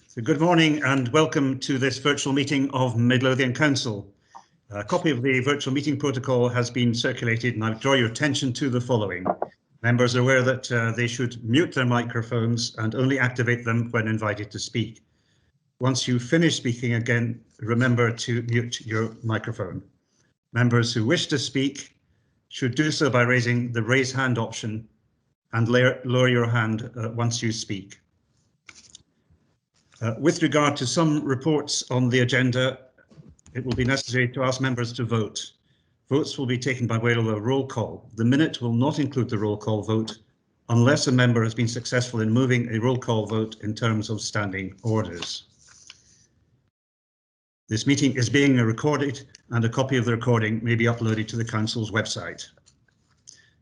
So good morning and welcome to this virtual meeting of Midlothian Council. A copy of the virtual meeting protocol has been circulated, and I draw your attention to the following. Members are aware that they should mute their microphones and only activate them when invited to speak. Once you finish speaking again, remember to mute your microphone. Members who wish to speak should do so by raising the raise hand option and lower your hand once you speak. With regard to some reports on the agenda, it will be necessary to ask members to vote. Votes will be taken by way of a roll call. The minute will not include the roll call vote unless a member has been successful in moving a roll call vote in terms of standing orders. This meeting is being recorded and a copy of the recording may be uploaded to the Council's website.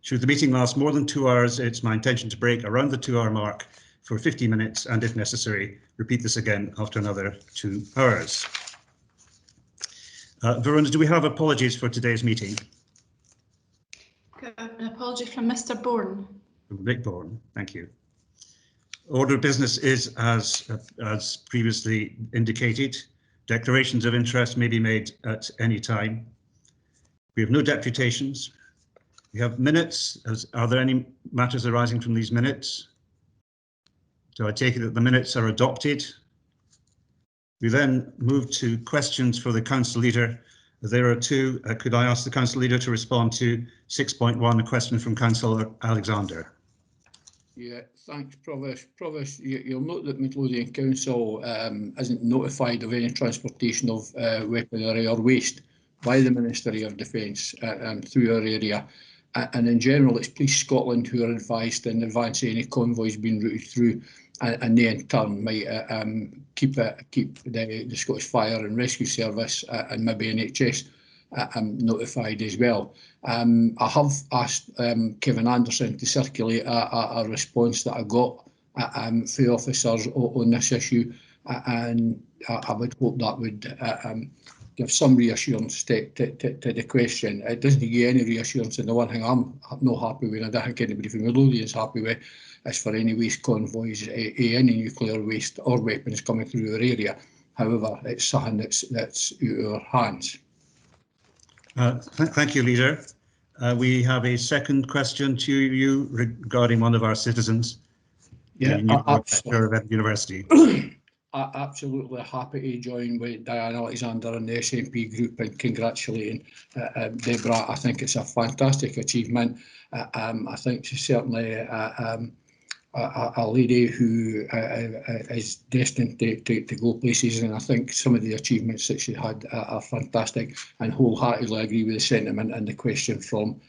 Should the meeting last more than 2 hours, it's my intention to break around the 2-hour mark for 50 minutes and, if necessary, repeat this again after another 2 hours. Verona, do we have apologies for today's meeting? An apology from Mr. Bourne. Rick Bourne, thank you. Order of business is as previously indicated. Declarations of interest may be made at any time. We have no deputations. We have minutes. Are there any matters arising from these minutes? So I take it that the minutes are adopted. We then move to questions for the Council Leader. There are two. Could I ask the Council Leader to respond to 6.1, a question from Councillor Alexander? Yeah, thanks, Provost. Provost, you'll note that Midlothian Council isn't notified of any transportation of weaponry or waste by the Ministry of Defence through our area. And in general, it's Police Scotland who are advised in advance of any convoys being routed through, and they in turn might keep the Scottish Fire and Rescue Service and maybe NHS notified as well. I have asked Kevin Anderson to circulate a response that I got for the officers on this issue, and I would hope that would give some reassurance to the question. It doesn't give any reassurance, and the one thing I'm not happy with, and I don't think anybody from Midlothian is happy with, is for any waste convoys, any nuclear waste or weapons coming through our area. However, it's something that's out of our hands. Thank you, Leader. We have a second question to you regarding one of our citizens. Yeah, University. Absolutely happy to join with Diane Alexander and the SNP group in congratulating Deborah. I think it's a fantastic achievement. I think she's certainly a lady who is destined to go places, and I think some of the achievements that she had are fantastic, and wholeheartedly agree with the sentiment and the question from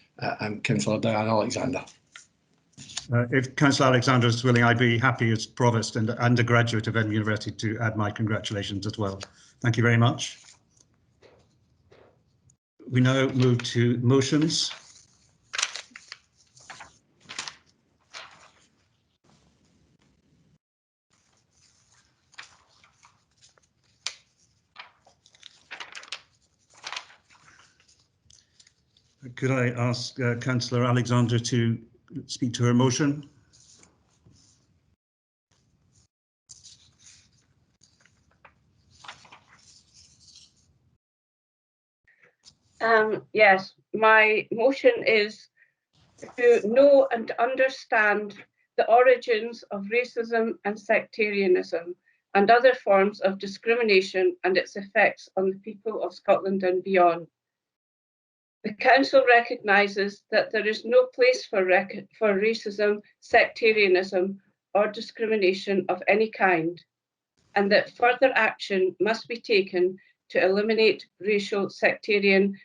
Councillor Diane Alexander. If Councillor Alexander is willing, I'd be happy as Provost and a graduate of Edinburgh University to add my congratulations as well. Thank you very much. We now move to motions. Could I ask Councillor Alexander to speak to her motion? Yes, my motion is to know and understand the origins of racism and sectarianism and other forms of discrimination and its effects on the people of Scotland and beyond. The Council recognises that there is no place for racism, sectarianism, or discrimination of any kind, and that further action must be taken to eliminate racial, sectarian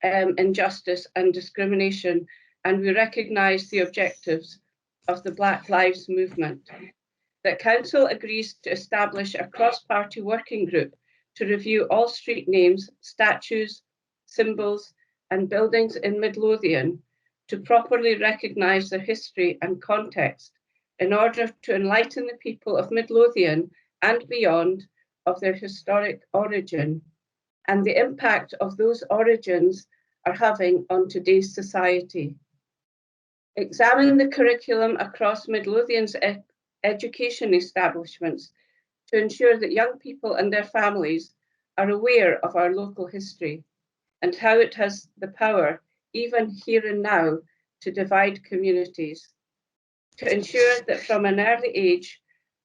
injustice and discrimination, and we recognise the objectives of the Black Lives Movement. The Council agrees to establish a cross-party working group to review all street names, statues, symbols, and buildings in Midlothian to properly recognise their history and context in order to enlighten the people of Midlothian and beyond of their historic origin and the impact of those origins are having on today's society. Examine the curriculum across Midlothian's education establishments to ensure that young people and their families are aware of our local history and how it has the power, even here and now, to divide communities, to ensure that from an early age,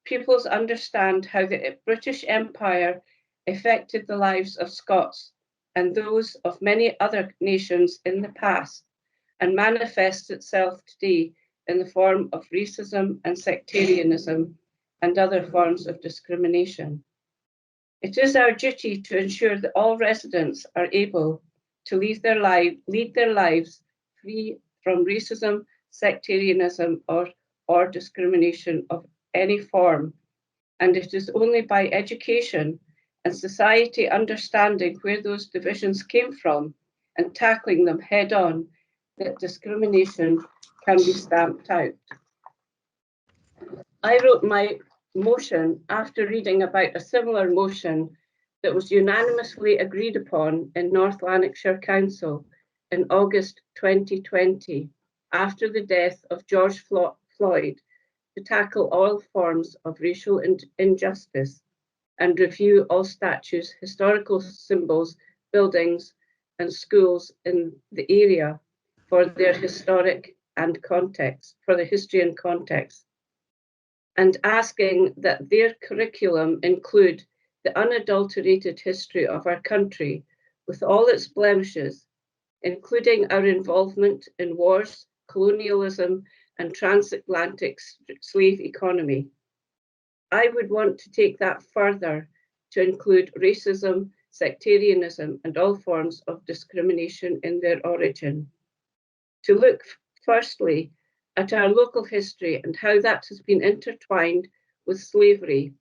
pupils understand how the British Empire affected the lives of Scots and those of many other nations in the past, and manifests itself today in the form of racism and sectarianism and other forms of discrimination. It is our duty to ensure that all residents are able to lead their lives free from racism, sectarianism, or discrimination of any form. And it is only by education and society understanding where those divisions came from and tackling them head on that discrimination can be stamped out. I wrote my motion after reading about a similar motion that was unanimously agreed upon in North Lanarkshire Council in August 2020, after the death of George Floyd, to tackle all forms of racial injustice and review all statues, historical symbols, buildings, and schools in the area for their history and context, and asking that their curriculum include the unadulterated history of our country with all its blemishes, including our involvement in wars, colonialism, and transatlantic slave economy. I would want to take that further to include racism, sectarianism, and all forms of discrimination in their origin. To look firstly at our local history and how that has been intertwined with slavery,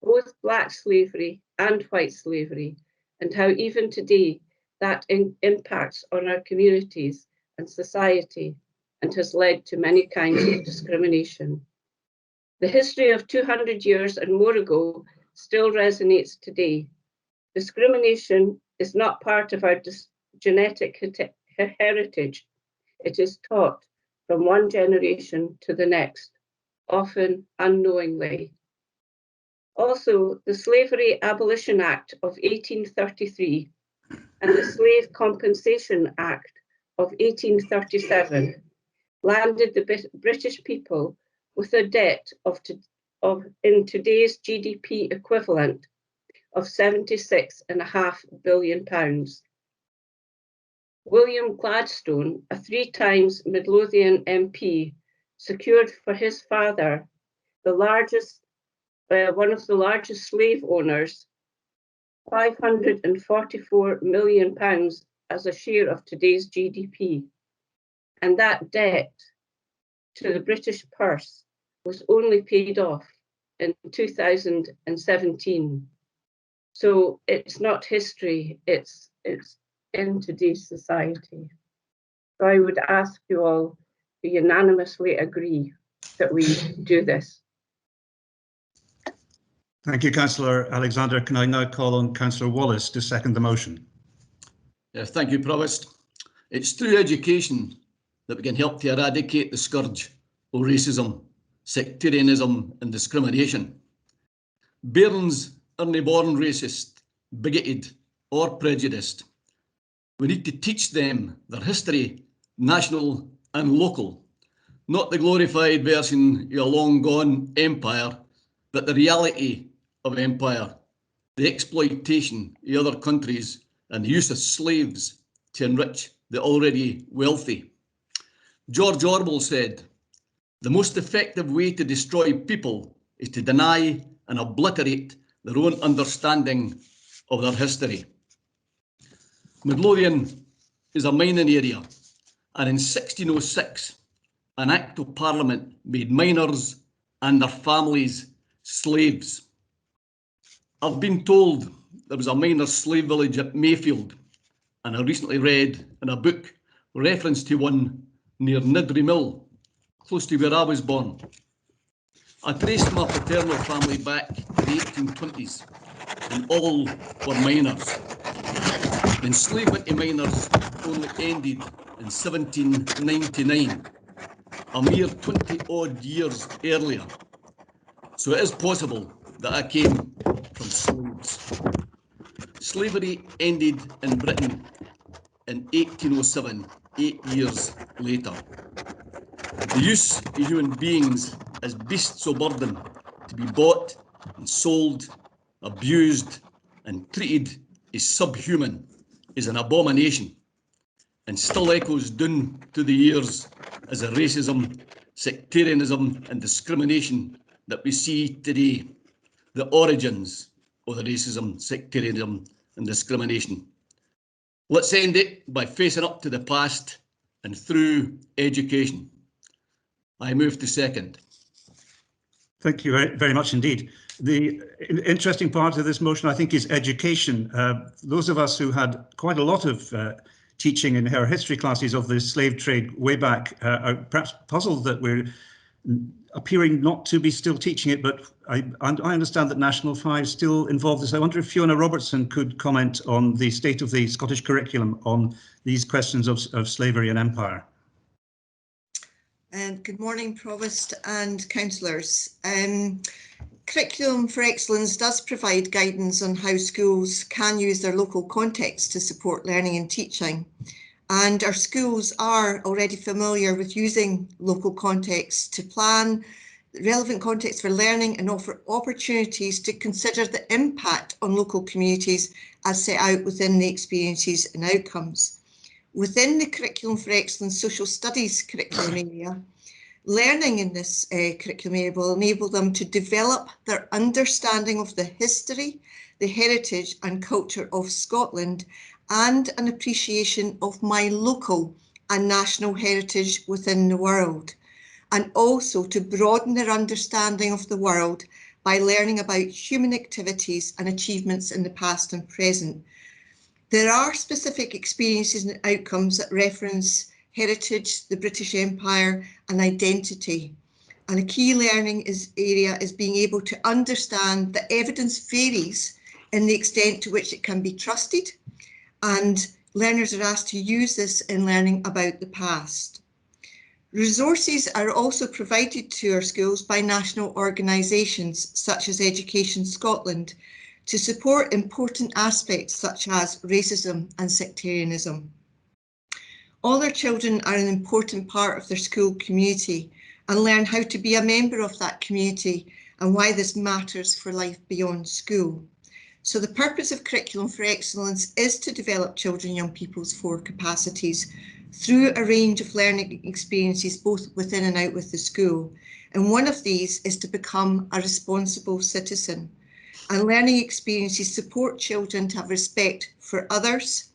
both Black slavery and white slavery, and how even today that impacts on our communities and society and has led to many kinds of discrimination. The history of 200 years and more ago still resonates today. Discrimination is not part of our genetic heritage. It is taught from one generation to the next, often unknowingly. Also, the Slavery Abolition Act of 1833 and the Slave Compensation Act of 1837 landed the British people with a debt of in today's GDP equivalent of £76.5 billion. William Gladstone, a 3 times Midlothian MP, secured for his father, one of the largest slave owners, £544 million as a share of today's GDP. And that debt to the British purse was only paid off in 2017. So it's not history, it's in today's society. So I would ask you all to unanimously agree that we do this. Thank you, Councillor Alexander. Can I now call on Councillor Wallace to second the motion? Yes, thank you, Provost. It's through education that we can help to eradicate the scourge of racism, sectarianism and discrimination. Bairns are not born racist, bigoted or prejudiced. We need to teach them their history, national and local, not the glorified version of a long gone empire, but the reality of empire, the exploitation of other countries and the use of slaves to enrich the already wealthy. George Orwell said, "The most effective way to destroy people is to deny and obliterate their own understanding of their history." Midlothian is a mining area, and in 1606, an Act of Parliament made miners and their families slaves. I've been told there was a miners' slave village at Mayfield, and I recently read in a book reference to one near Nidri Mill, close to where I was born. I traced my paternal family back to the 1820s, and all were miners. The enslavement of miners only ended in 1799, a mere 20 odd years earlier. So it is possible that I came from slaves. Slavery ended in Britain in 1807, 8 years later. The use of human beings as beasts of burden to be bought and sold, abused and treated as subhuman is an abomination and still echoes down to the years as a racism, sectarianism and discrimination that we see today, the origins of the racism, sectarianism and discrimination. Let's end it by facing up to the past and through education. I move to second. Thank you very much indeed. The interesting part of this motion, I think, is education. Those of us who had quite a lot of teaching in our history classes of the slave trade way back are perhaps puzzled that we're appearing not to be still teaching it, but I understand that National 5 still involved this. I wonder if Fiona Robertson could comment on the state of the Scottish curriculum on these questions of slavery and empire. Good morning, Provost and councillors. Curriculum for Excellence does provide guidance on how schools can use their local context to support learning and teaching. And our schools are already familiar with using local context to plan relevant context for learning and offer opportunities to consider the impact on local communities as set out within the experiences and outcomes. Within the Curriculum for Excellence Social Studies curriculum area, learning in this curriculum area will enable them to develop their understanding of the history, the heritage and culture of Scotland and an appreciation of my local and national heritage within the world, and also to broaden their understanding of the world by learning about human activities and achievements in the past and present. There are specific experiences and outcomes that reference heritage, the British Empire and identity. And a key learning area is being able to understand that evidence varies in the extent to which it can be trusted, and learners are asked to use this in learning about the past. Resources are also provided to our schools by national organisations such as Education Scotland to support important aspects such as racism and sectarianism. All our children are an important part of their school community and learn how to be a member of that community and why this matters for life beyond school. So the purpose of Curriculum for Excellence is to develop children and young people's 4 capacities through a range of learning experiences both within and out with the school. And one of these is to become a responsible citizen. And learning experiences support children to have respect for others,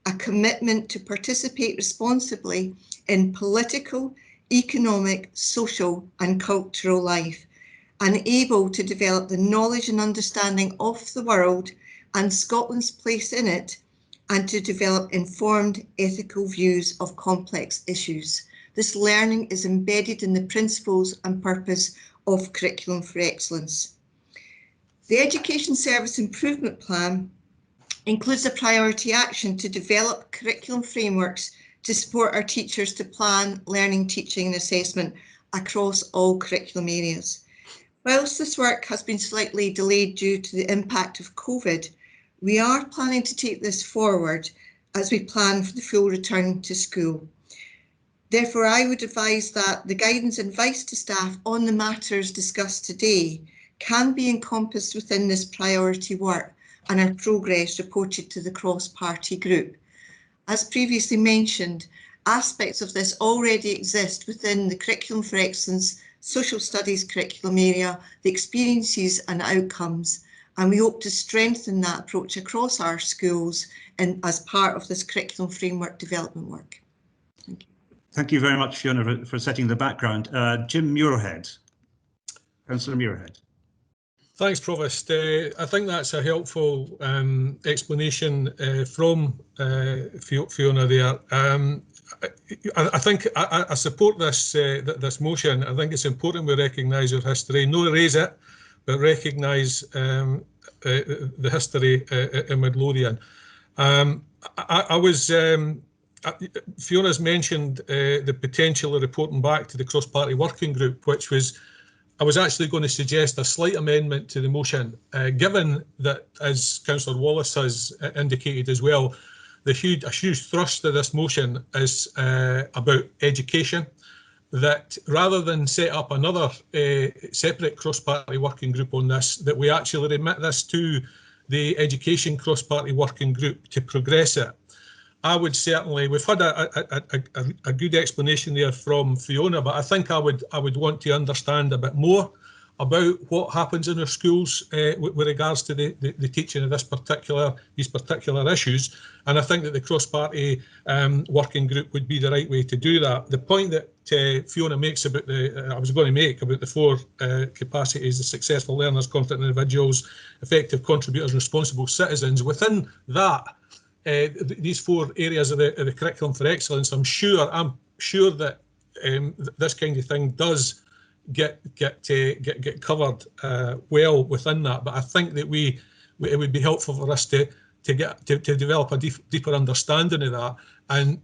a commitment to participate responsibly in political, economic, social and cultural life, and able to develop the knowledge and understanding of the world and Scotland's place in it, and to develop informed ethical views of complex issues. This learning is embedded in the principles and purpose of Curriculum for Excellence. The Education Service Improvement Plan includes a priority action to develop curriculum frameworks to support our teachers to plan learning, teaching and assessment across all curriculum areas. Whilst this work has been slightly delayed due to the impact of COVID, we are planning to take this forward as we plan for the full return to school. Therefore, I would advise that the guidance and advice to staff on the matters discussed today can be encompassed within this priority work and our progress reported to the cross-party group. As previously mentioned, aspects of this already exist within the Curriculum for Excellence Social Studies curriculum area, the experiences and outcomes, and we hope to strengthen that approach across our schools and as part of this curriculum framework development work. Thank you. Thank you very much, Fiona, for setting the background. Jim Muirhead. Councillor Muirhead. Thanks, Provost. I think that's a helpful explanation from Fiona there. I think I support this this motion. I think it's important we recognise our history, not erase it, but recognise the history in Midlothian. Fiona's mentioned the potential of reporting back to the cross-party working group, which was I was actually going to suggest a slight amendment to the motion, given that, as Councillor Wallace has indicated as well, a huge thrust of this motion is about education, that rather than set up another separate cross-party working group on this, that we actually remit this to the education cross-party working group to progress it. I would certainly, we've had a good explanation there from Fiona, but I think I would want to understand a bit more about what happens in our schools with regards to the teaching of these particular issues. And I think that the cross-party working group would be the right way to do that. The point that Fiona makes about I was going to make about the 4 capacities: the successful learners, confident individuals, effective contributors, responsible citizens. Within that, these 4 areas of the curriculum for excellence, I'm sure that this kind of thing does get covered well within that. But I think that it would be helpful for us to develop a deeper understanding of that. And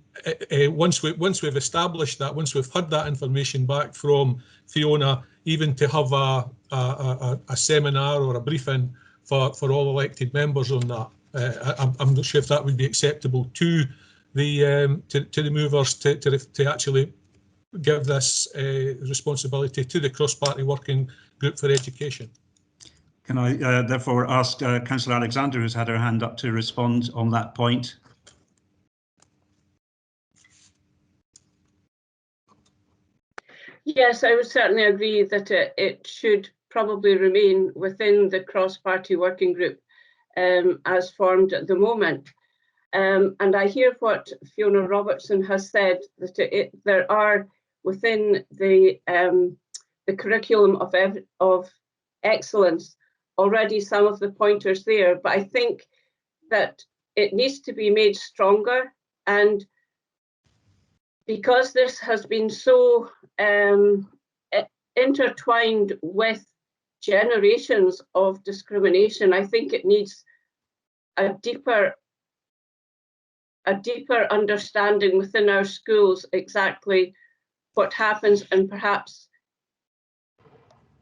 once we've established that, once we've had that information back from Fiona, even to have a seminar or a briefing for all elected members on that. I'm not sure if that would be acceptable to the movers to actually give this responsibility to the cross-party working group for education. Can I therefore ask Councillor Alexander, who's had her hand up, to respond on that point? Yes, I would certainly agree that it should probably remain within the cross-party working group as formed at the moment. And I hear what Fiona Robertson has said, that there are within the curriculum of excellence already some of the pointers there, but I think that it needs to be made stronger. And because this has been so intertwined with generations of discrimination, I think it needs a deeper understanding within our schools exactly what happens, and perhaps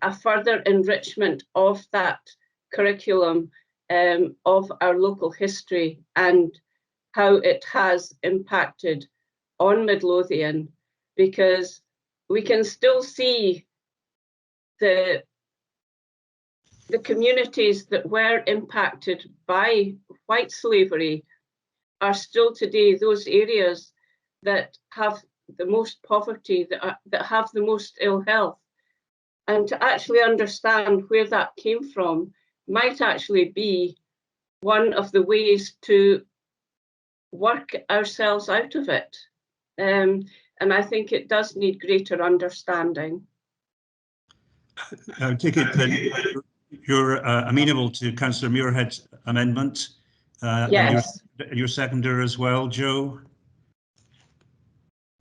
a further enrichment of that curriculum of our local history and how it has impacted on Midlothian, because we can still see the communities that were impacted by white slavery are still today those areas that have the most poverty, that have the most ill health. And to actually understand where that came from might actually be one of the ways to work ourselves out of it. And I think it does need greater understanding. I take it that you're amenable to Councillor Muirhead's amendment. Yes. And your seconder as well, Joe.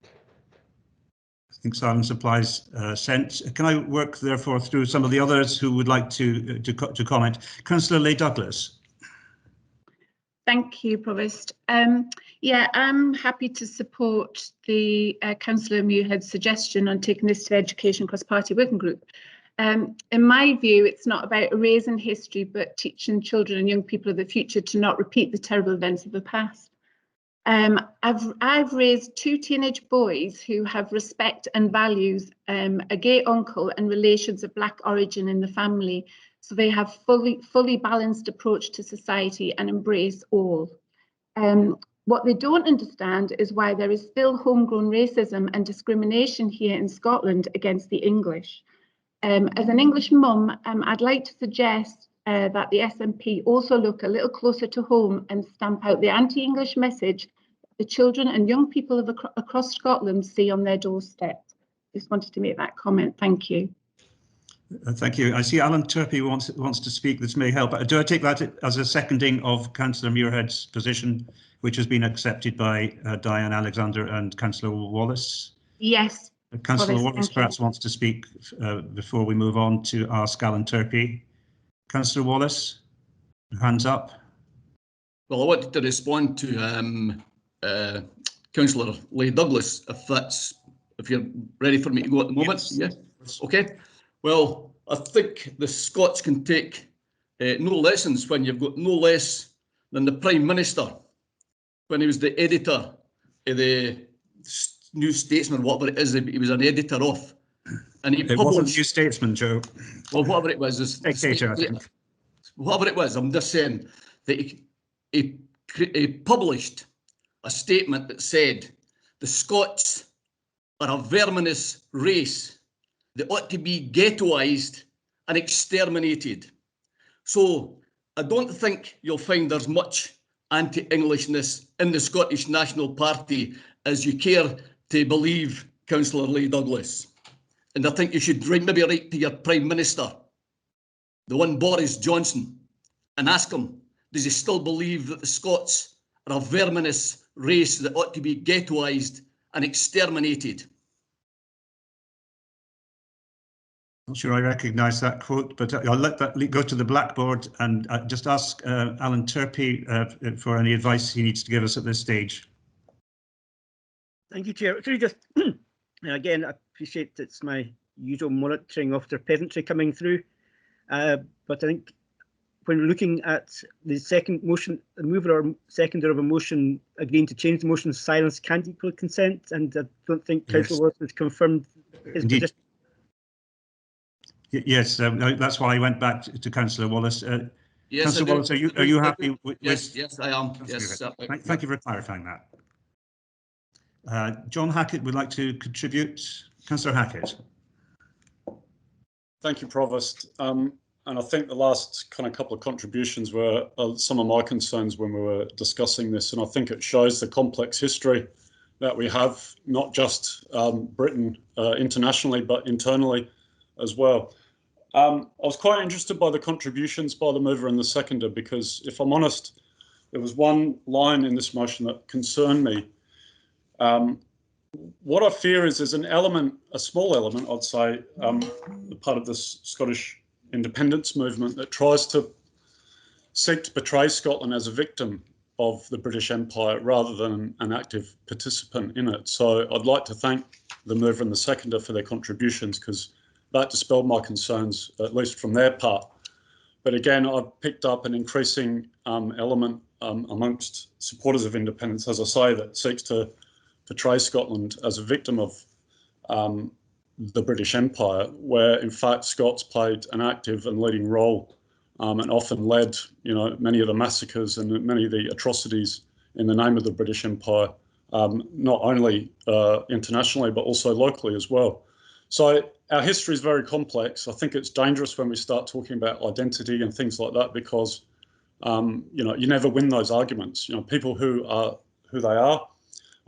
I think silence applies sent. Can I work therefore through some of the others who would like to comment? Councillor Leigh Douglas. Thank you, Provost. Yeah, I'm happy to support the Councillor Muirhead's suggestion on taking this to the Education Cross-Party Working Group. In my view, it's not about erasing history, but teaching children and young people of the future to not repeat the terrible events of the past. I've raised 2 teenage boys who have respect and values, a gay uncle and relations of Black origin in the family, so they have fully balanced approach to society and embrace all. What they don't understand is why there is still homegrown racism and discrimination here in Scotland against the English. As an English mum, I'd like to suggest that the SNP also look a little closer to home and stamp out the anti-English message the children and young people across Scotland see on their doorstep. Just wanted to make that comment. Thank you. Thank you. I see Alan Turpey wants to speak. This may help. Do I take that as a seconding of Councillor Muirhead's position, which has been accepted by Diane Alexander and Councillor Wallace? Yes. Councillor Wallace perhaps wants to speak before we move on to ask Alan Turpey. Councillor Wallace, hands up. Well, I wanted to respond to Councillor Leigh Douglas, if you're ready for me to go at the moment. Yes. Yeah. Okay. Well, I think the Scots can take no lessons when you've got no less than the Prime Minister, when he was the editor of the New Statesman, whatever it is, he was an editor of. And he It wasn't New Statesman, Joe. Well, whatever it was, Spectator, I think. Whatever it was, I'm just saying that he published a statement that said the Scots are a verminous race that ought to be ghettoised and exterminated. So I don't think you'll find there's much anti-Englishness in the Scottish National Party as you care to believe, Councillor Leigh Douglas. And I think you should maybe write to your Prime Minister, the one Boris Johnson, and ask him, does he still believe that the Scots are a verminous race that ought to be ghettoised and exterminated? Not sure I recognise that quote, but I'll let that go to the blackboard and just ask Alan Turpey for any advice he needs to give us at this stage. Thank you, Chair. So just again, I appreciate it's my usual monitoring of their peasantry coming through, but I think when looking at the second motion, the mover or seconder of a motion agreeing to change the motion, silence can't equal consent, and I don't think Councillor Wallace has confirmed his position. Yes, that's why I went back to Councillor Wallace. Yes, Councillor Wallace, are you happy with? Yes, I am. Yes, thank you for clarifying that. John Hackett would like to contribute. Councillor Hackett. Thank you, Provost. And I think the last kind of couple of contributions were some of my concerns when we were discussing this, and I think it shows the complex history that we have, not just Britain internationally, but internally as well. I was quite interested by the contributions by the mover and the seconder, because if I'm honest, there was one line in this motion that concerned me. What I fear is there's an element, a small element, I'd say, part of this Scottish independence movement that tries to seek to portray Scotland as a victim of the British Empire rather than an active participant in it. So I'd like to thank the mover and the seconder for their contributions, because that dispelled my concerns, at least from their part. But again, I've picked up an increasing element amongst supporters of independence, as I say, that seeks to portray Scotland as a victim of the British Empire, where in fact Scots played an active and leading role and often led, many of the massacres and many of the atrocities in the name of the British Empire, not only internationally but also locally as well. So our history is very complex. I think it's dangerous when we start talking about identity and things like that, because you never win those arguments. People who are who they are.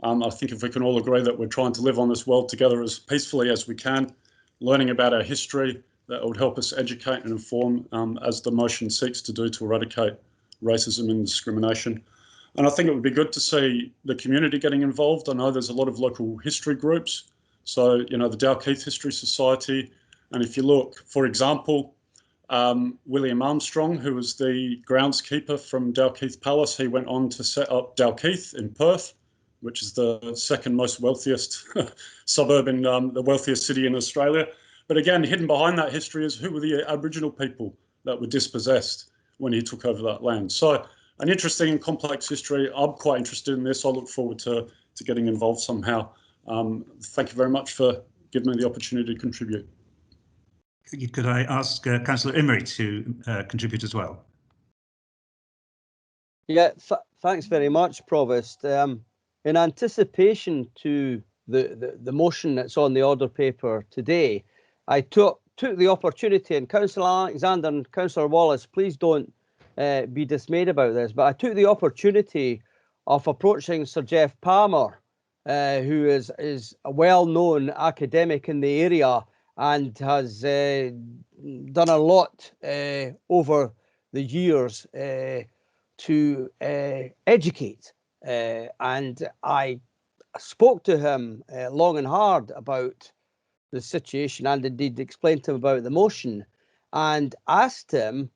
I think if we can all agree that we're trying to live on this world together as peacefully as we can, learning about our history, that would help us educate and inform, as the motion seeks to do, to eradicate racism and discrimination. And I think it would be good to see the community getting involved. I know there's a lot of local history groups. So, the Dalkeith History Society. And if you look, for example, William Armstrong, who was the groundskeeper from Dalkeith Palace, he went on to set up Dalkeith in Perth, which is the second most wealthiest suburb in the wealthiest city in Australia. But again, hidden behind that history is who were the Aboriginal people that were dispossessed when he took over that land. So an interesting and complex history. I'm quite interested in this. I look forward to getting involved somehow. Thank you very much for giving me the opportunity to contribute. Could I ask Councillor Imrie to contribute as well? Yeah, thanks very much, Provost. In anticipation to the motion that's on the order paper today, I took the opportunity, and Councillor Alexander and Councillor Wallace, please don't be dismayed about this, but I took the opportunity of approaching Sir Geoff Palmer, who is a well-known academic in the area and has done a lot over the years to educate. And I spoke to him long and hard about the situation, and indeed explained to him about the motion, and asked him,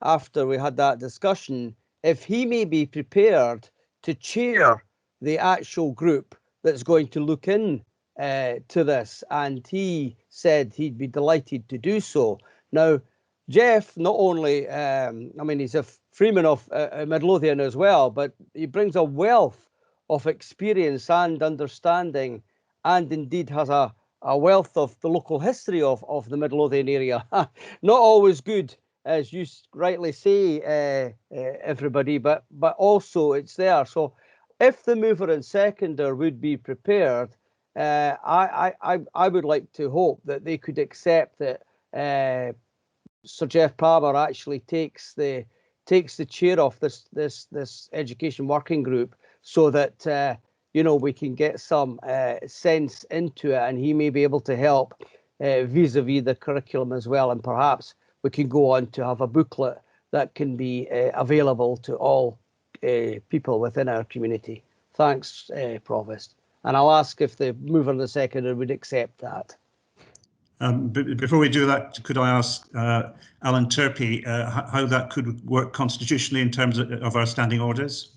after we had that discussion, if he may be prepared to chair the actual group that's going to look in to this, and he said he'd be delighted to do so. Now, Jeff, not only, I mean, he's a freeman of Midlothian as well, but he brings a wealth of experience and understanding, and indeed has a wealth of the local history of the Midlothian area. Not always good, as you rightly say, everybody, but also it's there. So if the mover and seconder would be prepared, I would like to hope that they could accept that Sir Jeff Palmer actually takes the chair off this education working group, so that you know, we can get some sense into it, and he may be able to help vis-a-vis the curriculum as well, and perhaps we can go on to have a booklet that can be available to all people within our community. Thanks, Provost. And I'll ask if the mover and the seconder would accept that. Before we do that, could I ask Alan Turpey how that could work constitutionally in terms of our standing orders?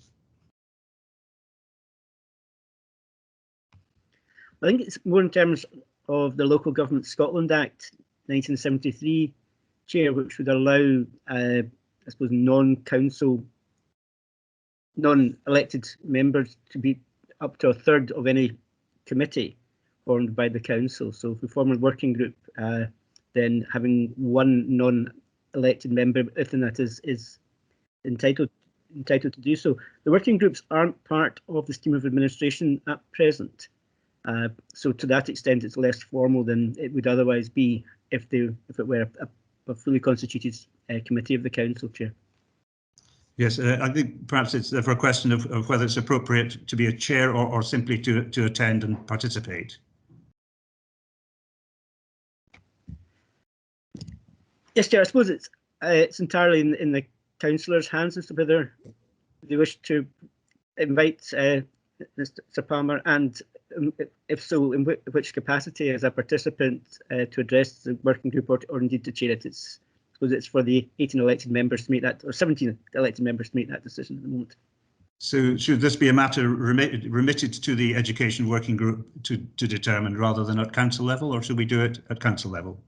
I think it's more in terms of the Local Government Scotland Act 1973, Chair, which would allow, I suppose, non-council, non-elected members to be up to a third of any committee formed by the council. So if we form a working group, then having one non-elected member within that is entitled to do so. The working groups aren't part of the scheme of administration at present. So to that extent, it's less formal than it would otherwise be if it were a fully constituted committee of the council, Chair. Yes, I think perhaps it's for a question of whether it's appropriate to be a chair or simply to attend and participate. Yes, Chair, I suppose it's entirely in the councillors' hands as to whether they wish to invite Mr. Palmer, and if so, in which capacity as a participant to address the working group, or indeed to chair it. I suppose it's for the 18 elected members to make that, or 17 elected members to make that decision at the moment. So should this be a matter remitted to the education working group to determine rather than at council level, or should we do it at council level?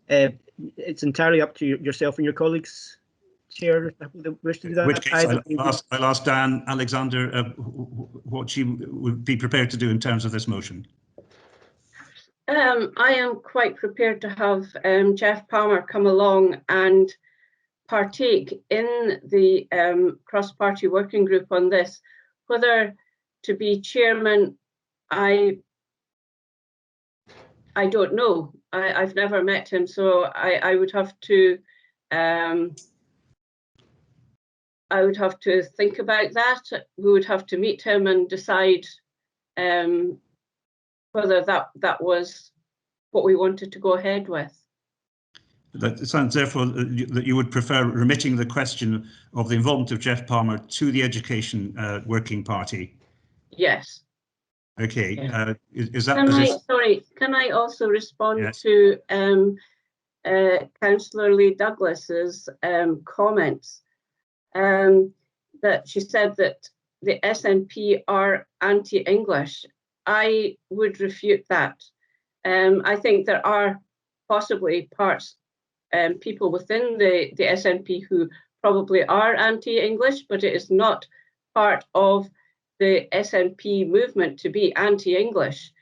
It's entirely up to yourself and your colleagues, Chair, wish to do that. In which case, I'll ask Dan Alexander what she would be prepared to do in terms of this motion. I am quite prepared to have Jeff Palmer come along and partake in the cross-party working group on this. Whether to be chairman, I don't know. I've never met him, so I would have to think about that. We would have to meet him and decide whether that was what we wanted to go ahead with. That sounds therefore that you would prefer remitting the question of the involvement of Jeff Palmer to the Education Working Party. Yes. Okay. Yeah. Is that? Sorry, can I also respond yes. to Councillor Lee Douglas's comments? That she said that the SNP are anti-English. I would refute that. I think there are possibly people within the SNP who probably are anti-English, but it is not part of the SNP movement to be anti-English.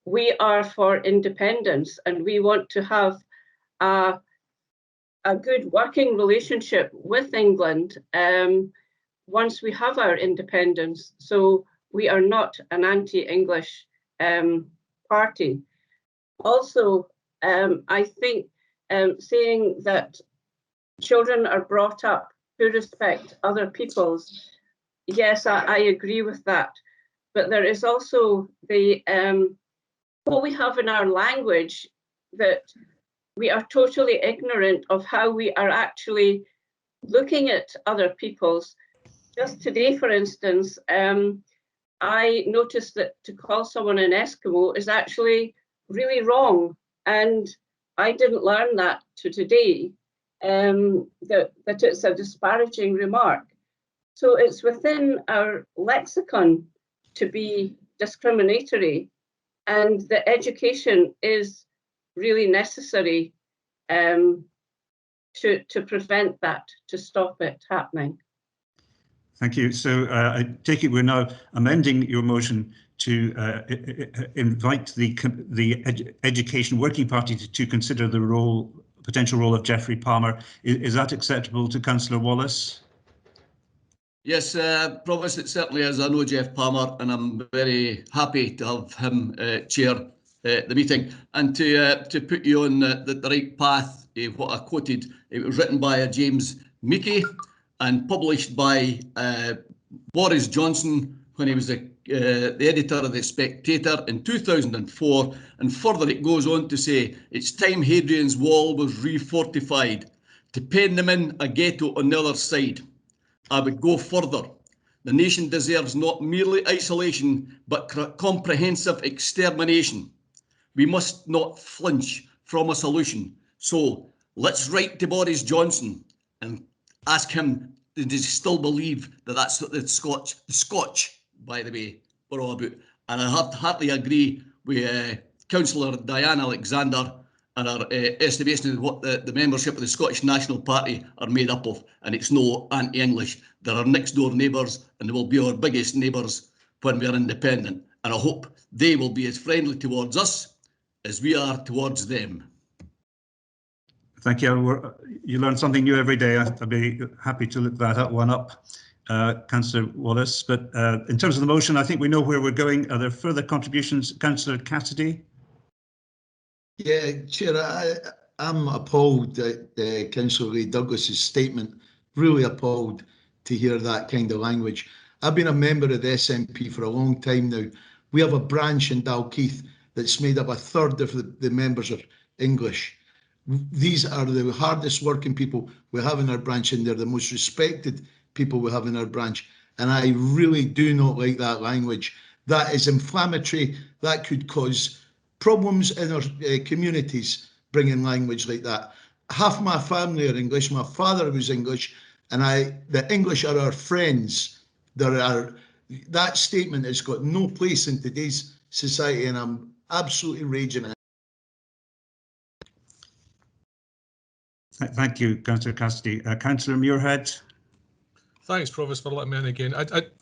We are for independence, and we want to have a good working relationship with England once we have our independence. So we are not an anti-English party. Also, I think saying that children are brought up to respect other people's, yes, I agree with that. But there is also the what we have in our language, that we are totally ignorant of how we are actually looking at other people's. Just today, for instance, I noticed that to call someone an Eskimo is actually really wrong, and I didn't learn that today, that it's a disparaging remark. So it's within our lexicon to be discriminatory, and the education is really necessary to prevent that, to stop it happening. Thank you. So I take it we're now amending your motion to invite the Education Working Party to consider the potential role of Geoffrey Palmer. Is that acceptable to Councillor Wallace? Yes, Provost, it certainly is. I know Jeff Palmer, and I'm very happy to have him chair the meeting. And to put you on the right path, what I quoted, it was written by James Meeke and published by Boris Johnson when he was the editor of The Spectator in 2004. And further, it goes on to say, it's time Hadrian's Wall was refortified to pen them in a ghetto on the other side. I would go further. The nation deserves not merely isolation, but comprehensive extermination. We must not flinch from a solution. So let's write to Boris Johnson and ask him, does he still believe that that's what the Scotch, by the way, were all about? And I have to heartily agree with Councillor Diane Alexander and our estimation of what the membership of the Scottish National Party are made up of, and it's no anti-English. They're our next door neighbours, and they will be our biggest neighbours when we are independent. And I hope they will be as friendly towards us as we are towards them. Thank you. You learn something new every day. I'd be happy to look that one up, Councillor Wallace. But in terms of the motion, I think we know where we're going. Are there further contributions? Councillor Cassidy? Yeah, Chair, I'm appalled at Councillor Ray Douglas's statement, really appalled to hear that kind of language. I've been a member of the SNP for a long time now. We have a branch in Dalkeith that's made up a third of the members are English. These are the hardest working people we have in our branch, and they're the most respected people we have in our branch. And I really do not like that language. That is inflammatory. That could cause problems in our communities, bringing language like that. Half my family are English. My father was English, and the English are our friends. That statement has got no place in today's society, and I'm absolutely raging at it. Thank you, Councillor Cassidy. Councillor Muirhead. Thanks, Provost, for letting me in again.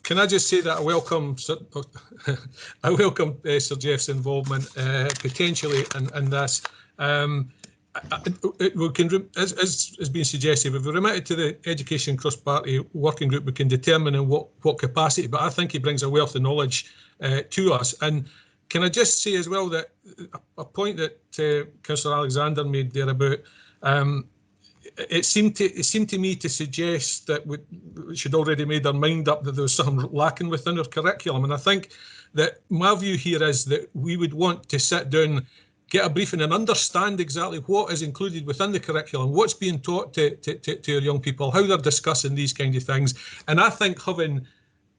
Can I just say that I welcome Sir Jeff's involvement potentially in this. We can, as has been suggested, if we remit it to the Education Cross-Party Working Group, we can determine in what capacity. But I think he brings a wealth of knowledge to us. And can I just say as well that a point that Councillor Alexander made there about it seemed to me to suggest that we should already made our mind up that there was something lacking within our curriculum. And I think that my view here is that we would want to sit down, get a briefing and understand exactly what is included within the curriculum, what's being taught to our young people, how they're discussing these kinds of things. And I think having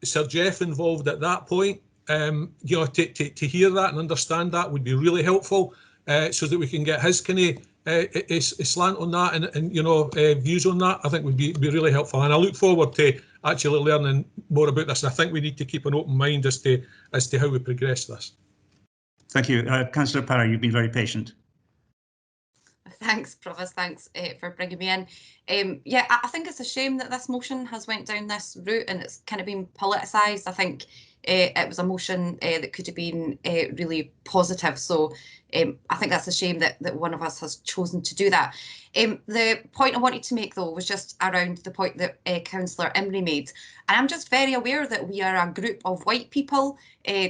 Sir Jeff involved at that point, to hear that and understand that would be really helpful, so that we can get his kind of slant on that and views on that. I think would be really helpful, and I look forward to actually learning more about this. And I think we need to keep an open mind as to how we progress this. Thank you, Councillor Parry. You've been very patient. Thanks, Provost. Thanks for bringing me in. Yeah, I think it's a shame that this motion has went down this route and it's kind of been politicised. I think it was a motion that could have been really positive. So I think that's a shame that one of us has chosen to do that. The point I wanted to make, though, was just around the point that Councillor Imrie made. And I'm just very aware that we are a group of white people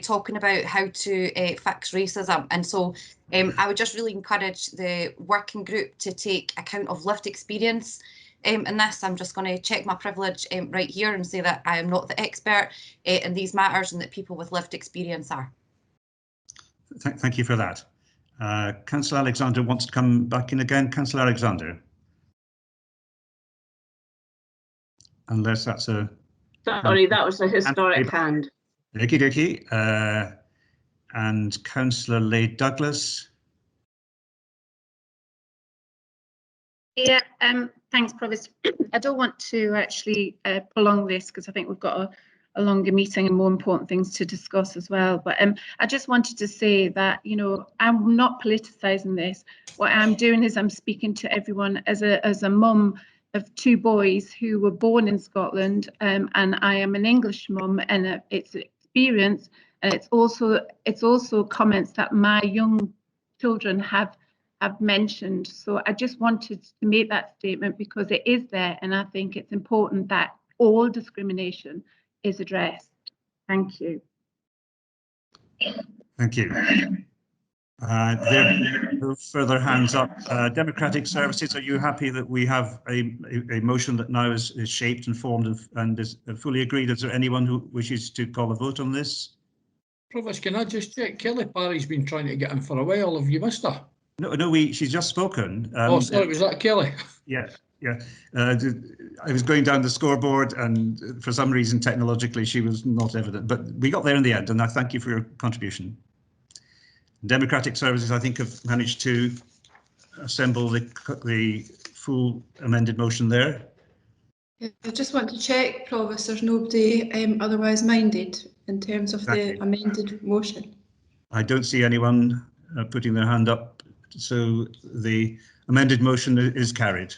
talking about how to fix racism. And so I would just really encourage the working group to take account of lived experience in this. I'm just going to check my privilege right here and say that I am not the expert in these matters and that people with lived experience are. Thank you for that. Councillor Alexander wants to come back in again. Councillor Alexander. Unless that's a... Sorry, that was a historic hand. Okie dokie. And Councillor Leigh Douglas. Yeah, thanks, Provost. I don't want to actually prolong this because I think we've got a longer meeting and more important things to discuss as well. But I just wanted to say that, you know, I'm not politicising this. What I'm doing is I'm speaking to everyone as a mum of 2 boys who were born in Scotland, and I am an English mum, and it's experience, and it's also comments that my young children have mentioned. So I just wanted to make that statement because it is there, and I think it's important that all discrimination is addressed. Thank you. Thank you. There are no further hands up. Democratic Services, are you happy that we have a motion that now is shaped and formed and is fully agreed? Is there anyone who wishes to call a vote on this? Provost, can I just check? Kelly Parry's been trying to get in for a while. Have you missed her? No, she's just spoken. Oh, sorry, was that Kelly? Yeah. I was going down the scoreboard, and for some reason, technologically, she was not evident. But we got there in the end, and I thank you for your contribution. Democratic Services, I think, have managed to assemble the full amended motion there. I just want to check, Provost, there's nobody otherwise minded in terms of the amended motion. I don't see anyone putting their hand up, so the amended motion is carried.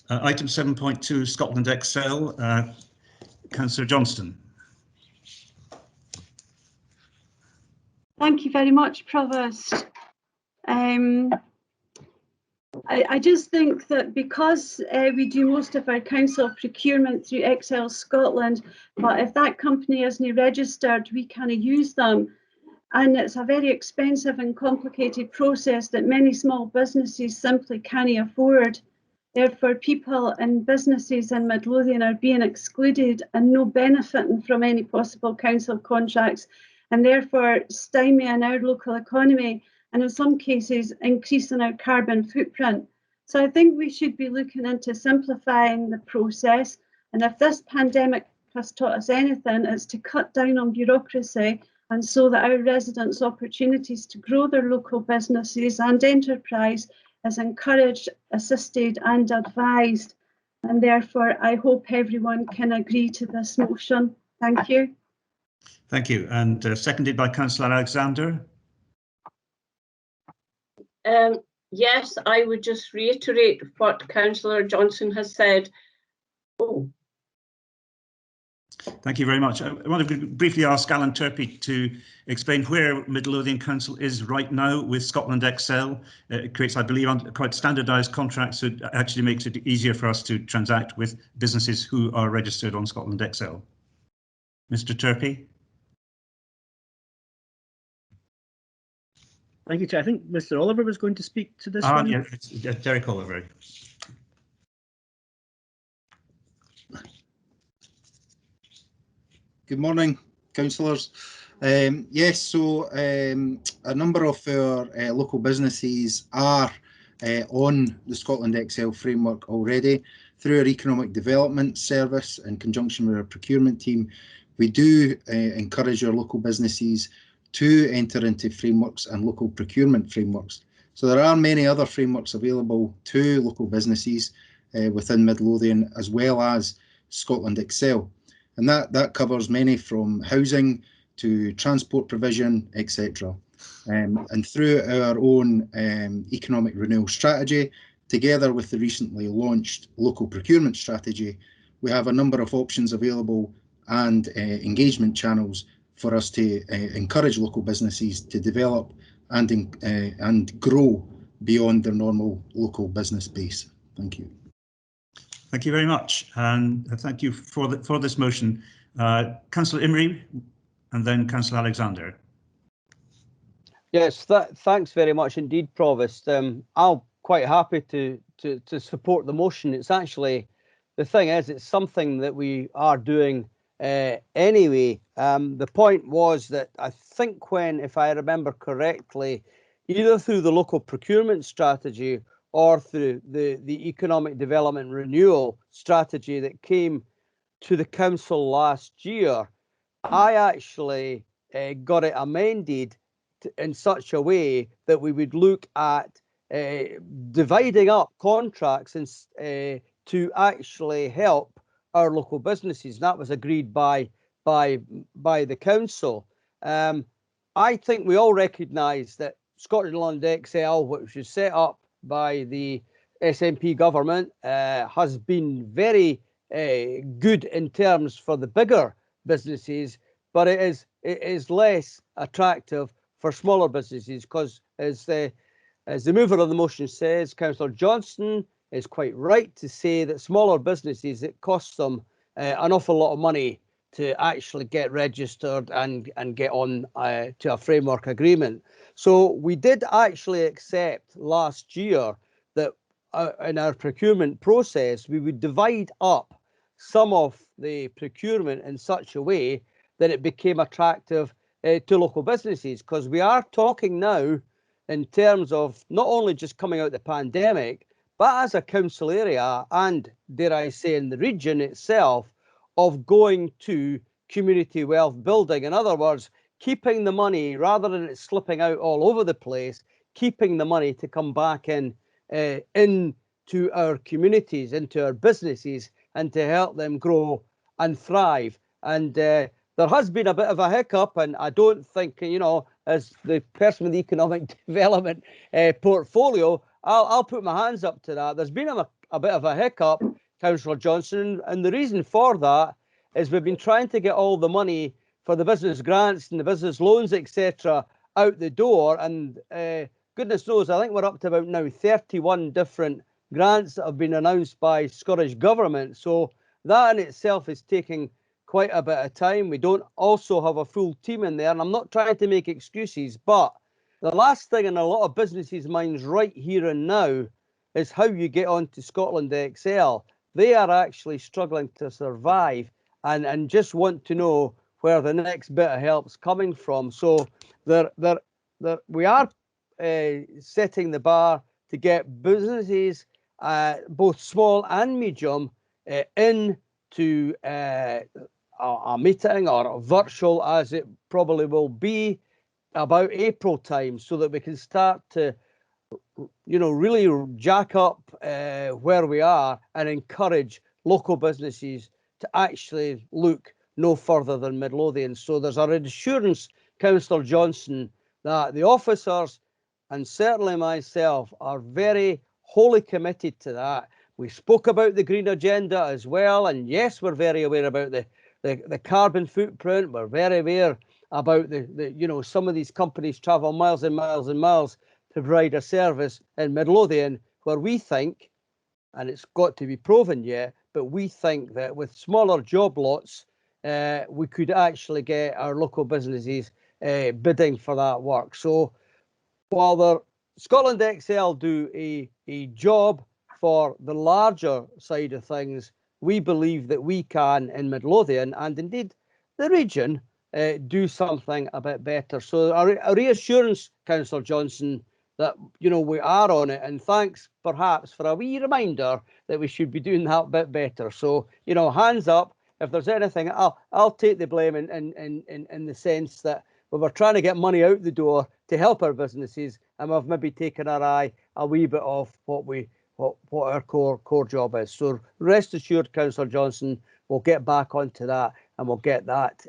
Item 7.2, Scotland Excel, Councillor Johnston. Thank you very much, Provost. I just think that because we do most of our council procurement through Excel Scotland, but if that company isn't registered, we can't use them. And it's a very expensive and complicated process that many small businesses simply can't afford. Therefore, people and businesses in Midlothian are being excluded and no benefiting from any possible council contracts, and therefore stymieing our local economy and in some cases increasing our carbon footprint. So I think we should be looking into simplifying the process. And if this pandemic has taught us anything, it's to cut down on bureaucracy, and so that our residents' opportunities to grow their local businesses and enterprise is encouraged, assisted and advised. And therefore, I hope everyone can agree to this motion. Thank you. Thank you. And seconded by Councillor Alexander. Yes, I would just reiterate what Councillor Johnson has said. Thank you very much. I want to briefly ask Alan Turpey to explain where Midlothian Council is right now with Scotland Excel. It creates, I believe, quite standardised contracts, so it actually makes it easier for us to transact with businesses who are registered on Scotland Excel. Mr. Turpey. Thank you, Chair. I think Mr. Oliver was going to speak to this one. Yeah, it's Derek Oliver. Good morning, councillors. Yes, so a number of our local businesses are on the Scotland Excel framework already. Through our economic development service in conjunction with our procurement team, we do encourage our local businesses to enter into frameworks and local procurement frameworks. So there are many other frameworks available to local businesses within Midlothian, as well as Scotland Excel. And that covers many from housing to transport provision, etc. And through our own economic renewal strategy, together with the recently launched local procurement strategy, we have a number of options available and engagement channels for us to encourage local businesses to develop and grow beyond their normal local business base. Thank you. Thank you very much, and thank you for this motion. Councillor Imrie, and then Councillor Alexander. Yes, thanks very much indeed, Provost. I'm quite happy to support the motion. It's actually, the thing is, it's something that we are doing anyway. The point was that I think when, if I remember correctly, either through the local procurement strategy or through the economic development renewal strategy that came to the council last year, I actually got it amended in such a way that we would look at dividing up contracts and to actually help our local businesses. That was agreed by the council. I think we all recognise that Scotland Excel, which was set up by the SNP government, has been very good in terms for the bigger businesses, but it is less attractive for smaller businesses because, as the mover of the motion says, Councillor Johnson is quite right to say that smaller businesses, it costs them an awful lot of money to actually get registered and get on to a framework agreement. So we did actually accept last year that in our procurement process, we would divide up some of the procurement in such a way that it became attractive to local businesses, because we are talking now in terms of not only just coming out of the pandemic, but as a council area and, dare I say, in the region itself, of going to community wealth building. In other words, keeping the money, rather than it slipping out all over the place, keeping the money to come back into our communities, into our businesses, and to help them grow and thrive. And there has been a bit of a hiccup, and I don't think, you know, as the person with the economic development portfolio, I'll put my hands up to that. There's been a bit of a hiccup, Councillor Johnson, and the reason for that is we've been trying to get all the money for the business grants and the business loans, etc., out the door. And goodness knows, I think we're up to about now 31 different grants that have been announced by Scottish Government. So that in itself is taking quite a bit of time. We don't also have a full team in there, and I'm not trying to make excuses, but the last thing in a lot of businesses' minds right here and now is how you get onto Scotland Excel. They are actually struggling to survive and just want to know where the next bit of help's coming from. So we are setting the bar to get businesses, both small and medium, into a meeting or virtual, as it probably will be, about April time, so that we can start to, you know, really jack up where we are and encourage local businesses to actually look no further than Midlothian. So there's a assurance, Councillor Johnson, that the officers and certainly myself are very wholly committed to that. We spoke about the green agenda as well, and yes, we're very aware about the carbon footprint. We're very aware about the you know, some of these companies travel miles and miles and miles to provide a service in Midlothian, where we think, and it's got to be proven yet, but we think that with smaller job lots, we could actually get our local businesses bidding for that work. So while Scotland Excel do a job for the larger side of things, we believe that we can in Midlothian, and indeed the region, do something a bit better. So a reassurance, Councillor Johnson, that, you know, we are on it, and thanks perhaps for a wee reminder that we should be doing that bit better. So, you know, hands up if there's anything. I'll take the blame in the sense that we were trying to get money out the door to help our businesses, and we've maybe taken our eye a wee bit off what our core job is. So rest assured, Councillor Johnson, we'll get back onto that, and we'll get that.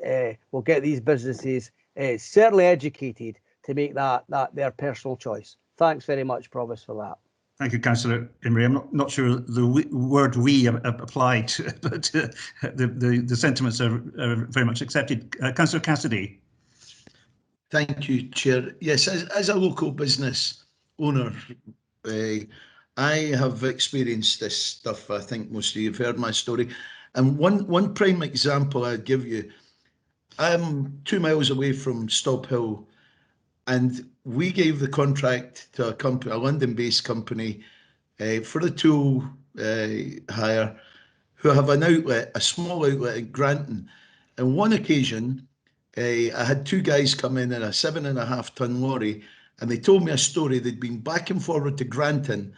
We'll get these businesses certainly educated to make that their personal choice. Thanks very much, Provost, for that. Thank you, Councillor Imrie. I'm not sure the word "we" applied, but the sentiments are very much accepted. Councillor Cassidy. Thank you, Chair. Yes, as a local business owner, I have experienced this stuff. I think most of you have heard my story. And one prime example I'd give you, I'm 2 miles away from Stop Hill, and we gave the contract to a company, a London-based company, for the tool hire, who have an outlet, a small outlet in Granton. On one occasion, I had 2 guys come in a 7.5-ton lorry, and they told me a story. They'd been back and forward to Granton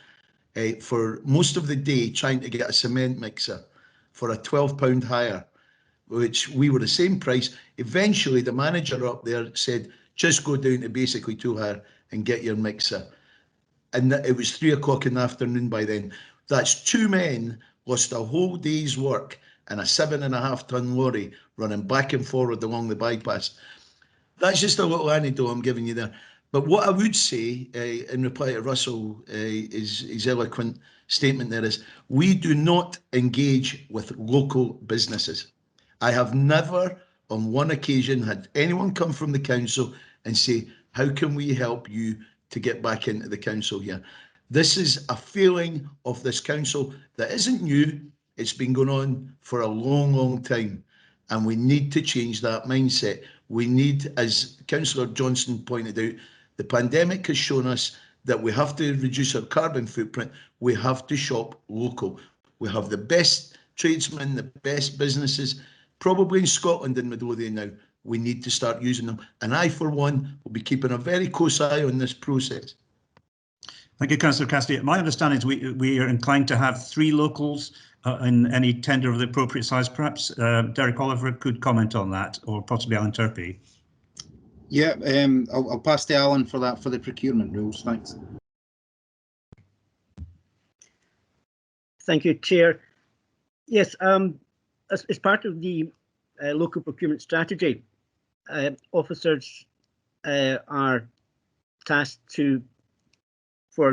for most of the day trying to get a cement mixer for a £12 hire, which we were the same price. Eventually, the manager up there said, just go down to basically tool hire and get your mixer. And it was 3 o'clock in the afternoon by then. That's 2 men lost a whole day's work and a 7.5 ton lorry running back and forward along the bypass. That's just a little anecdote I'm giving you there. But what I would say in reply to Russell, his eloquent statement there is, we do not engage with local businesses. I have never on one occasion had anyone come from the council and say, how can we help you to get back into the council here? This is a feeling of this council that isn't new. It's been going on for a long, long time. And we need to change that mindset. We need, as Councillor Johnson pointed out, the pandemic has shown us that we have to reduce our carbon footprint. We have to shop local. We have the best tradesmen, the best businesses, probably in Scotland and Midlothian now. We need to start using them. And I, for one, will be keeping a very close eye on this process. Thank you, Councillor Cassidy. My understanding is we are inclined to have 3 locals in any tender of the appropriate size. Perhaps Derek Oliver could comment on that, or possibly Alan Turpey. Yeah, I'll pass to Alan for that, for the procurement rules. Thanks. Thank you, Chair. Yes, as part of the local procurement strategy, officers are tasked for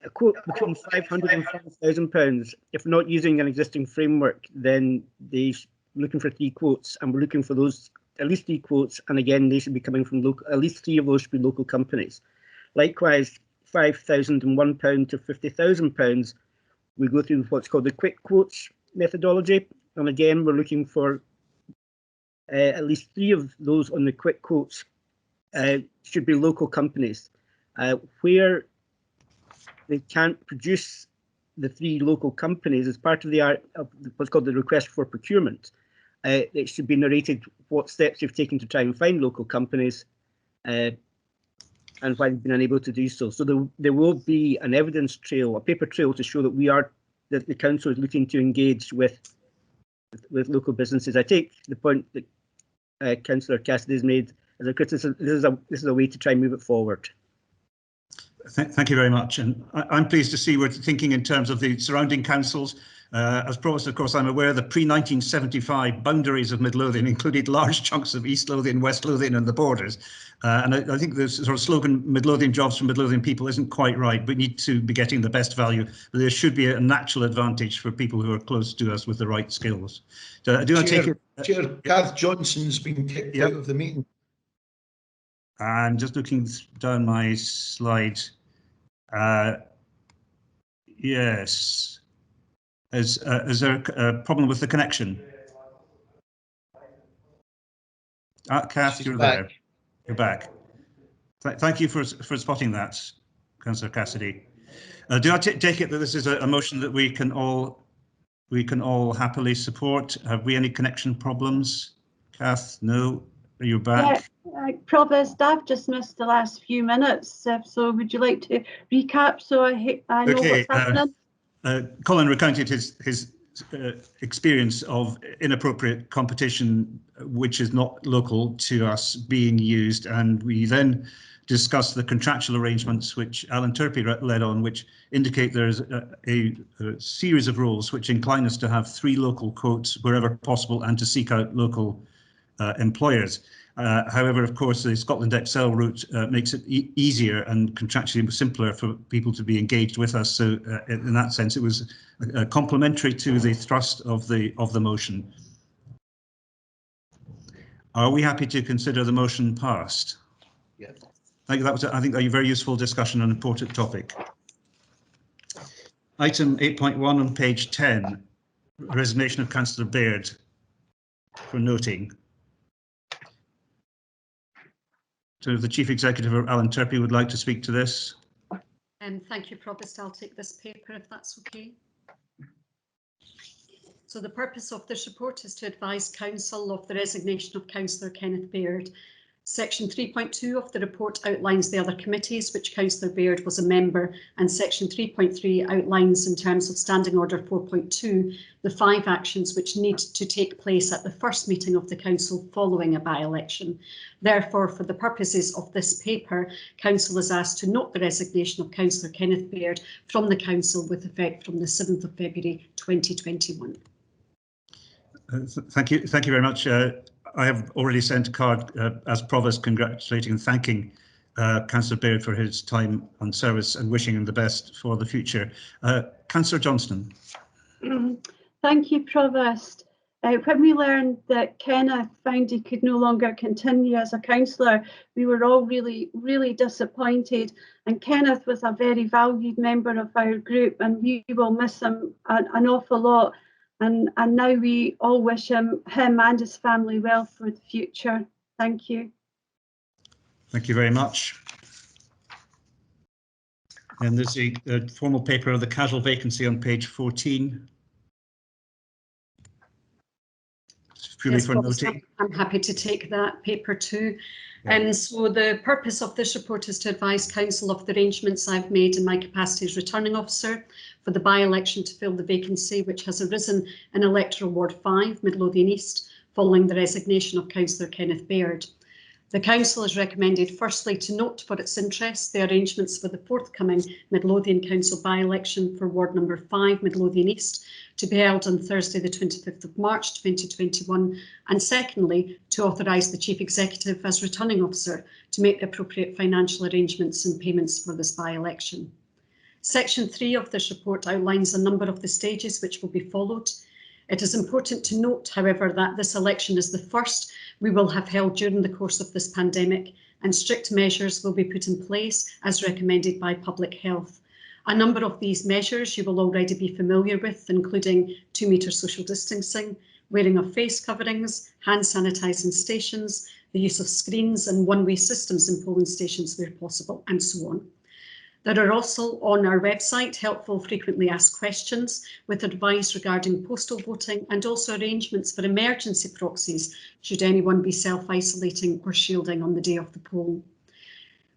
a quote between £500 and £5,000. If not using an existing framework, then they're looking for 3 quotes, and we're looking for those at least 3 quotes, and again they should be coming from local. At least 3 of those should be local companies. Likewise, £5,001 to £50,000, we go through what's called the quick quotes methodology, and again we're looking for at least 3 of those on the quick quotes should be local companies. Where they can't produce the 3 local companies as part of the what's called the request for procurement, it should be narrated what steps you've taken to try and find local companies and why you've been unable to do so. So there will be an evidence trail, a paper trail, to show that that the council is looking to engage with local businesses. I take the point that Councillor Cassidy has made as a criticism. This is a way to try and move it forward. Thank you very much, and I'm pleased to see we're thinking in terms of the surrounding councils. As Provost, of course, I'm aware the pre-1975 boundaries of Midlothian included large chunks of East Lothian, West Lothian and the borders. And I think the sort of slogan, Midlothian jobs for Midlothian people, isn't quite right. We need to be getting the best value. But there should be a natural advantage for people who are close to us with the right skills. Do I take it? Chair, Garth Johnson's been kicked out of the meeting. I'm just looking down my slide. Yes. Is there a problem with the connection? Kath, you're there. You're back. Thank you for spotting that, Councillor Cassidy. Do I take it that this is a motion that we can all happily support? Have we any connection problems? Kath, no. Are you back? Yeah, Provost, I've just missed the last few minutes. So would you like to recap so I know what's happening? Colin recounted his experience of inappropriate competition, which is not local to us, being used, and we then discussed the contractual arrangements which Alan Turpey led on, which indicate there's a series of rules which incline us to have 3 local quotes wherever possible and to seek out local employers. However, of course, the Scotland Excel route makes it easier and contractually simpler for people to be engaged with us. So in that sense, it was complementary to the thrust of the motion. Are we happy to consider the motion passed? Yes. I think a very useful discussion on an important topic. Item 8.1 on page 10, resignation of Councillor Baird for noting. So if the Chief Executive, Alan Turpey, would like to speak to this. Thank you, Provost. I'll take this paper if that's okay. So the purpose of this report is to advise Council of the resignation of Councillor Kenneth Baird. Section 3.2 of the report outlines the other committees which Councillor Baird was a member, and Section 3.3 outlines, in terms of Standing Order 4.2, the 5 actions which need to take place at the first meeting of the Council following a by-election. Therefore, for the purposes of this paper, Council is asked to note the resignation of Councillor Kenneth Baird from the Council with effect from the 7th of February 2021. Thank you very much. I have already sent a card as Provost congratulating and thanking Councillor Baird for his time and service and wishing him the best for the future. Councillor Johnston. Thank you, Provost. When we learned that Kenneth found he could no longer continue as a councillor, we were all really disappointed. And Kenneth was a very valued member of our group, and we will miss him an awful lot. And now we all wish him and his family well for the future. Thank you. Thank you very much. And there's a formal paper of the casual vacancy on page 14. Yes, I'm happy to take that paper too. And so the purpose of this report is to advise Council of the arrangements I've made in my capacity as returning officer for the by-election to fill the vacancy which has arisen in Electoral Ward 5, Midlothian East, following the resignation of Councillor Kenneth Baird. The Council has recommended firstly to note for its interest the arrangements for the forthcoming Midlothian Council by-election for Ward number 5, Midlothian East, to be held on Thursday the 25th of March 2021, and secondly to authorise the Chief Executive as returning officer to make the appropriate financial arrangements and payments for this by-election. Section 3 of this report outlines a number of the stages which will be followed. It is important to note, however, that this election is the first we will have held during the course of this pandemic, and strict measures will be put in place as recommended by Public Health. A number of these measures you will already be familiar with, including 2-metre social distancing, wearing of face coverings, hand sanitising stations, the use of screens and one-way systems in polling stations where possible, and so on. There are also on our website helpful frequently asked questions with advice regarding postal voting, and also arrangements for emergency proxies should anyone be self-isolating or shielding on the day of the poll.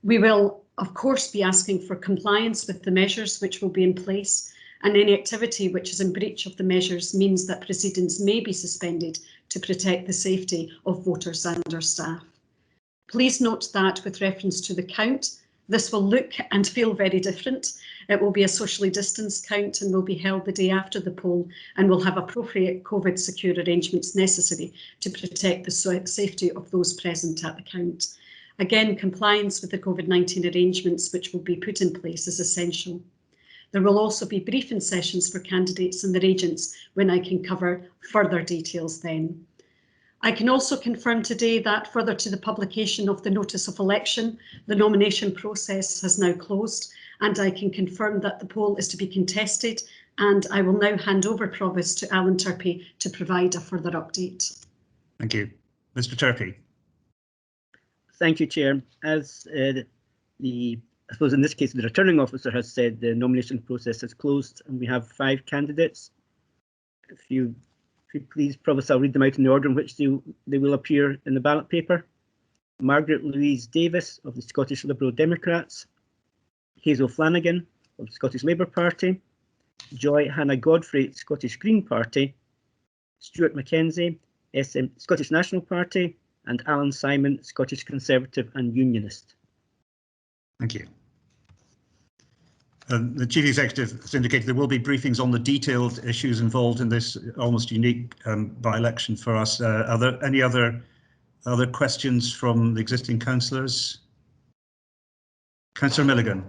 We will, of course, be asking for compliance with the measures which will be in place, and any activity which is in breach of the measures means that proceedings may be suspended to protect the safety of voters and our staff. Please note that with reference to the count, this will look and feel very different. It will be a socially distanced count and will be held the day after the poll, and will have appropriate COVID secure arrangements necessary to protect the safety of those present at the count. Again, compliance with the COVID-19 arrangements which will be put in place is essential. There will also be briefing sessions for candidates and their agents when I can cover further details then. I can also confirm today that further to the publication of the notice of election, the nomination process has now closed, and I can confirm that the poll is to be contested, and I will now hand over, Provost, to Alan Turpey to provide a further update. Thank you. Mr. Turpey. Thank you, Chair. As I suppose in this case, the returning officer has said, the nomination process is closed and we have 5 candidates. If you please, Provost, I'll read them out in the order in which they will appear in the ballot paper. Margaret Louise Davis of the Scottish Liberal Democrats, Hazel Flanagan of the Scottish Labour Party, Joy Hannah Godfrey, Scottish Green Party, Stuart Mackenzie, Scottish National Party, and Alan Simon, Scottish Conservative and Unionist. Thank you. The Chief Executive has indicated there will be briefings on the detailed issues involved in this almost unique by-election for us. Are there any other questions from the existing councillors? Councillor Milligan.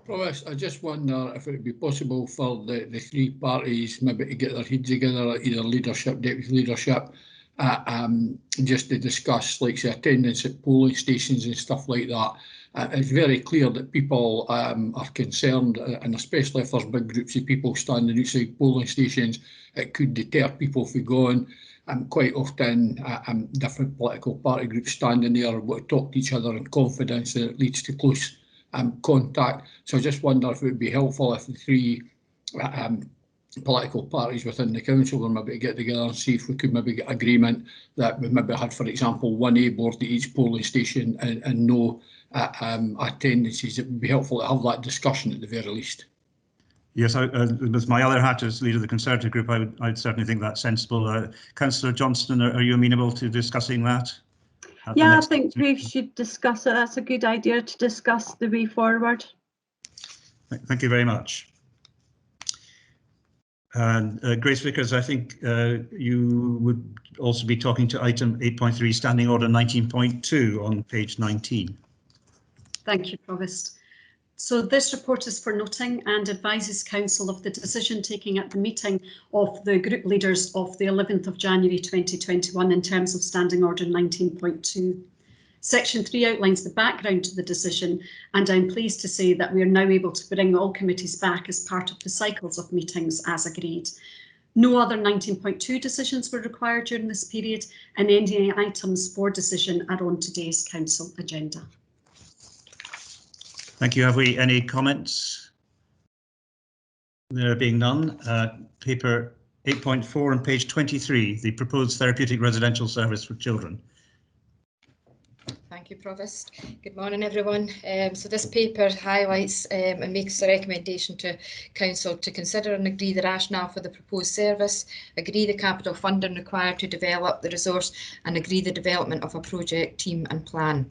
Provost, I just wonder if it would be possible for the 3 parties maybe to get their heads together, either leadership, deputy leadership, just to discuss, like, say, attendance at polling stations and stuff like that. It's very clear that people are concerned, and especially if there's big groups of people standing outside polling stations, it could deter people from going. Quite often, different political party groups standing there will talk to each other in confidence, and it leads to close contact. So I just wonder if it would be helpful if the 3 political parties within the council and maybe get together and see if we could maybe get agreement that we maybe had, for example, one A board at each polling station and no attendances. It would be helpful to have that discussion at the very least. Yes, with my other hat as leader of the Conservative group, I'd certainly think that's sensible. Councillor Johnston, are you amenable to discussing that? Yeah, I think we should discuss it. That's a good idea to discuss the way forward. Thank you very much. And Grace Vickers, I think you would also be talking to item 8.3, Standing Order 19.2 on page 19. Thank you, Provost. So this report is for noting and advises Council of the decision taking at the meeting of the group leaders of the 11th of January 2021 in terms of Standing Order 19.2. Section 3 outlines the background to the decision, and I'm pleased to say that we are now able to bring all committees back as part of the cycles of meetings as agreed. No other 19.2 decisions were required during this period, and any items for decision are on today's Council agenda. Thank you. Have we any comments? There being none. Paper 8.4 on page 23, the proposed therapeutic residential service for children. Thank you, Provost. Good morning, everyone. So this paper highlights and makes a recommendation to Council to consider and agree the rationale for the proposed service, agree the capital funding required to develop the resource, and agree the development of a project team and plan.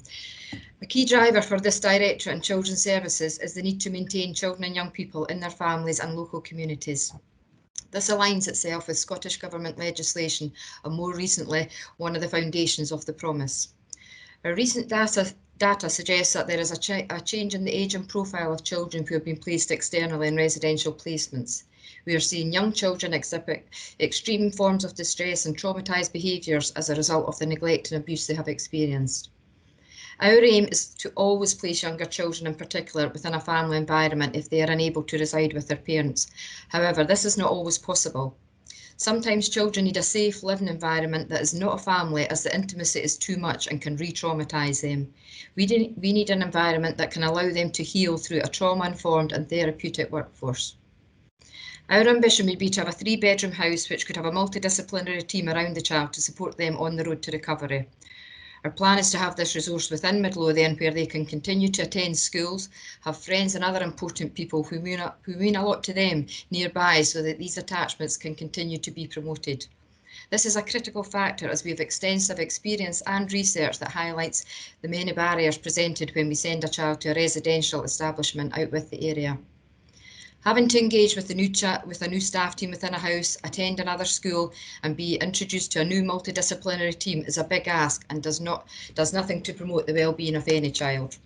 A key driver for this Directorate and Children's Services is the need to maintain children and young people in their families and local communities. This aligns itself with Scottish Government legislation and more recently one of the foundations of the promise. Our recent data suggests that there is a change in the age and profile of children who have been placed externally in residential placements. We are seeing young children exhibit extreme forms of distress and traumatised behaviours as a result of the neglect and abuse they have experienced. Our aim is to always place younger children in particular within a family environment if they are unable to reside with their parents. However, this is not always possible. Sometimes children need a safe living environment that is not a family, as the intimacy is too much and can re-traumatise them. We need an environment that can allow them to heal through a trauma-informed and therapeutic workforce. Our ambition would be to have a 3-bedroom house which could have a multidisciplinary team around the child to support them on the road to recovery. Our plan is to have this resource within Midlothian where they can continue to attend schools, have friends and other important people who mean a lot to them nearby so that these attachments can continue to be promoted. This is a critical factor as we have extensive experience and research that highlights the many barriers presented when we send a child to a residential establishment out with the area. Having to engage with a new staff team within a house, attend another school and be introduced to a new multidisciplinary team is a big ask and does nothing to promote the well-being of any child.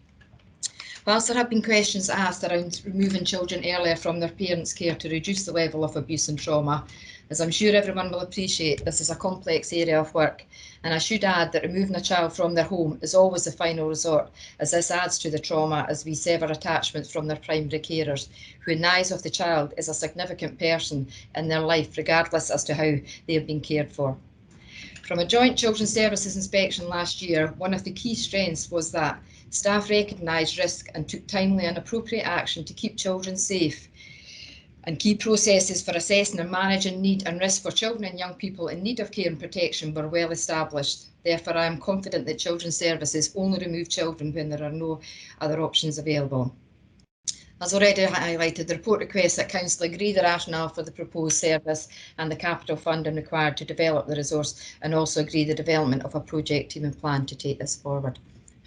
Whilst there have been questions asked around removing children earlier from their parents' care to reduce the level of abuse and trauma, as I'm sure everyone will appreciate, this is a complex area of work, and I should add that removing a child from their home is always the final resort, as this adds to the trauma as we sever attachments from their primary carers, who in the eyes of the child is a significant person in their life, regardless as to how they have been cared for. From a joint Children's Services inspection last year, one of the key strengths was that staff recognised risk and took timely and appropriate action to keep children safe, and key processes for assessing and managing need and risk for children and young people in need of care and protection were well established. Therefore, I am confident that Children's Services only remove children when there are no other options available. As already highlighted, the report requests that Council agree the rationale for the proposed service and the capital funding required to develop the resource, and also agree the development of a project team and plan to take this forward.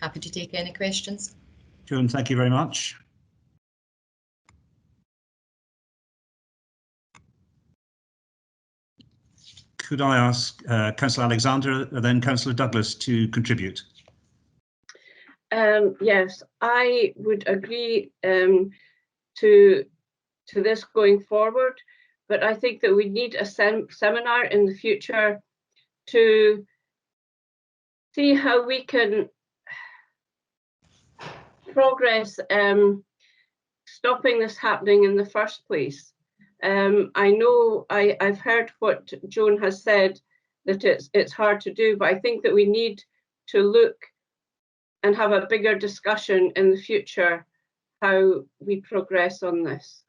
Happy to take any questions. Joan, thank you very much. Could I ask Councillor Alexander, then Councillor Douglas to contribute? Yes, I would agree to this going forward, but I think that we need a seminar in the future to see how we can progress stopping this happening in the first place. I know I've heard what Joan has said, that it's hard to do, but I think that we need to look and have a bigger discussion in the future how we progress on this.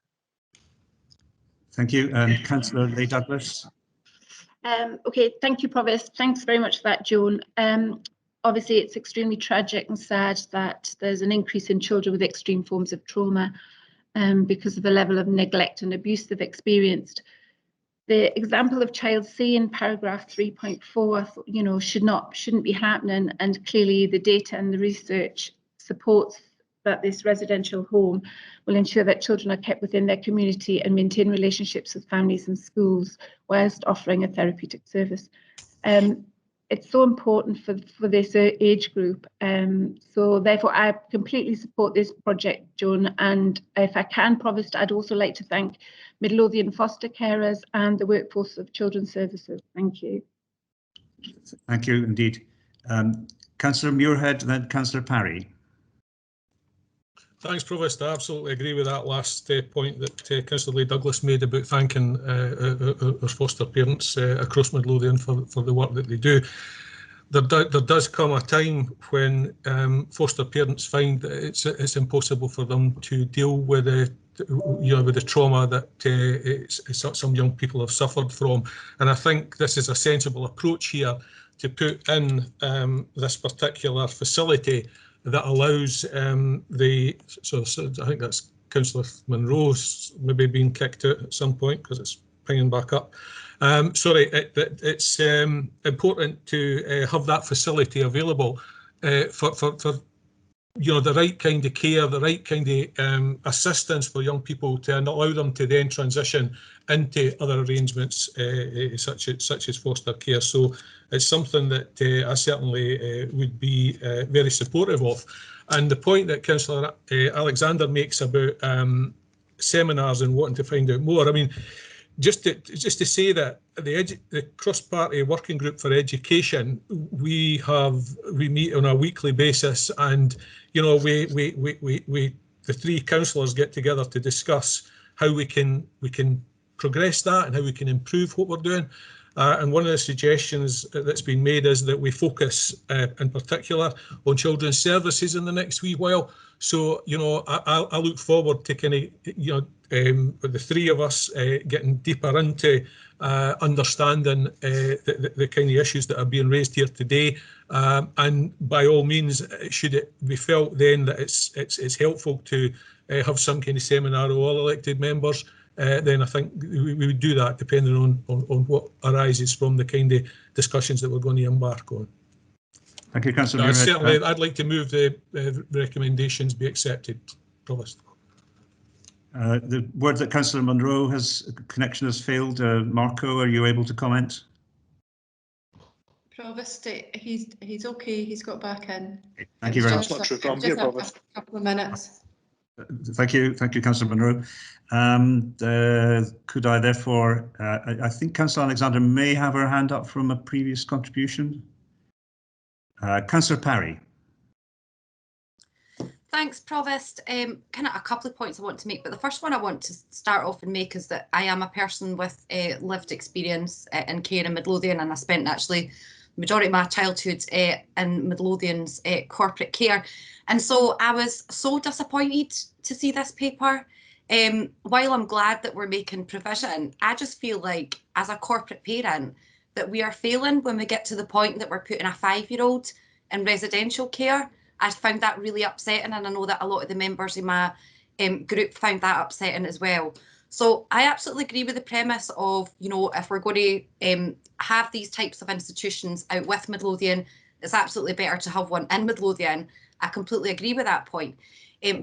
Thank you. And Councillor Leigh Douglas. Okay, thank you, Provost. Thanks very much for that, Joan. Obviously, it's extremely tragic and sad that there's an increase in children with extreme forms of trauma because of the level of neglect and abuse they've experienced. The example of child C in paragraph 3.4, shouldn't be happening, and clearly the data and the research supports that this residential home will ensure that children are kept within their community and maintain relationships with families and schools whilst offering a therapeutic service. It's so important for this age group. So therefore, I completely support this project, Joan. And if I can, Provost, I'd also like to thank Midlothian foster carers and the workforce of children's services. Thank you. Thank you indeed. Councillor Muirhead, then Councillor Parry. Thanks, Provost. I absolutely agree with that last point that Councillor Leigh Douglas made about thanking our foster parents across Midlothian for the work that they do. There does come a time when foster parents find that it's impossible for them to deal with with the trauma that some young people have suffered from, and I think this is a sensible approach here to put in this particular facility that allows I think that's Councillor Monroe's maybe being kicked out at some point because it's pinging back up. It's important to have that facility available for the right kind of care, the right kind of assistance for young people to allow them to then transition into other arrangements such as foster care. So it's something that I certainly would be very supportive of. And the point that Councillor Alexander makes about seminars and wanting to find out more, I mean, just to say that the cross-party working group for education, we meet on a weekly basis, and we the three councillors get together to discuss how we can progress that and how we can improve what we're doing. And one of the suggestions that's been made is that we focus in particular on children's services in the next wee while. So, I look forward to kind of, the three of us getting deeper into understanding the kind of issues that are being raised here today. And by all means, should it be felt then that it's helpful to have some kind of seminar with all elected members, then I think we would do that depending on what arises from the kind of discussions that we're going to embark on. Thank you, Councillor Muirhead. Certainly, I'd like to move the recommendations be accepted, Provost. The word that Councillor Monroe connection has failed. Marco, are you able to comment? Provost, he's okay. He's got back in. Okay, thank you very much. Just a couple of minutes. Thank you, Councillor Monroe. Could I therefore, I think Councillor Alexander may have her hand up from a previous contribution. Councillor Parry. Thanks, Provost. Kind of a couple of points I want to make, but the first one I want to start off and make is that I am a person with lived experience in care in Midlothian, and I spent actually the majority of my childhood in Midlothian's corporate care. And so I was so disappointed to see this paper. While I'm glad that we're making provision, I just feel like as a corporate parent that we are failing when we get to the point that we're putting a 5-year-old in residential care. I found that really upsetting, and I know that a lot of the members in my group found that upsetting as well. So I absolutely agree with the premise of, if we're going to have these types of institutions out with Midlothian, it's absolutely better to have one in Midlothian. I completely agree with that point.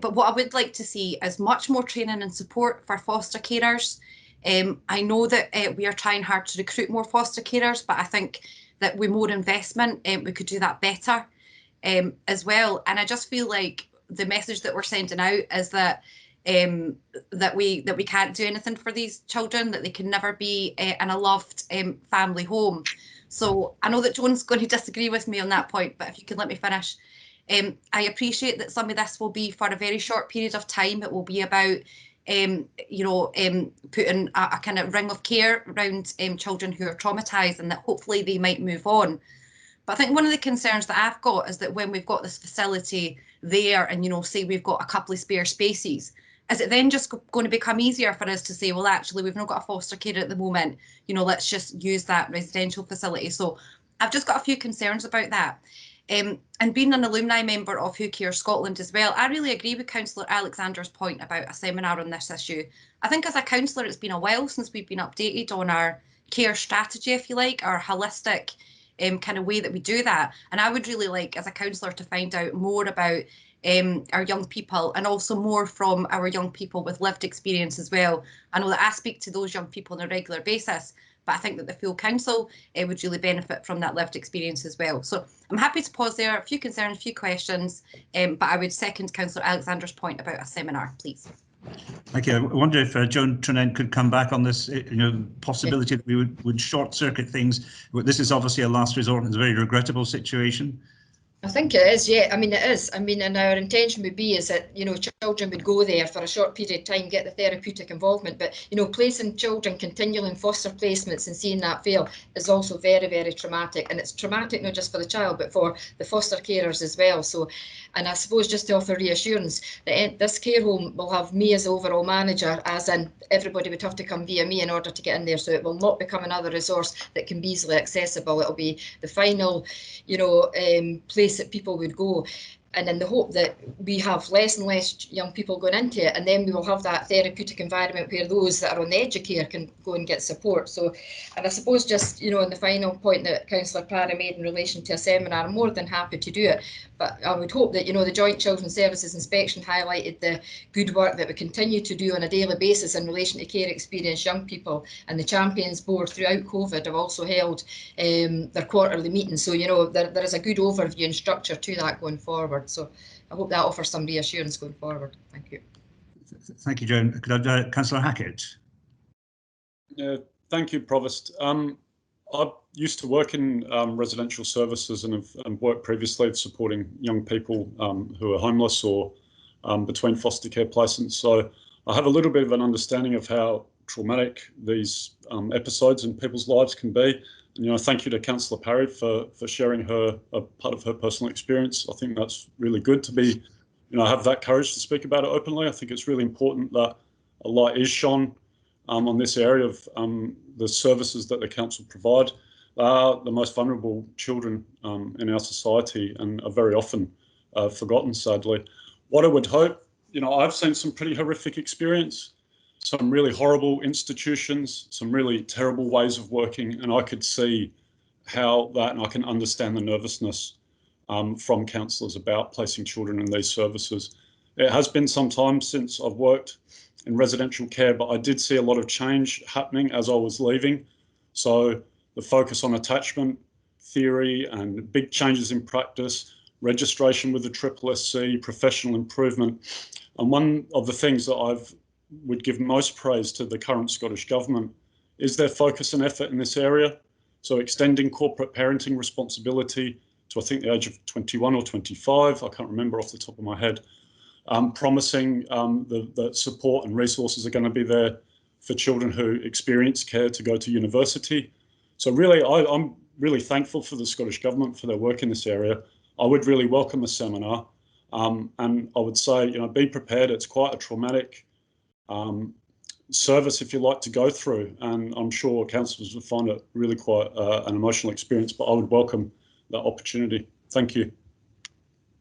But what I would like to see is much more training and support for foster carers. I know that we are trying hard to recruit more foster carers, but I think that with more investment, we could do that better as well. And I just feel like the message that we're sending out is that that we can't do anything for these children, that they can never be in a loved family home. So I know that Joan's going to disagree with me on that point, but if you could let me finish. I appreciate that some of this will be for a very short period of time. It will be about putting a kind of ring of care around children who are traumatised, and that hopefully they might move on. But I think one of the concerns that I've got is that when we've got this facility there and, say we've got a couple of spare spaces, is it then just going to become easier for us to say, well, actually, we've not got a foster carer at the moment, you know, let's just use that residential facility? So I've just got a few concerns about that. And being an alumni member of Who Cares Scotland as well, I really agree with Councillor Alexander's point about a seminar on this issue. I think as a councillor, it's been a while since we've been updated on our care strategy, if you like, our holistic kind of way that we do that. And I would really like, as a councillor, to find out more about our young people, and also more from our young people with lived experience as well. I know that I speak to those young people on a regular basis, but I think that the full council would really benefit from that lived experience as well. So I'm happy to pause there. A few concerns, a few questions, but I would second Councillor Alexander's point about a seminar, please. Thank you. I wonder if Joan Trinent could come back on this, possibility that we would short circuit things. This is obviously a last resort. It's a very regrettable situation. I think it is, yeah. I mean, it is. I mean, and our intention would be is that, you know, children would go there for a short period of time, get the therapeutic involvement. But, you know, placing children continually in foster placements and seeing that fail is also very, very traumatic. And it's traumatic not just for the child, but for the foster carers as well. So, and I suppose just to offer reassurance that this care home will have me as overall manager, as in everybody would have to come via me in order to get in there. So it will not become another resource that can be easily accessible. It'll be the final, you know, place that people would go, and in the hope that we have less and less young people going into it, and then we will have that therapeutic environment where those that are on the edge of care can go and get support. So, and I suppose just, you know, in the final point that Councillor Parry made in relation to a seminar, I'm more than happy to do it, but I would hope that, you know, the Joint Children's Services Inspection highlighted the good work that we continue to do on a daily basis in relation to care experienced young people, and the Champions Board throughout COVID have also held their quarterly meetings. So, you know, there is a good overview and structure to that going forward. So I hope that offers some reassurance going forward. Thank you. Thank you, Joan. Could I, Councillor Hackett? Thank you, Provost. I used to work in residential services and have worked previously supporting young people who are homeless or between foster care placements. So I have a little bit of an understanding of how traumatic these episodes in people's lives can be. And, you know, thank you to Councillor Parry for sharing a part of her personal experience. I think that's really good to be, you know, have that courage to speak about it openly. I think it's really important that a light is shone on this area of the services that the council provide. They are the most vulnerable children in our society and are very often forgotten, sadly. What I would hope, you know, I've seen some pretty horrific experience, some really horrible institutions, some really terrible ways of working, and I could see how that, and I can understand the nervousness from councillors about placing children in these services. It has been some time since I've worked in residential care, but I did see a lot of change happening as I was leaving. So the focus on attachment theory and big changes in practice, registration with the SSSC, professional improvement. And one of the things that I've would give most praise to the current Scottish Government is their focus and effort in this area. So extending corporate parenting responsibility to, I think, the age of 21 or 25, I can't remember off the top of my head, promising the support and resources are going to be there for children who experience care to go to university. So really, I'm really thankful for the Scottish Government for their work in this area. I would really welcome a seminar, and I would say, you know, be prepared. It's quite a traumatic service, if you like, to go through, and I'm sure councillors would find it really quite an emotional experience, but I would welcome that opportunity. Thank you.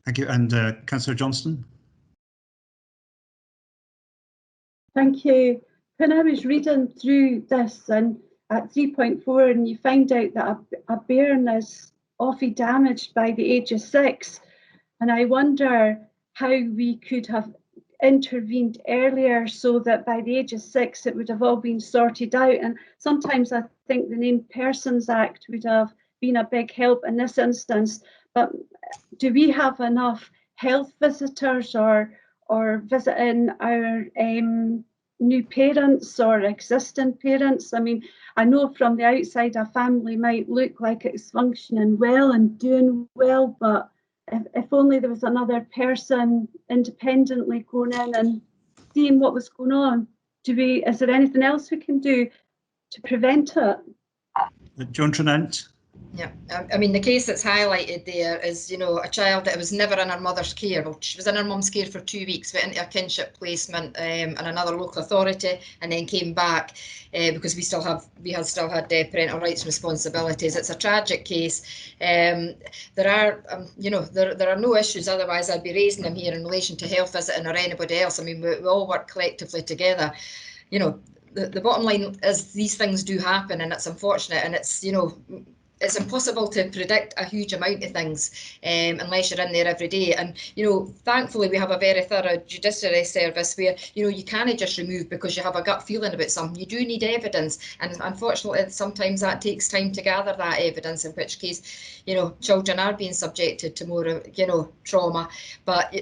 Thank you. And Councillor Johnston? Thank you. When I was reading through this and at 3.4, and you find out that a bairn is awfully damaged by the age of 6, and I wonder how we could have intervened earlier so that by the age of 6 it would have all been sorted out. And sometimes I think the Named Persons Act would have been a big help in this instance. But do we have enough health visitors or visiting our new parents or existing parents? I mean, I know from the outside a family might look like it's functioning well and doing well, but if only there was another person independently going in and seeing what was going on. Is there anything else we can do to prevent it? Joan Trinent? Yeah, I mean, the case that's highlighted there is, you know, a child that was never in her mother's care. Well, she was in her mum's care for 2 weeks, went into a kinship placement in another local authority, and then came back because we had still had parental rights responsibilities. It's a tragic case. There are, you know, there are no issues. Otherwise, I'd be raising them here in relation to health visiting or anybody else. I mean, we all work collectively together. You know, the bottom line is these things do happen, and it's unfortunate, and it's, you know, it's impossible to predict a huge amount of things unless you're in there every day. And, you know, thankfully we have a very thorough judiciary service where, you know, you can't just remove because you have a gut feeling about something. You do need evidence. And unfortunately, sometimes that takes time to gather that evidence, in which case, you know, children are being subjected to more, you know, trauma. But,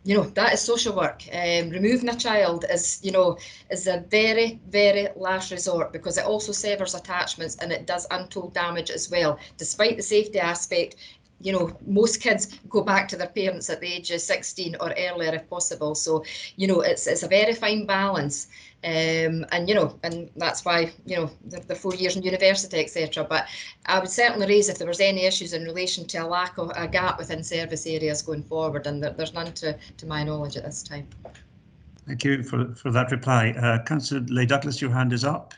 you know, that is social work. Removing a child is, you know, is a very, very last resort, because it also severs attachments and it does untold damage as well. Despite the safety aspect, you know, most kids go back to their parents at the age of 16 or earlier if possible. So, you know, it's a very fine balance. And, you know, and that's why, you know, the 4 years in university, etc. But I would certainly raise if there was any issues in relation to a lack of a gap within service areas going forward, and there's none to my knowledge at this time. Thank you for that reply. Councillor Leigh Douglas, your hand is up.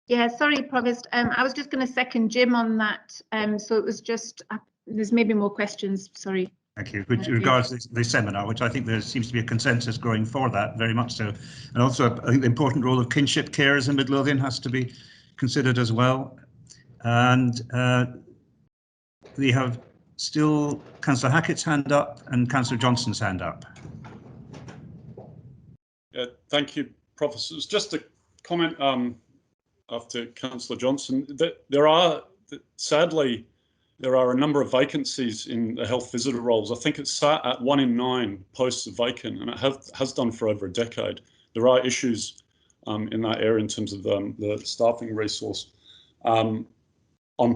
Yeah, sorry, Provost. I was just going to second Jim on that. So it was just, there's maybe more questions, sorry. Thank you. With regards to the seminar, which I think there seems to be a consensus growing for that, very much so. And also, I think the important role of kinship carers in Midlothian has to be considered as well. And we have still Councillor Hackett's hand up and Councillor Johnston's hand up. Yeah, thank you, Professor. Just a comment after Councillor Johnston, that sadly, there are a number of vacancies in the health visitor roles. I think it's sat at 1 in 9 posts are vacant, and it has done for over a decade. There are issues in that area in terms of the staffing resource. I'm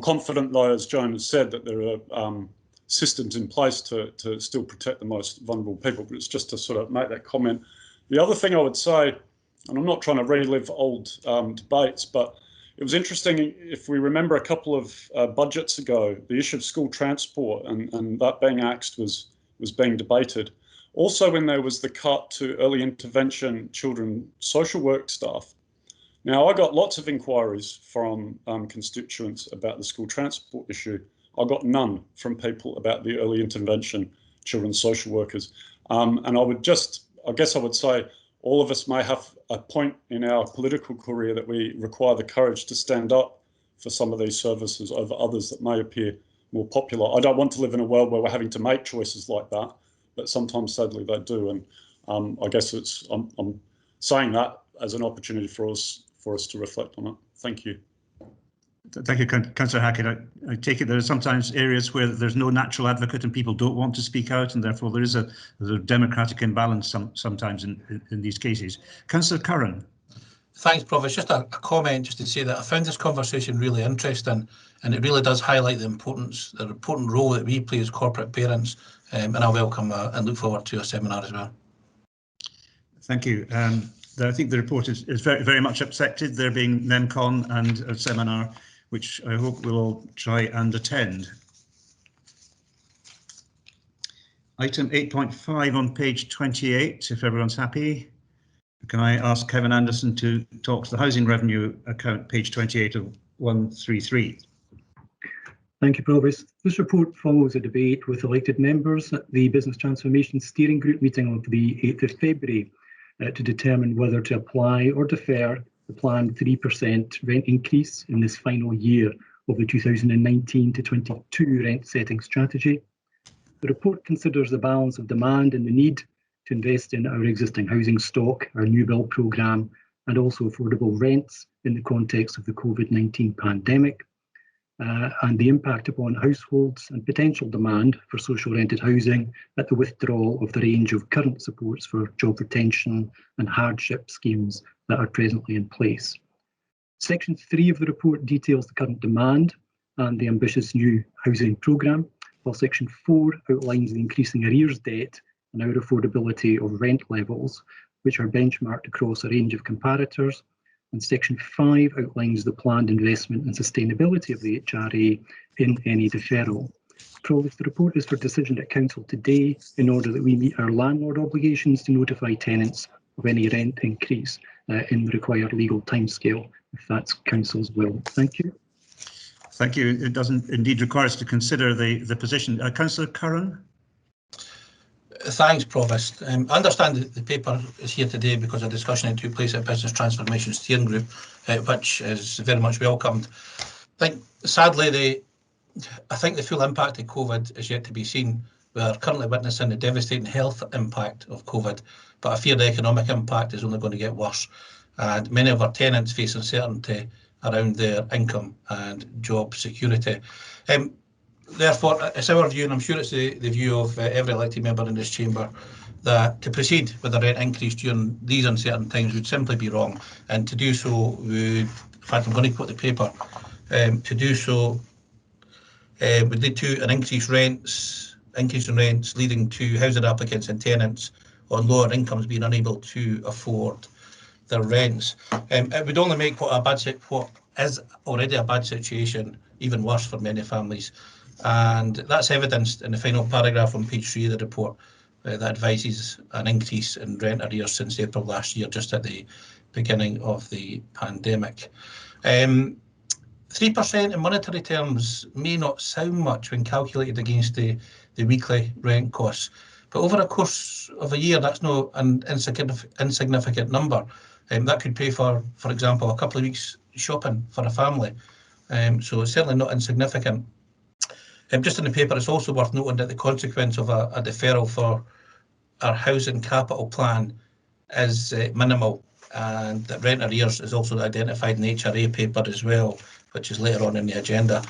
confident, though, as Joan has said, that there are systems in place to still protect the most vulnerable people, but it's just to sort of make that comment. The other thing I would say, and I'm not trying to relive old debates, but it was interesting, if we remember a couple of budgets ago, the issue of school transport and that being axed was being debated. Also, when there was the cut to early intervention children social work staff. Now, I got lots of inquiries from constituents about the school transport issue. I got none from people about the early intervention children's social workers. And I guess I would say, all of us may have a point in our political career that we require the courage to stand up for some of these services over others that may appear more popular. I don't want to live in a world where we're having to make choices like that, but sometimes, sadly, they do. And I guess I'm saying that as an opportunity for us to reflect on it. Thank you. Thank you, Councillor Hackett. I take it there are sometimes areas where there's no natural advocate and people don't want to speak out, and therefore there's a democratic imbalance sometimes in these cases. Councillor Curran. Thanks, Provost. Just a comment just to say that I found this conversation really interesting, and it really does highlight the important role that we play as corporate parents, and I welcome and look forward to a seminar as well. Thank you. I think the report is very, very much accepted, there being NEMCON and a seminar, which I hope we'll all try and attend. Item 8.5 on page 28, if everyone's happy. Can I ask Kevin Anderson to talk to the housing revenue account, page 28 of 133? Thank you, Provost. This report follows a debate with elected members at the Business Transformation Steering Group meeting of the 8th of February to determine whether to apply or defer the planned 3% rent increase in this final year of the 2019 to 22 rent setting strategy. The report considers the balance of demand and the need to invest in our existing housing stock, our new build programme, and also affordable rents in the context of the COVID-19 pandemic, and the impact upon households and potential demand for social rented housing at the withdrawal of the range of current supports for job retention and hardship schemes that are presently in place. Section 3 of the report details the current demand and the ambitious new housing programme, while Section 4 outlines the increasing arrears debt and our affordability of rent levels, which are benchmarked across a range of comparators and Section 5 outlines the planned investment and sustainability of the HRA in any deferral. Provost, the report is for decision at Council today in order that we meet our landlord obligations to notify tenants of any rent increase in the required legal timescale, if that's Council's will. Thank you. Thank you. It doesn't indeed require us to consider the position. Councillor Curran? Thanks, Provost. I understand that the paper is here today because a discussion that took place at Business Transformation Steering Group, which is very much welcomed. Sadly, I think the full impact of COVID is yet to be seen. We are currently witnessing the devastating health impact of COVID, but I fear the economic impact is only going to get worse. And many of our tenants face uncertainty around their income and job security. Therefore, it's our view, and I'm sure it's the view of every elected member in this chamber, that to proceed with a rent increase during these uncertain times would simply be wrong. And to do so would, in fact, I'm going to quote the paper, to do so would lead to an increase in rents, leading to housing applicants and tenants on lower incomes being unable to afford their rents. It would only make what is already a bad situation even worse for many families. And that's evidenced in the final paragraph on page 3 of the report that advises an increase in rent arrears since April last year, just at the beginning of the pandemic. 3% in monetary terms may not sound much when calculated against the weekly rent costs, but over a course of a year, that's not an insignificant number. That could pay for example, a couple of weeks shopping for a family. So it's certainly not insignificant. Just in the paper, it's also worth noting that the consequence of a deferral for our housing capital plan is minimal, and that rent arrears is also identified in the HRA paper as well, which is later on in the agenda.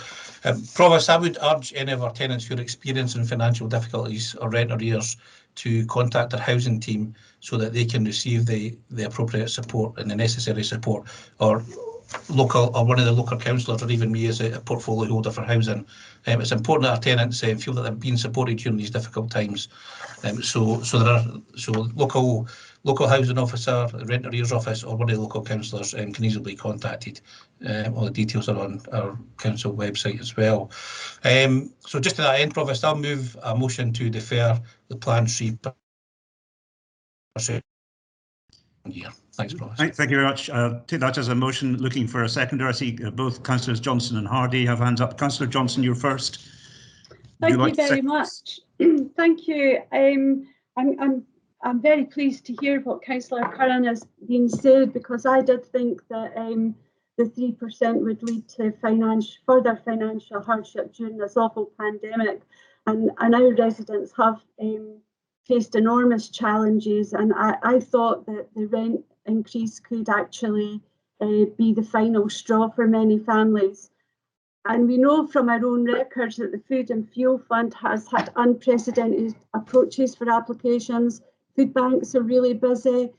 Provost, I would urge any of our tenants who are experiencing financial difficulties or rent arrears to contact their housing team so that they can receive the appropriate support and the necessary support, or one of the local councillors, or even me as a portfolio holder for housing. It's important that our tenants feel that they're being supported during these difficult times. So local housing officer, rent arrears office, or one of the local councillors can easily be contacted. All the details are on our council website as well. So just to that end, Provost, I'll move a motion to defer the planned 3% year. Thanks, Provost. Thank you very much. I'll take that as a motion. Looking for a seconder. I see both Councillors Johnson and Hardy have hands up. Councillor Johnson, you're first. Thank you very much. Thank you. I'm very pleased to hear what Councillor Curran has been said, because I did think that the 3% would lead to further financial hardship during this awful pandemic, and our residents have faced enormous challenges, and I thought that the rent increase could actually be the final straw for many families. And we know from our own records that the Food and Fuel Fund has had unprecedented approaches for applications. Food banks are really busy.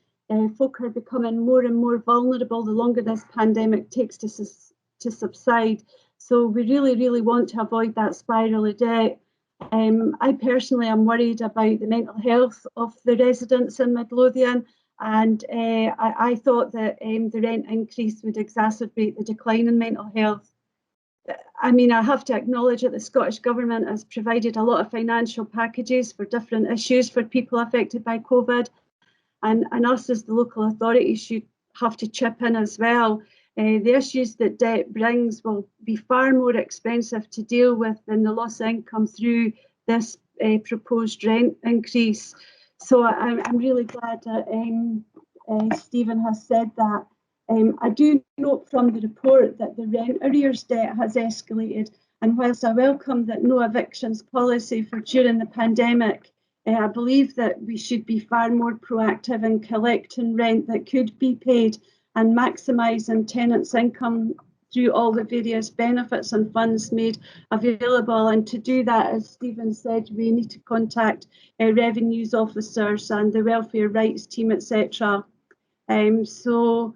Folk are becoming more and more vulnerable the longer this pandemic takes to subside. So we really want to avoid that spiral of debt. I personally am worried about the mental health of the residents in Midlothian, and I thought that the rent increase would exacerbate the decline in mental health. I mean, I have to acknowledge that the Scottish Government has provided a lot of financial packages for different issues for people affected by COVID, and us as the local authority should have to chip in as well. The issues that debt brings will be far more expensive to deal with than the loss of income through this proposed rent increase. So I'm really glad that Stephen has said that. I do note from the report that the rent arrears debt has escalated, and whilst I welcome that no evictions policy for during the pandemic, I believe that we should be far more proactive in collecting rent that could be paid and maximising tenants' income through all the various benefits and funds made available. And to do that, as Stephen said, we need to contact revenues officers and the welfare rights team, etc. So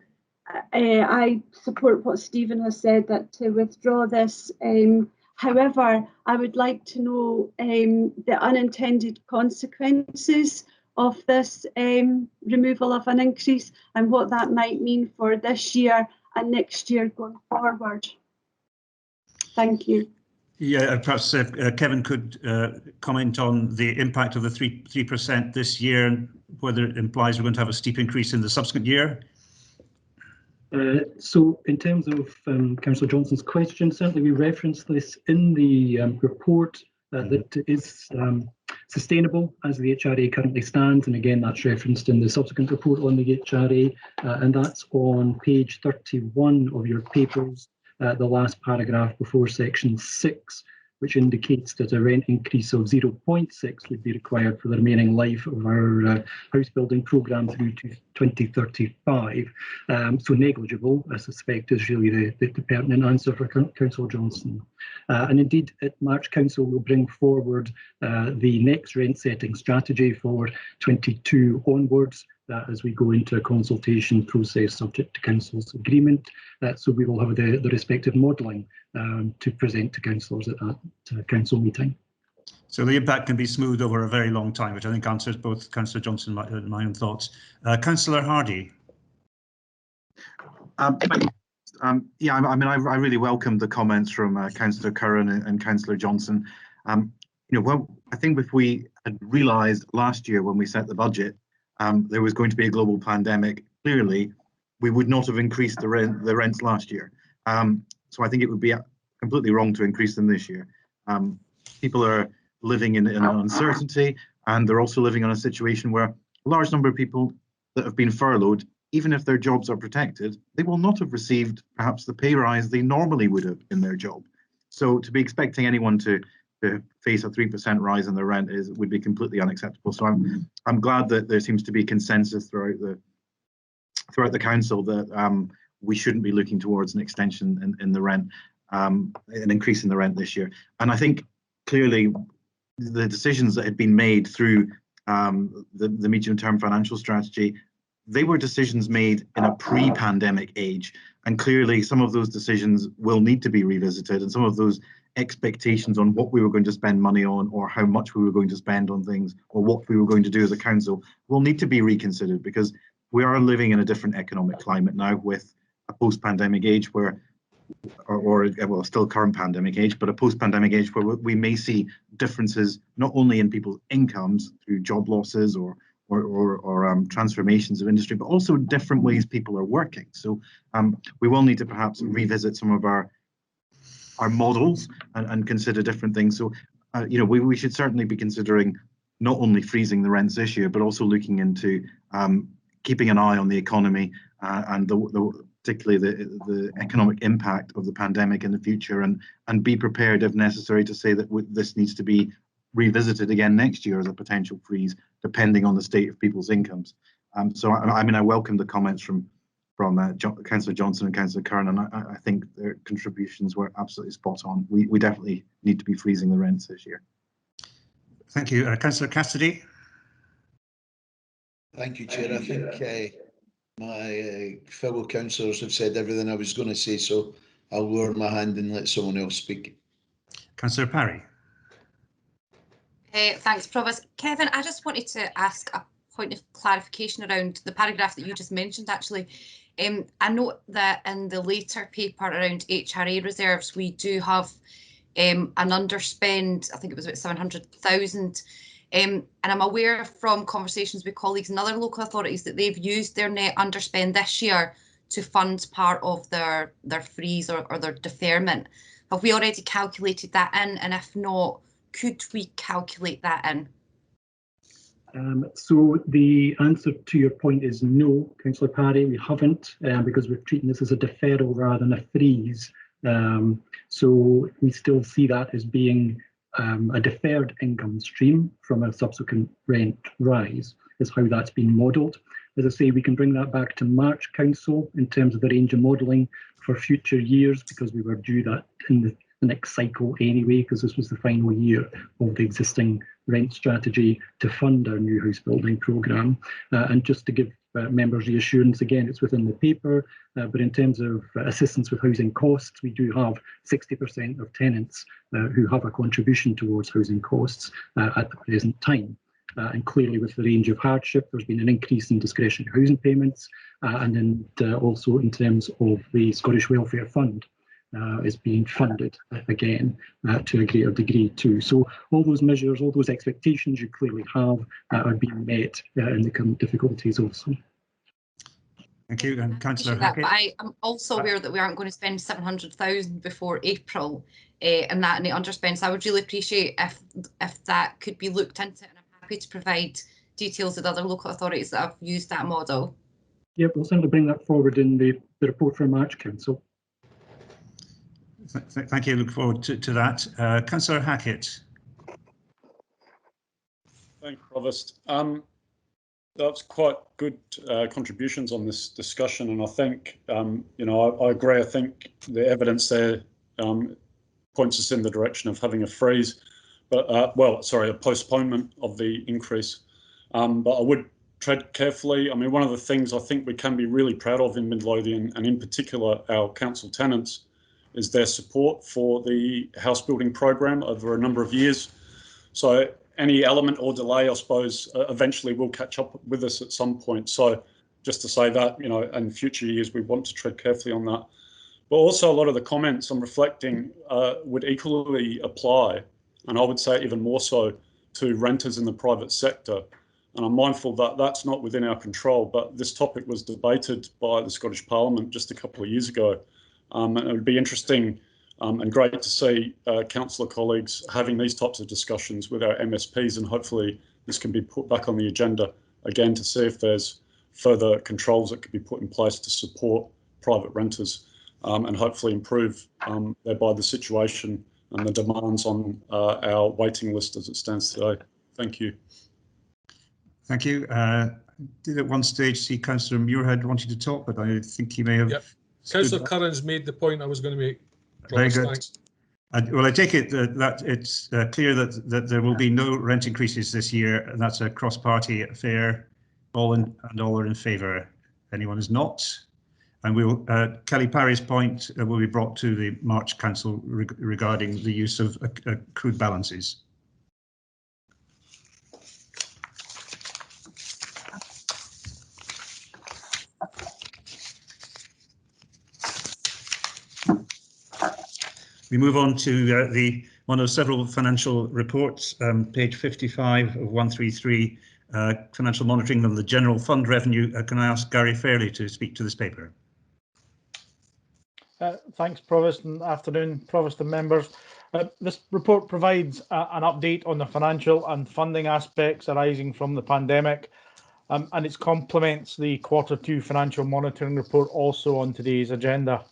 I support what Stephen has said, that to withdraw this. However, I would like to know the unintended consequences of this removal of an increase and what that might mean for this year and next year going forward. Thank you. Yeah, perhaps Kevin could comment on the impact of the 3% this year and whether it implies we're going to have a steep increase in the subsequent year. So in terms of Councillor Johnson's question, certainly we reference this in the report that is sustainable as the HRA currently stands, and again that's referenced in the subsequent report on the HRA, and that's on page 31 of your papers, the last paragraph before section 6, which indicates that a rent increase of 0.6 would be required for the remaining life of our house building programme through to 2035. So negligible, I suspect, is really the pertinent answer for Councillor Johnson. And indeed, at March, Council will bring forward the next rent setting strategy for 22 onwards, as we go into a consultation process subject to Council's agreement. So we will have the respective modelling to present to councillors at that council meeting. So the impact can be smoothed over a very long time, which I think answers both Councillor Johnson and my own thoughts. Councillor Hardy. Yeah, I mean, I really welcome the comments from Councillor Curran and Councillor Johnson. You know, well, I think if we had realised last year when we set the budget there was going to be a global pandemic, clearly we would not have increased the rents last year. So I think it would be completely wrong to increase them this year. People are living in uncertainty, and they're also living in a situation where a large number of people that have been furloughed, even if their jobs are protected, they will not have received perhaps the pay rise they normally would have in their job. So to be expecting anyone to face a 3% rise in their rent would be completely unacceptable. So I'm glad that there seems to be consensus throughout the council that we shouldn't be looking towards an extension in the rent, an increase in the rent this year. And I think clearly the decisions that had been made through the medium-term financial strategy, they were decisions made in a pre-pandemic age, and clearly some of those decisions will need to be revisited, and some of those expectations on what we were going to spend money on, or how much we were going to spend on things, or what we were going to do as a council will need to be reconsidered, because we are living in a different economic climate now, with a post-pandemic age where, or well, still current pandemic age, but a post-pandemic age where we may see differences not only in people's incomes through job losses or transformations of industry, but also different ways people are working. So we will need to perhaps revisit some of our models and consider different things. So you know, we should certainly be considering not only freezing the rents this year, but also looking into keeping an eye on the economy and particularly the economic impact of the pandemic in the future, and be prepared if necessary to say that this needs to be revisited again next year as a potential freeze, depending on the state of people's incomes. So I mean, I welcome the comments from Councillor Johnson and Councillor Curran, and I think their contributions were absolutely spot on. We definitely need to be freezing the rents this year. Thank you. Councillor Cassidy. Thank you, Chair. I think my fellow councillors have said everything I was going to say, so I'll lower my hand and let someone else speak. Councillor Parry. Thanks, Provost. Kevin, I just wanted to ask a point of clarification around the paragraph that you just mentioned, actually. I note that in the later paper around HRA reserves, we do have an underspend. I think it was about 700,000. And I'm aware from conversations with colleagues in other local authorities that they've used their net underspend this year to fund part of their freeze or their deferment. Have we already calculated that in? And if not, could we calculate that in? So the answer to your point is no, Councillor Parry, we haven't, because we're treating this as a deferral rather than a freeze. So we still see that as being a deferred income stream from a subsequent rent rise, is how that's been modelled. As I say, we can bring that back to March Council in terms of the range of modelling for future years, because we were due that in the next cycle anyway, because this was the final year of the existing rent strategy to fund our new house building programme. And just to give members reassurance, again, it's within the paper, but in terms of assistance with housing costs, we do have 60% of tenants who have a contribution towards housing costs at the present time. And clearly with the range of hardship, there's been an increase in discretionary housing payments, and then also in terms of the Scottish Welfare Fund is being funded again to a greater degree too. So all those measures, all those expectations you clearly have are being met in the current difficulties also. Thank you, and Councillor Hackett. But I am also aware that we aren't going to spend 700,000 before April and that in the underspend. So I would really appreciate if that could be looked into, and I'm happy to provide details of other local authorities that have used that model. Yep, we'll certainly bring that forward in the report from March Council. Thank you. Look forward to that. Councillor Hackett. Thank you, Provost. That's quite good contributions on this discussion, and I think you know, I agree. I think the evidence there points us in the direction of having a freeze, but well, sorry, a postponement of the increase. But I would tread carefully. I mean, one of the things I think we can be really proud of in Midlothian, and in particular our council tenants, is their support for the house building program over a number of years. So any element or delay, I suppose, eventually will catch up with us at some point. So just to say that, you know, in future years, we want to tread carefully on that. But also a lot of the comments I'm reflecting would equally apply, and I would say even more so, to renters in the private sector. And I'm mindful that that's not within our control, but this topic was debated by the Scottish Parliament just a couple of years ago. And it would be interesting and great to see councillor colleagues having these types of discussions with our MSPs, and hopefully this can be put back on the agenda again to see if there's further controls that could be put in place to support private renters and hopefully improve thereby the situation and the demands on our waiting list as it stands today. Thank you. Thank you. Did at one stage see Councillor Muirhead wanting to talk, but I think he may have. Yep. Councillor Curran's made the point I was going to make. Very good. Well, I take it that it's clear that there will be no rent increases this year, and that's a cross-party affair. All are in favour. Anyone is not, and we will. Kelly Parry's point will be brought to the March Council regarding the use of accrued balances. We move on to the one of several financial reports, page 55 of 133, financial monitoring of the general fund revenue. Can I ask Gary Fairley to speak to this paper? Thanks, Provost, and afternoon, Provost and members. This report provides an update on the financial and funding aspects arising from the pandemic, and it complements the Q2 financial monitoring report also on today's agenda.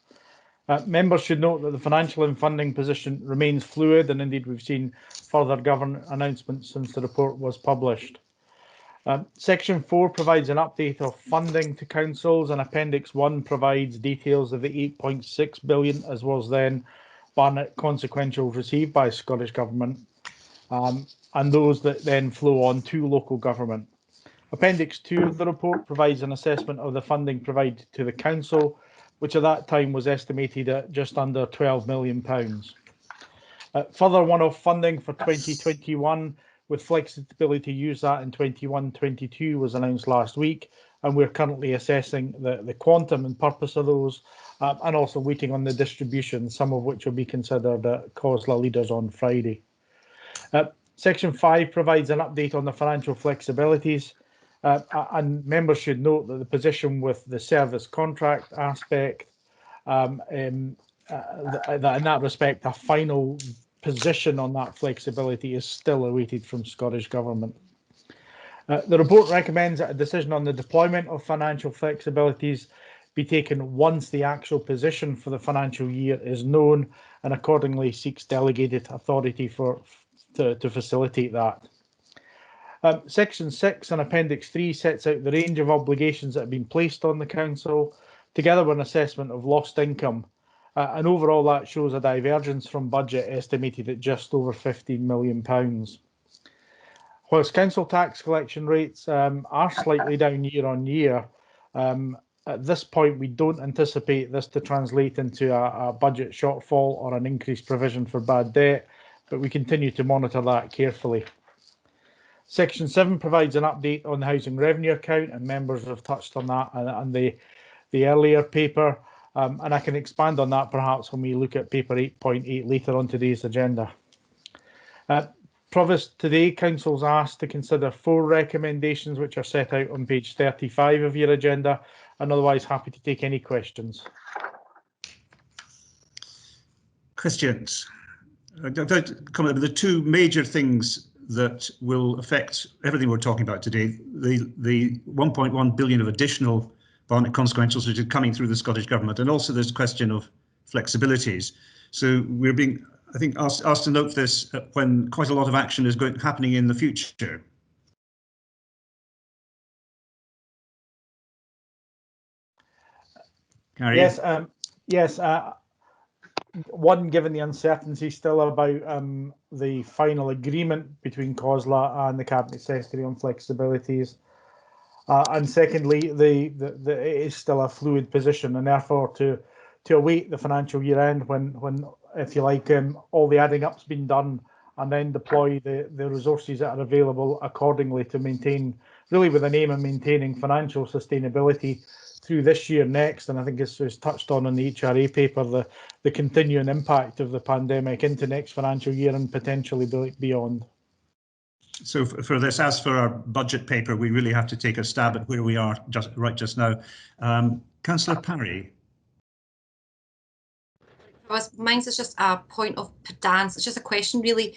Members should note that the financial and funding position remains fluid, and indeed we've seen further government announcements since the report was published. Section 4 provides an update of funding to councils, and Appendix 1 provides details of the 8.6 billion as was then Barnett consequentials received by Scottish Government, and those that then flow on to local government. Appendix 2 of the report provides an assessment of the funding provided to the council, which at that time was estimated at just under £12 million. Further one-off funding for 2021 with flexibility to use that in 21-22 was announced last week, and we're currently assessing the quantum and purpose of those, and also waiting on the distribution, some of which will be considered at COSLA leaders on Friday. Section 5 provides an update on the financial flexibilities, and members should note that the position with the service contract aspect, that in that respect, a final position on that flexibility is still awaited from Scottish Government. The report recommends that a decision on the deployment of financial flexibilities be taken once the actual position for the financial year is known, and accordingly seeks delegated authority to facilitate that. Section 6 and Appendix 3 sets out the range of obligations that have been placed on the council, together with an assessment of lost income. And overall, that shows a divergence from budget estimated at just over £15 million. Whilst council tax collection rates are slightly down year on year, at this point we don't anticipate this to translate into a budget shortfall or an increased provision for bad debt, but we continue to monitor that carefully. Section 7 provides an update on the housing revenue account, and members have touched on that and the earlier paper. And I can expand on that perhaps when we look at paper 8.8 later on today's agenda. Provost, today Council's asked to consider 4 recommendations which are set out on page 35 of your agenda, and otherwise happy to take any questions. Questions? The 2 major things that will affect everything we're talking about today, the 1.1 billion of additional Barnett consequentials which are coming through the Scottish Government, and also this question of flexibilities. So we're being, I think, asked to note this when quite a lot of action is happening in the future. Gary? Yes, yes. One, given the uncertainty still about the final agreement between COSLA and the Cabinet Secretary on flexibilities, and secondly, it is still a fluid position, and therefore to await the financial year end when if you like, all the adding up's been done, and then deploy the resources that are available accordingly to maintain, really with an aim of maintaining financial sustainability through this year next. And I think it's touched on in the HRA paper, the continuing impact of the pandemic into next financial year and potentially beyond. So for this, as for our budget paper, we really have to take a stab at where we are just now. Councillor Parry. Mine's is just a point of pedance. It's just a question, really,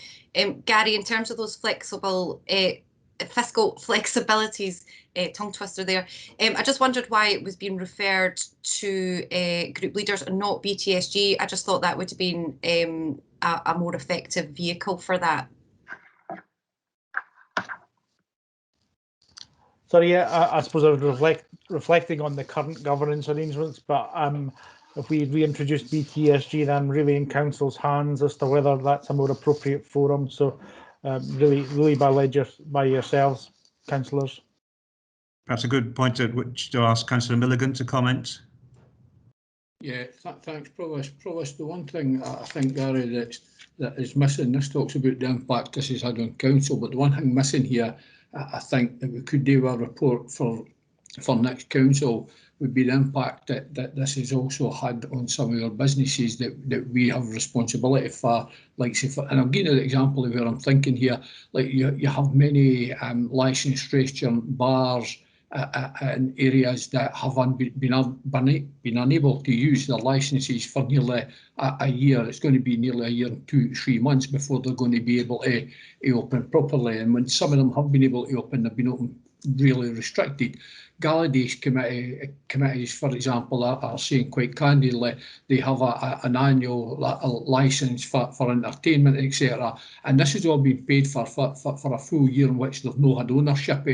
Gary, in terms of those flexible fiscal flexibilities, tongue twister there. I just wondered why it was being referred to group leaders and not BTSG. I just thought that would have been a more effective vehicle for that. Sorry, yeah, I suppose I was reflecting on the current governance arrangements, but if we reintroduce BTSG, then really in Council's hands as to whether that's a more appropriate forum. So really by yourselves, councillors. Perhaps a good point at which to ask Councillor Milligan to comment. Yeah, thanks, Provost. The one thing I think, Gary, that is missing, this talks about the impact this has had on Council, but the one thing missing here, I think that we could do a report for next Council would be the impact that this has also had on some of our businesses that we have responsibility for. Like, say, and I'll give you an example of where I'm thinking here. Like you have many licensed restaurant bars in areas that have been unable to use their licences for nearly a year. It's going to be nearly a year and 2-3 months before they're going to be able to open properly. And when some of them have been able to open, they've been open really restricted. Gallady's committees, for example, are saying quite candidly they have an annual licence for entertainment, etc. And this has all been paid for a full year in which they've not had ownership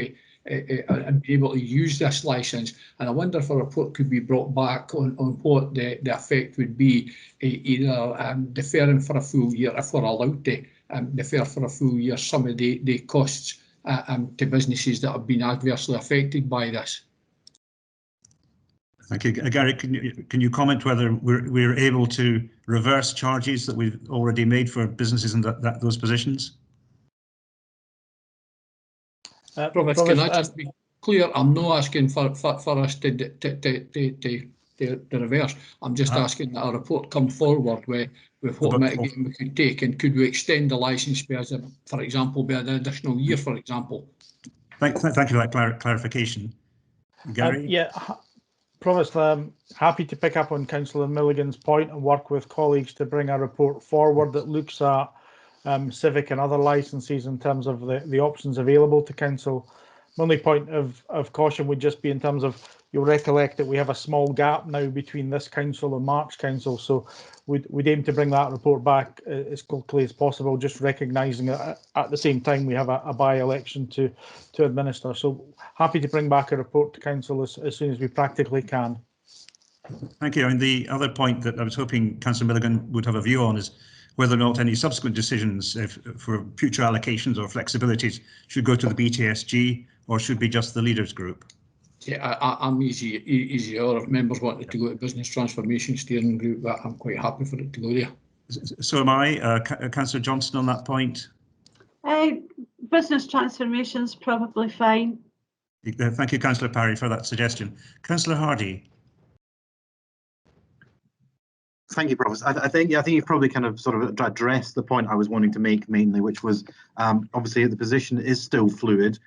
and be able to use this licence. And I wonder if a report could be brought back on what the effect would be, either deferring for a full year, if we're allowed to defer for a full year, some of the costs to businesses that have been adversely affected by this. Thank you. Gary, can you comment whether we're able to reverse charges that we've already made for businesses in those positions? Provost, can I just be clear? I'm not asking for us to reverse. I'm just asking that a report come forward with what mitigating we could take, and could we extend the licence, for example, by an additional year, for example? Thank you for that clarification. Gary? Yeah, Provost, happy to pick up on Councillor Milligan's point and work with colleagues to bring a report forward that looks at civic and other licences in terms of the options available to Council. My only point of caution would just be in terms of, you'll recollect that we have a small gap now between this Council and March Council, so we'd aim to bring that report back as quickly as possible, just recognising that at the same time we have a by-election to administer. So happy to bring back a report to Council as soon as we practically can. Thank you. And the other point that I was hoping Councillor Milligan would have a view on is whether or not any subsequent decisions for future allocations or flexibilities should go to the BTSG or should be just the leaders group. Yeah, I'm easy. Or if members wanted to go to Business Transformation Steering Group, I'm quite happy for it to go there. So am I. Councillor Johnston on that point? business transformation is probably fine. Thank you, Councillor Parry, for that suggestion. Councillor Hardy. Thank you, Provost. I think you've probably kind of sort of addressed the point I was wanting to make mainly, which was obviously the position is still fluid.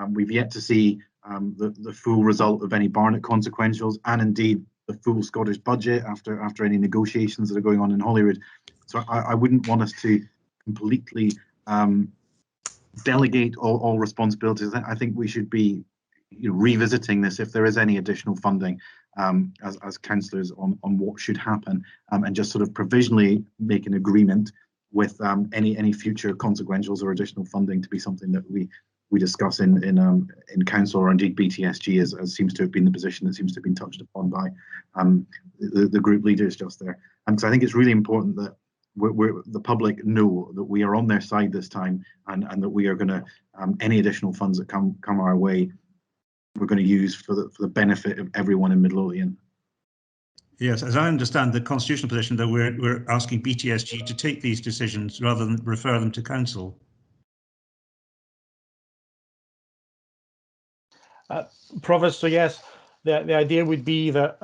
We've yet to see the full result of any Barnett consequentials, and indeed the full Scottish budget after any negotiations that are going on in Holyrood. So I wouldn't want us to completely delegate all responsibilities. I think we should be revisiting this if there is any additional funding as councillors on what should happen, and just sort of provisionally make an agreement with any future consequentials or additional funding to be something that we discuss in council, or indeed BTSG, as seems to have been the position that seems to have been touched upon by the group leaders just there. And so I think it's really important that the public know that we are on their side this time, and that we are going to any additional funds that come our way, we're going to use for the benefit of everyone in Midlothian. Yes, as I understand the constitutional position, that we're asking BTSG to take these decisions rather than refer them to council. Provost, so yes, the idea would be that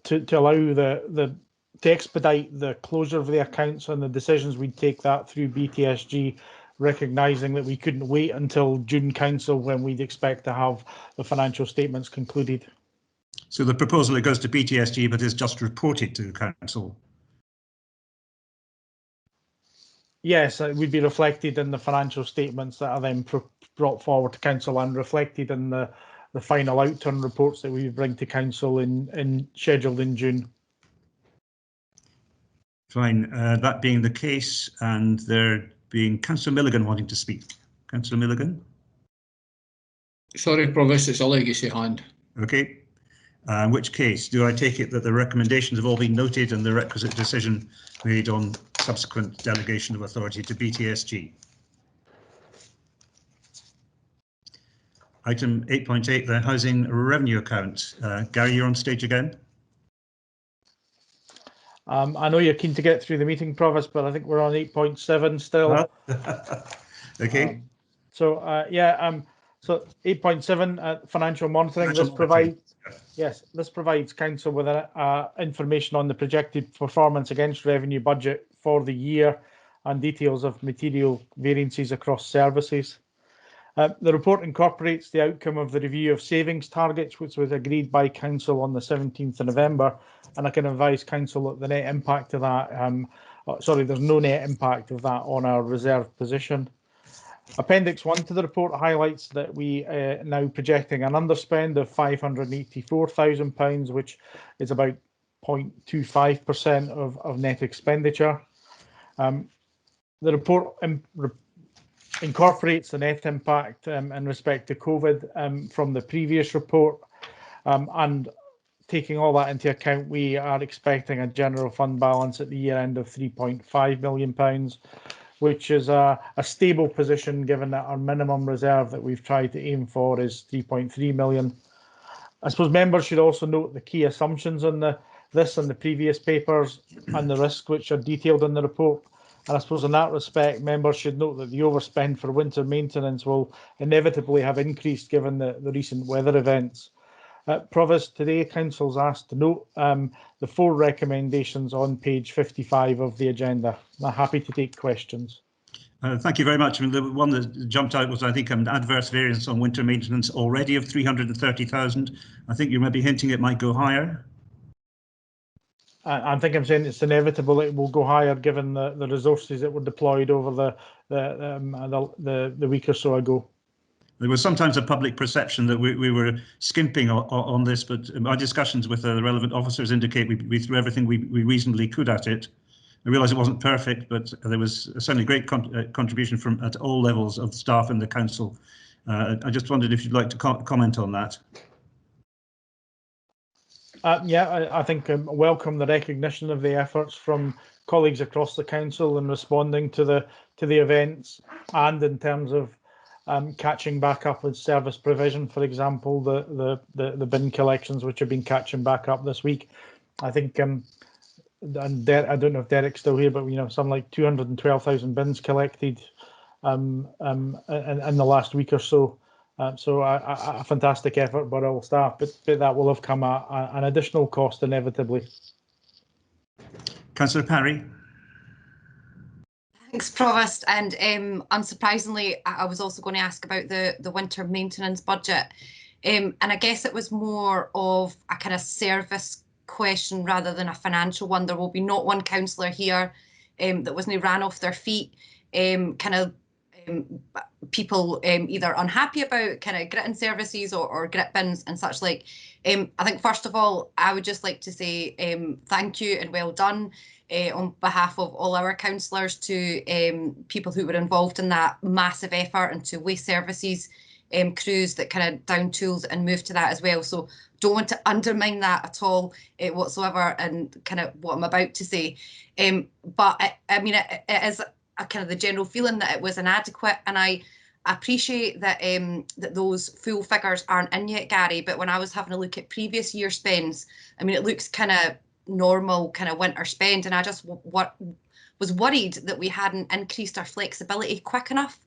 to allow to expedite the closure of the accounts and the decisions, we'd take that through BTSG, recognising that we couldn't wait until June council when we'd expect to have the financial statements concluded. So the proposal, it goes to BTSG, but is just reported to council. Yes, it would be reflected in the financial statements that are then brought forward to council and reflected in the final outturn reports that we bring to council scheduled in June. Fine. That being the case, and there being Councillor Milligan wanting to speak. Councillor Milligan. Sorry, Provost, it's a legacy hand. Okay. In which case, do I take it that the recommendations have all been noted and the requisite decision made on subsequent delegation of authority to BTSG? Item 8.8, the housing revenue account. Gary, you're on stage again. I know you're keen to get through the meeting, Provost, but I think we're on 8.7 still. Okay. So 8.7, financial monitoring. This provides council with information on the projected performance against revenue budget for the year and details of material variances across services. The report incorporates the outcome of the review of savings targets, which was agreed by council on the 17th of November, and I can advise council that the net impact of that, there's no net impact of that on our reserve position. Appendix 1 to the report highlights that we are now projecting an underspend of £584,000, which is about 0.25% of net expenditure. The report incorporates the net impact in respect to COVID from the previous report, and taking all that into account, we are expecting a general fund balance at the year end of £3.5 million, which is a stable position given that our minimum reserve that we've tried to aim for is 3.3 million. I suppose members should also note the key assumptions on this and the previous papers and the risk which are detailed in the report. And I suppose in that respect, members should note that the overspend for winter maintenance will inevitably have increased given the recent weather events. Provost, today council's asked to note the 4 recommendations on page 55 of the agenda. I'm happy to take questions. Thank you very much. I mean, the one that jumped out was, I think, an adverse variance on winter maintenance already of 330,000. I think you may be hinting it might go higher. I think I'm saying it's inevitable it will go higher given the resources that were deployed over the week or so ago. There was sometimes a public perception that we were skimping on this, but my discussions with the relevant officers indicate we threw everything we reasonably could at it. I realise it wasn't perfect, but there was certainly great contribution from at all levels of staff in the council. I just wondered if you'd like to comment on that. I think welcome the recognition of the efforts from colleagues across the council in responding to the events, and in terms of catching back up with service provision, for example, the bin collections which have been catching back up this week. I think, and I don't know if Derek's still here, but something like 212,000 bins collected in the last week or so. So a fantastic effort by all staff, but that will have come at an additional cost inevitably. Councillor Parry. Thanks, Provost. And unsurprisingly, I was also going to ask about the winter maintenance budget. And I guess it was more of a kind of service question rather than a financial one. There will be not one councillor here that wasn't ran off their feet, people either unhappy about kind of gritting services or grit bins and such like. I think first of all, I would just like to say thank you and well done on behalf of all our councillors to people who were involved in that massive effort, and to waste services crews that kind of down tools and moved to that as well. So don't want to undermine that at all whatsoever, and kind of what I'm about to say. But I mean, it is a kind of the general feeling that it was inadequate, and I appreciate that that those full figures aren't in yet, Gary. But when I was having a look at previous year spends, I mean, it looks kind of normal kind of winter spend, and I just was worried that we hadn't increased our flexibility quick enough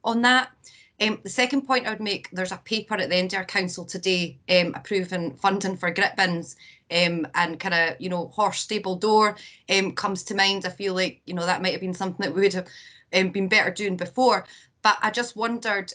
on that. The second point I would make, there's a paper at the end of our council today approving funding for grit bins, and kind of, you know, horse stable door comes to mind. I feel like, you know, that might have been something that we would have been better doing before. But I just wondered,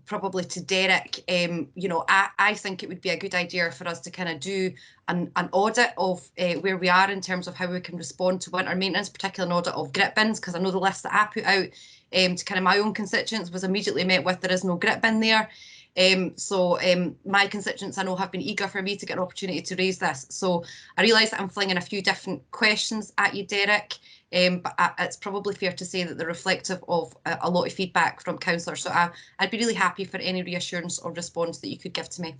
probably to Derek, you know, I think it would be a good idea for us to kind of do an audit of where we are in terms of how we can respond to winter maintenance, particularly an audit of grit bins, because I know the list that I put out to kind of my own constituents was immediately met with there is no grit bin there. So my constituents, I know, have been eager for me to get an opportunity to raise this. So I realise that I'm flinging a few different questions at you, Derek, but it's probably fair to say that they're reflective of a lot of feedback from councillors. So I'd be really happy for any reassurance or response that you could give to me.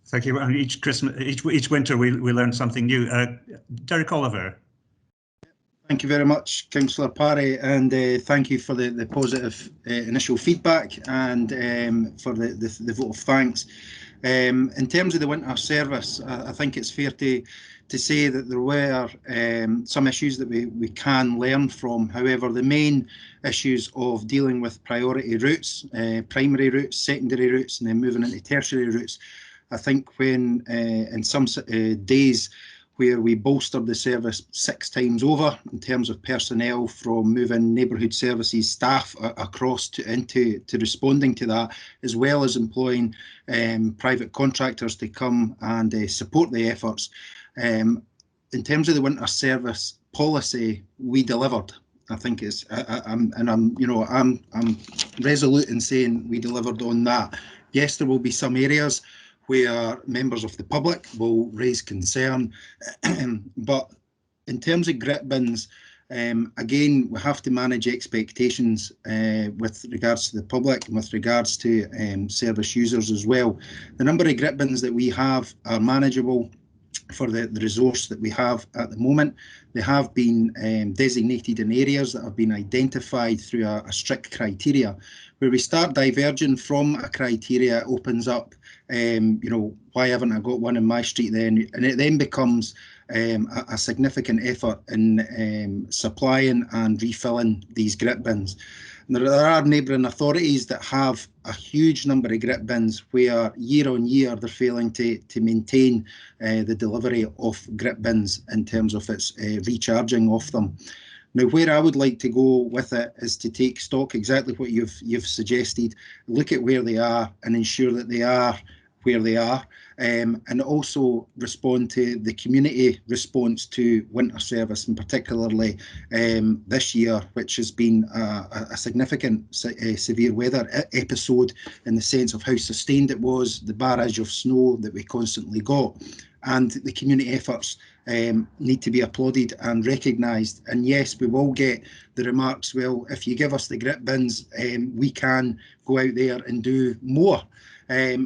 Thank you. And each winter we learn something new. Derek Oliver. Thank you very much, Councillor Parry, and thank you for the positive initial feedback and for the vote of thanks. In terms of the winter service, I think it's fair to say that there were some issues that we can learn from. However, the main issues of dealing with priority routes, primary routes, secondary routes, and then moving into tertiary routes, I think when in some days where we bolstered the service 6 times over in terms of personnel, from moving neighbourhood services staff across into responding to that, as well as employing private contractors to come and support the efforts. In terms of the winter service policy, we delivered. I think it's, I'm resolute in saying we delivered on that. Yes, there will be some areas where members of the public will raise concern, but in terms of grit bins, again, we have to manage expectations with regards to the public and with regards to service users as well. The number of grit bins that we have are manageable for the resource that we have at the moment. They have been designated in areas that have been identified through a strict criteria. Where we start diverging from a criteria, it opens up, why haven't I got one in my street then? And it then becomes a significant effort in supplying and refilling these grit bins. There are neighbouring authorities that have a huge number of grit bins where year on year they're failing to maintain the delivery of grit bins in terms of its recharging of them. Now, where I would like to go with it is to take stock, exactly what you've suggested, look at where they are and ensure that they are where they are, and also respond to the community response to winter service, and particularly this year, which has been a significant severe weather episode in the sense of how sustained it was, the barrage of snow that we constantly got, and the community efforts need to be applauded and recognised. And yes, we will get the remarks, well, if you give us the grit bins, we can go out there and do more.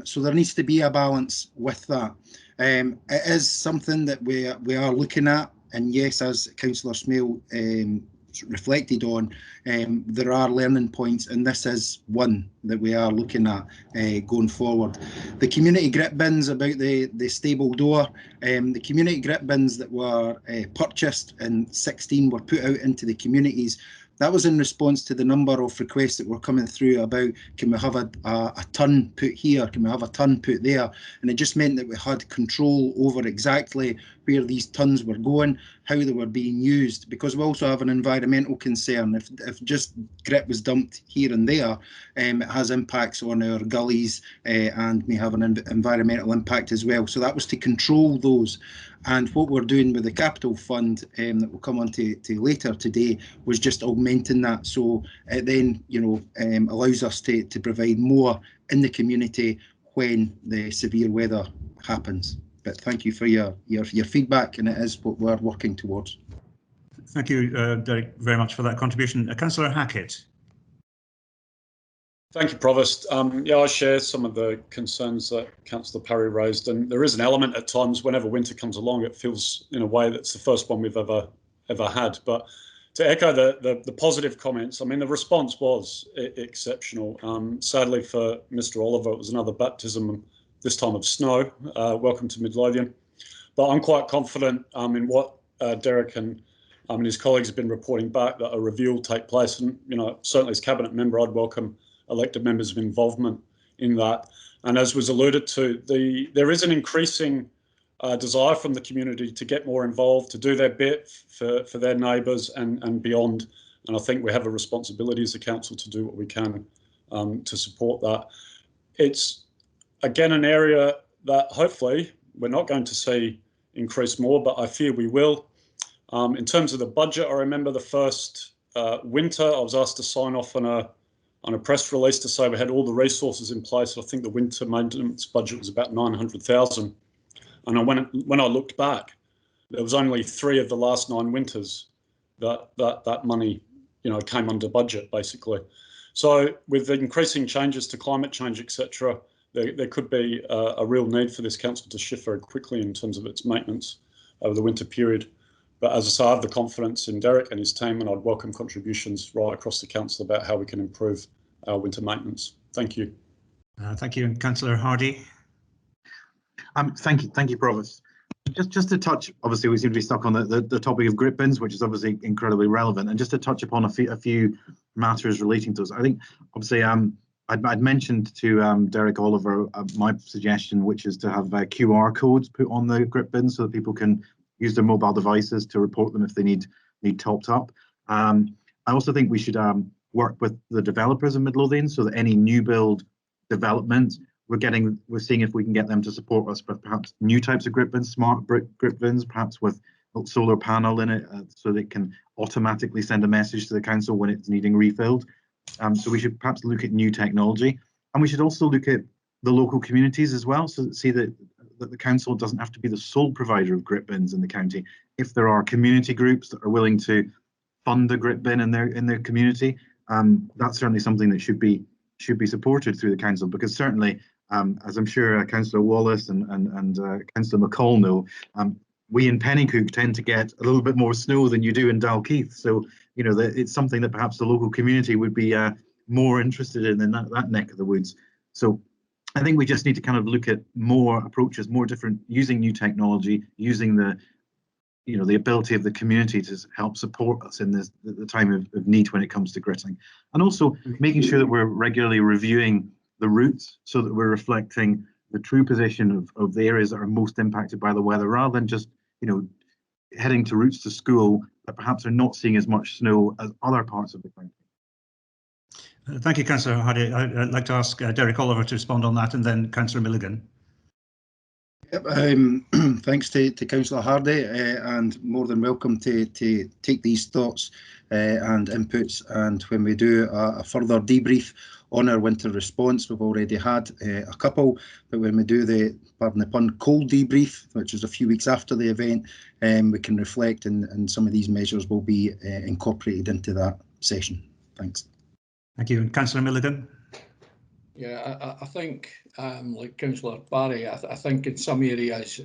So there needs to be a balance with that. It is something that we are looking at, and yes, as Councillor Smale reflected on, there are learning points, and this is one that we are looking at going forward. The community grit bins about the stable door, the community grit bins that were purchased in 16 were put out into the communities that was in response to the number of requests that were coming through about, can we have a ton put here, can we have a ton put there, and it just meant that we had control over exactly where these tons were going, how they were being used, because we also have an environmental concern. If just grit was dumped here and there, it has impacts on our gullies and may have an environmental impact as well. So that was to control those. And what we're doing with the capital fund that we'll come on to later today was just augmenting that. So it then, allows us to provide more in the community when the severe weather happens. But thank you for your feedback, and it is what we're working towards. Thank you, Derek, very much for that contribution. Councillor Hackett. Thank you, Provost. Yeah, I share some of the concerns that Councillor Parry raised, and there is an element at times whenever winter comes along, it feels in a way that's the first one we've ever had. But to echo the positive comments, I mean, the response was exceptional. Sadly for Mr. Oliver, it was another baptism, this time of snow. Welcome to Midlothian. But I'm quite confident in what Derek and his colleagues have been reporting back, that a review will take place. And, certainly as Cabinet member, I'd welcome elected members of involvement in that. And as was alluded to, there is an increasing desire from the community to get more involved, to do their bit for their neighbours and beyond. And I think we have a responsibility as a council to do what we can to support that. It's, again, an area that hopefully we're not going to see increase more, but I fear we will. In terms of the budget, I remember the first winter I was asked to sign off on a press release to say we had all the resources in place. I think the winter maintenance budget was about 900,000. And when I looked back, there was only 3 of the last 9 winters that money, came under budget, basically. So with the increasing changes to climate change, etc., there could be a real need for this council to shift very quickly in terms of its maintenance over the winter period. But as I say, I have the confidence in Derek and his team, and I'd welcome contributions right across the council about how we can improve our winter maintenance. Thank you. Thank you, Councillor Hardy. Thank you, Provost. Just to touch, obviously we seem to be stuck on the topic of grit bins, which is obviously incredibly relevant, and just to touch upon a few matters relating to us. I think obviously I'd mentioned to Derek Oliver my suggestion, which is to have QR codes put on the grit bins so that people can use their mobile devices to report them if they need topped up. I also think we should work with the developers in Midlothian so that any new build development, we're seeing if we can get them to support us with perhaps new types of grit bins, smart grit bins, perhaps with a solar panel in it, so they can automatically send a message to the council when it's needing refilled. So we should perhaps look at new technology, and we should also look at the local communities as well, so see that the council doesn't have to be the sole provider of grit bins in the county. If there are community groups that are willing to fund a grit bin in their community, that's certainly something that should be supported through the council, because certainly, as I'm sure Councillor Wallace and Councillor McCall know, we in Pennycook tend to get a little bit more snow than you do in Dalkeith. So, it's something that perhaps the local community would be more interested in that neck of the woods. So I think we just need to kind of look at more approaches, more different, using new technology, using the ability of the community to help support us in the time of need when it comes to gritting, and also making sure that we're regularly reviewing the routes so that we're reflecting the true position of the areas that are most impacted by the weather, rather than just heading to routes to school that perhaps are not seeing as much snow as other parts of the country. Thank you, Councillor Hardy. I'd like to ask Derek Oliver to respond on that, and then Councillor Milligan. Yep, thanks to Councillor Hardy, and more than welcome to take these thoughts and inputs. And when we do a further debrief on our winter response, we've already had a couple, but when we do the, pardon the pun, cold debrief, which is a few weeks after the event, we can reflect, and some of these measures will be incorporated into that session. Thanks. Thank you. And Councillor Milligan. Yeah, I think, like Councillor Barry, I think in some areas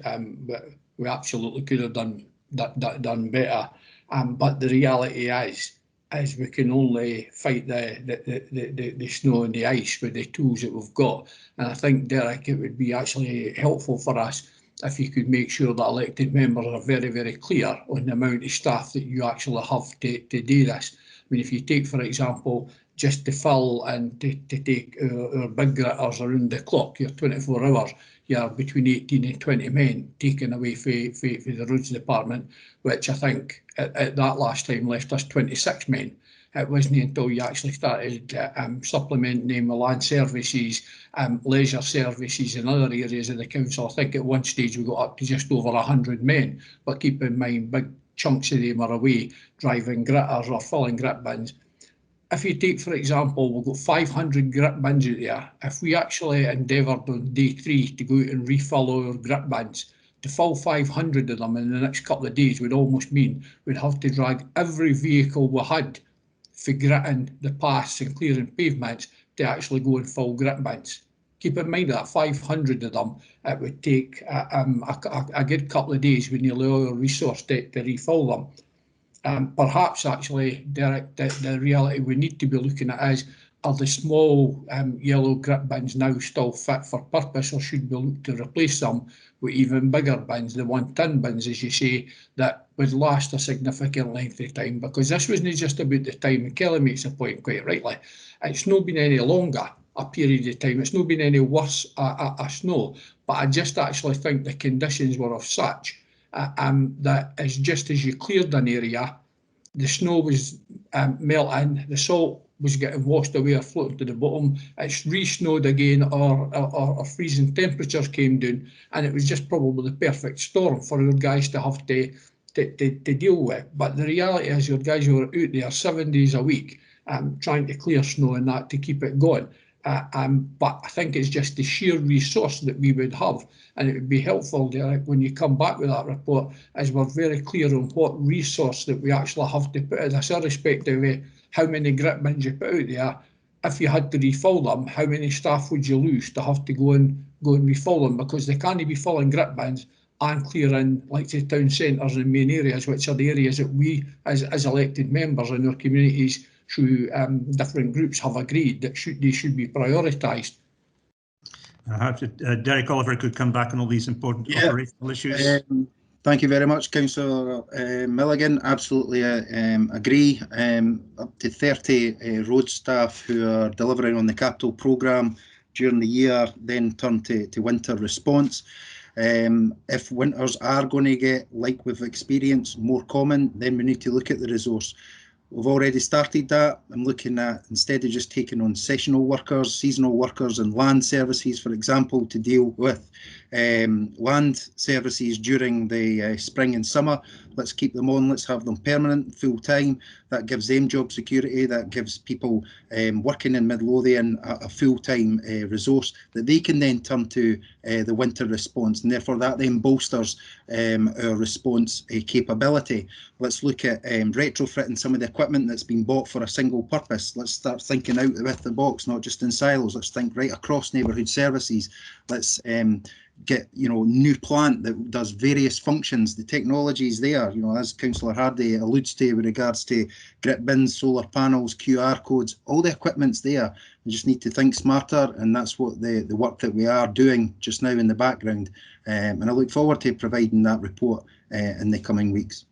we absolutely could have done better. But the reality is we can only fight the snow and the ice with the tools that we've got. And I think, Derek, it would be actually helpful for us if you could make sure that elected members are very, very clear on the amount of staff that you actually have to do this. mean, if you take, for example, just to fill and to take our big gritters around the clock, you're 24 hours, you're between 18 and 20 men taken away for the roads department, which I think at that last time left us 26 men. It wasn't until you actually started supplementing them with land services, leisure services and other areas of the council. I think at one stage we got up to just over 100 men, but keep in mind big chunks of them are away driving gritters or filling grit bins. If you take, for example, we've got 500 grit bins out there. If we actually endeavoured on day 3 to go out and refill our grit bins, to fill 500 of them in the next couple of days would almost mean we'd have to drag every vehicle we had for gritting the paths and clearing pavements to actually go and fill grit bins. Keep in mind that 500 of them, it would take a good couple of days with nearly all our resource to refill them. Perhaps actually, Derek, the reality we need to be looking at is, are the small yellow grit bins now still fit for purpose, or should we look to replace them with even bigger bins, the 1 ton bins, as you say, that would last a significant length of time? Because this wasn't just about the time, and Kelly makes a point quite rightly, it's not been any longer a period of time, it's not been any worse a snow, but I just actually think the conditions were of such that it's just as you cleared an area, the snow was melting, the salt was getting washed away or floating to the bottom, it's re-snowed again, or freezing temperatures came down, and it was just probably the perfect storm for your guys to have to deal with. But the reality is your guys were out there 7 days a week trying to clear snow and that to keep it going. But I think it's just the sheer resource that we would have, and it would be helpful, Derek, when you come back with that report, as we're very clear on what resource that we actually have to put in this, irrespective of how many grit bins you put out there. If you had to refill them, how many staff would you lose to have to go and refill them? Because they can't be filling grit bins and clearing, like the town centres and main areas, which are the areas that we, as elected members in our communities, through different groups, have agreed that they should be prioritised. Derek Oliver could come back on all these important operational issues. Thank you very much, Councillor Milligan. Absolutely agree. Up to 30 road staff who are delivering on the capital programme during the year then turn to winter response. If winters are going to get, like we've experienced, more common, then we need to look at the resource. We've already started that. I'm looking at, instead of just taking on sessional workers, seasonal workers and land services, for example, to deal with land services during the spring and summer. Let's keep them on, let's have them permanent, full time. That gives them job security, that gives people working in Midlothian a full-time resource that they can then turn to the winter response, and therefore that then bolsters our response capability. Let's look at retrofitting some of the equipment that's been bought for a single purpose. Let's start thinking out of the box, not just in silos. Let's think right across neighbourhood services. Let's get new plant that does various functions. The technology is there, as Councillor Hardy alludes to with regards to grit bins, solar panels, QR codes, all the equipment's there. We just need to think smarter, and that's what the work that we are doing just now in the background. And I look forward to providing that report in the coming weeks.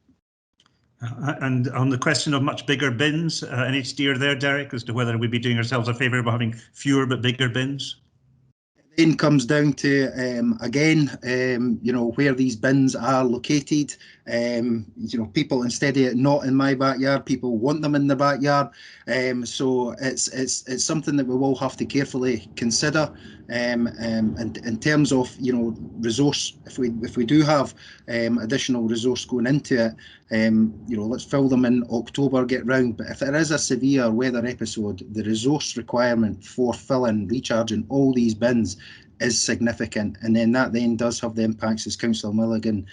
And on the question of much bigger bins, any steer there, Derek, as to whether we'd be doing ourselves a favour by having fewer but bigger bins? Then comes down to again, where these bins are located. People, instead of it not in my backyard, people want them in the backyard. So it's something that we will have to carefully consider. And in terms of resource, if we do have additional resource going into it, let's fill them in October, get round. But if there is a severe weather episode, the resource requirement for filling, recharging all these bins is significant, and then that does have the impacts as Councillor Milligan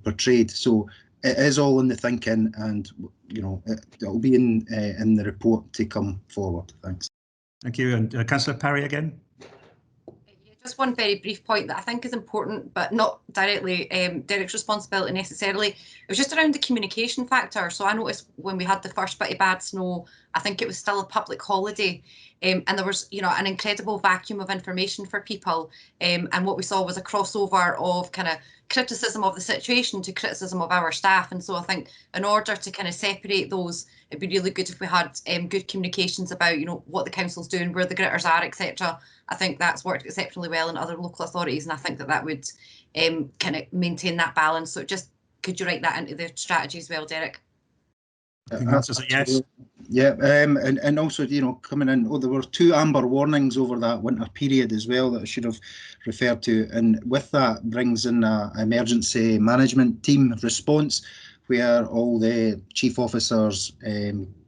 portrayed. So it is all in the thinking, and it'll be in the report to come forward. Thanks. Thank you. And Councillor Parry again. Just one very brief point that I think is important, but not directly Derek's responsibility necessarily. It was just around the communication factor. So I noticed when we had the first bit of bad snow, I think it was still a public holiday, and there was, an incredible vacuum of information for people. And what we saw was a crossover of kind of criticism of the situation to criticism of our staff. And so I think in order to kind of separate those, it'd be really good if we had good communications about, you know, what the council's doing, where the gritters are, etc. I think that's worked exceptionally well in other local authorities, and I think that would kind of maintain that balance. So just could you write that into the strategy as well, Derek? Yes. Yeah, and also, you know, coming in, there were 2 amber warnings over that winter period as well that I should have referred to, and with that brings in an emergency management team response where all the chief officers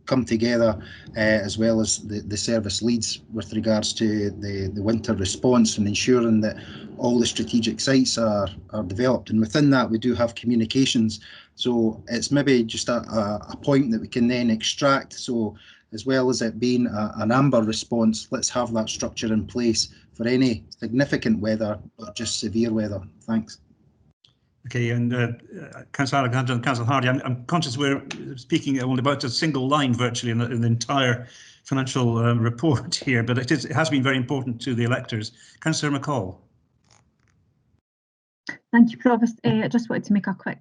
come together, as well as the service leads with regards to the winter response and ensuring that all the strategic sites are developed. And within that, we do have communications. So it's maybe just a point that we can then extract. So as well as it being an amber response, let's have that structure in place for any significant weather, not just severe weather. Thanks. Okay, and Councillor Alexander and Councillor Hardy, I'm conscious we're speaking only about a single line virtually in the entire financial report here, but it has been very important to the electors. Councillor McCall. Thank you, Provost. I just wanted to make a quick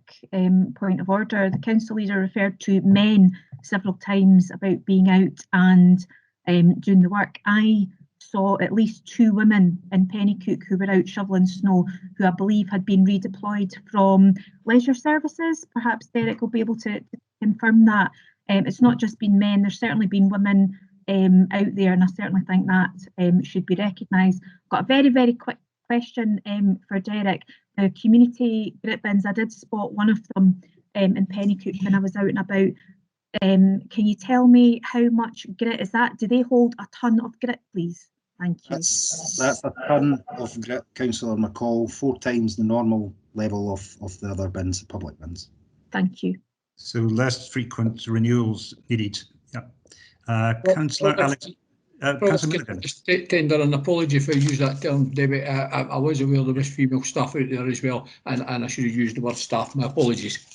point of order. The council leader referred to men several times about being out and doing the work. I saw at least 2 women in Pennycook who were out shoveling snow, who I believe had been redeployed from leisure services. Perhaps Derek will be able to confirm that. It's not just been men, there's certainly been women out there, and I certainly think that should be recognised. Got a very, very quick question for Derek. The community grit bins, I did spot one of them in Pennycook when I was out and about. Can you tell me how much grit is that? Do they hold a ton of grit, please? Thank you. That's a ton of grit, Councillor McCall, 4 times the normal level of the other bins, public bins. Thank you. So less frequent renewals needed. Yeah. Councillor Alex. Councillor Milligan. Just tender an apology for using that term, Debbie. I was aware there was female staff out there as well, and I should have used the word staff. My apologies.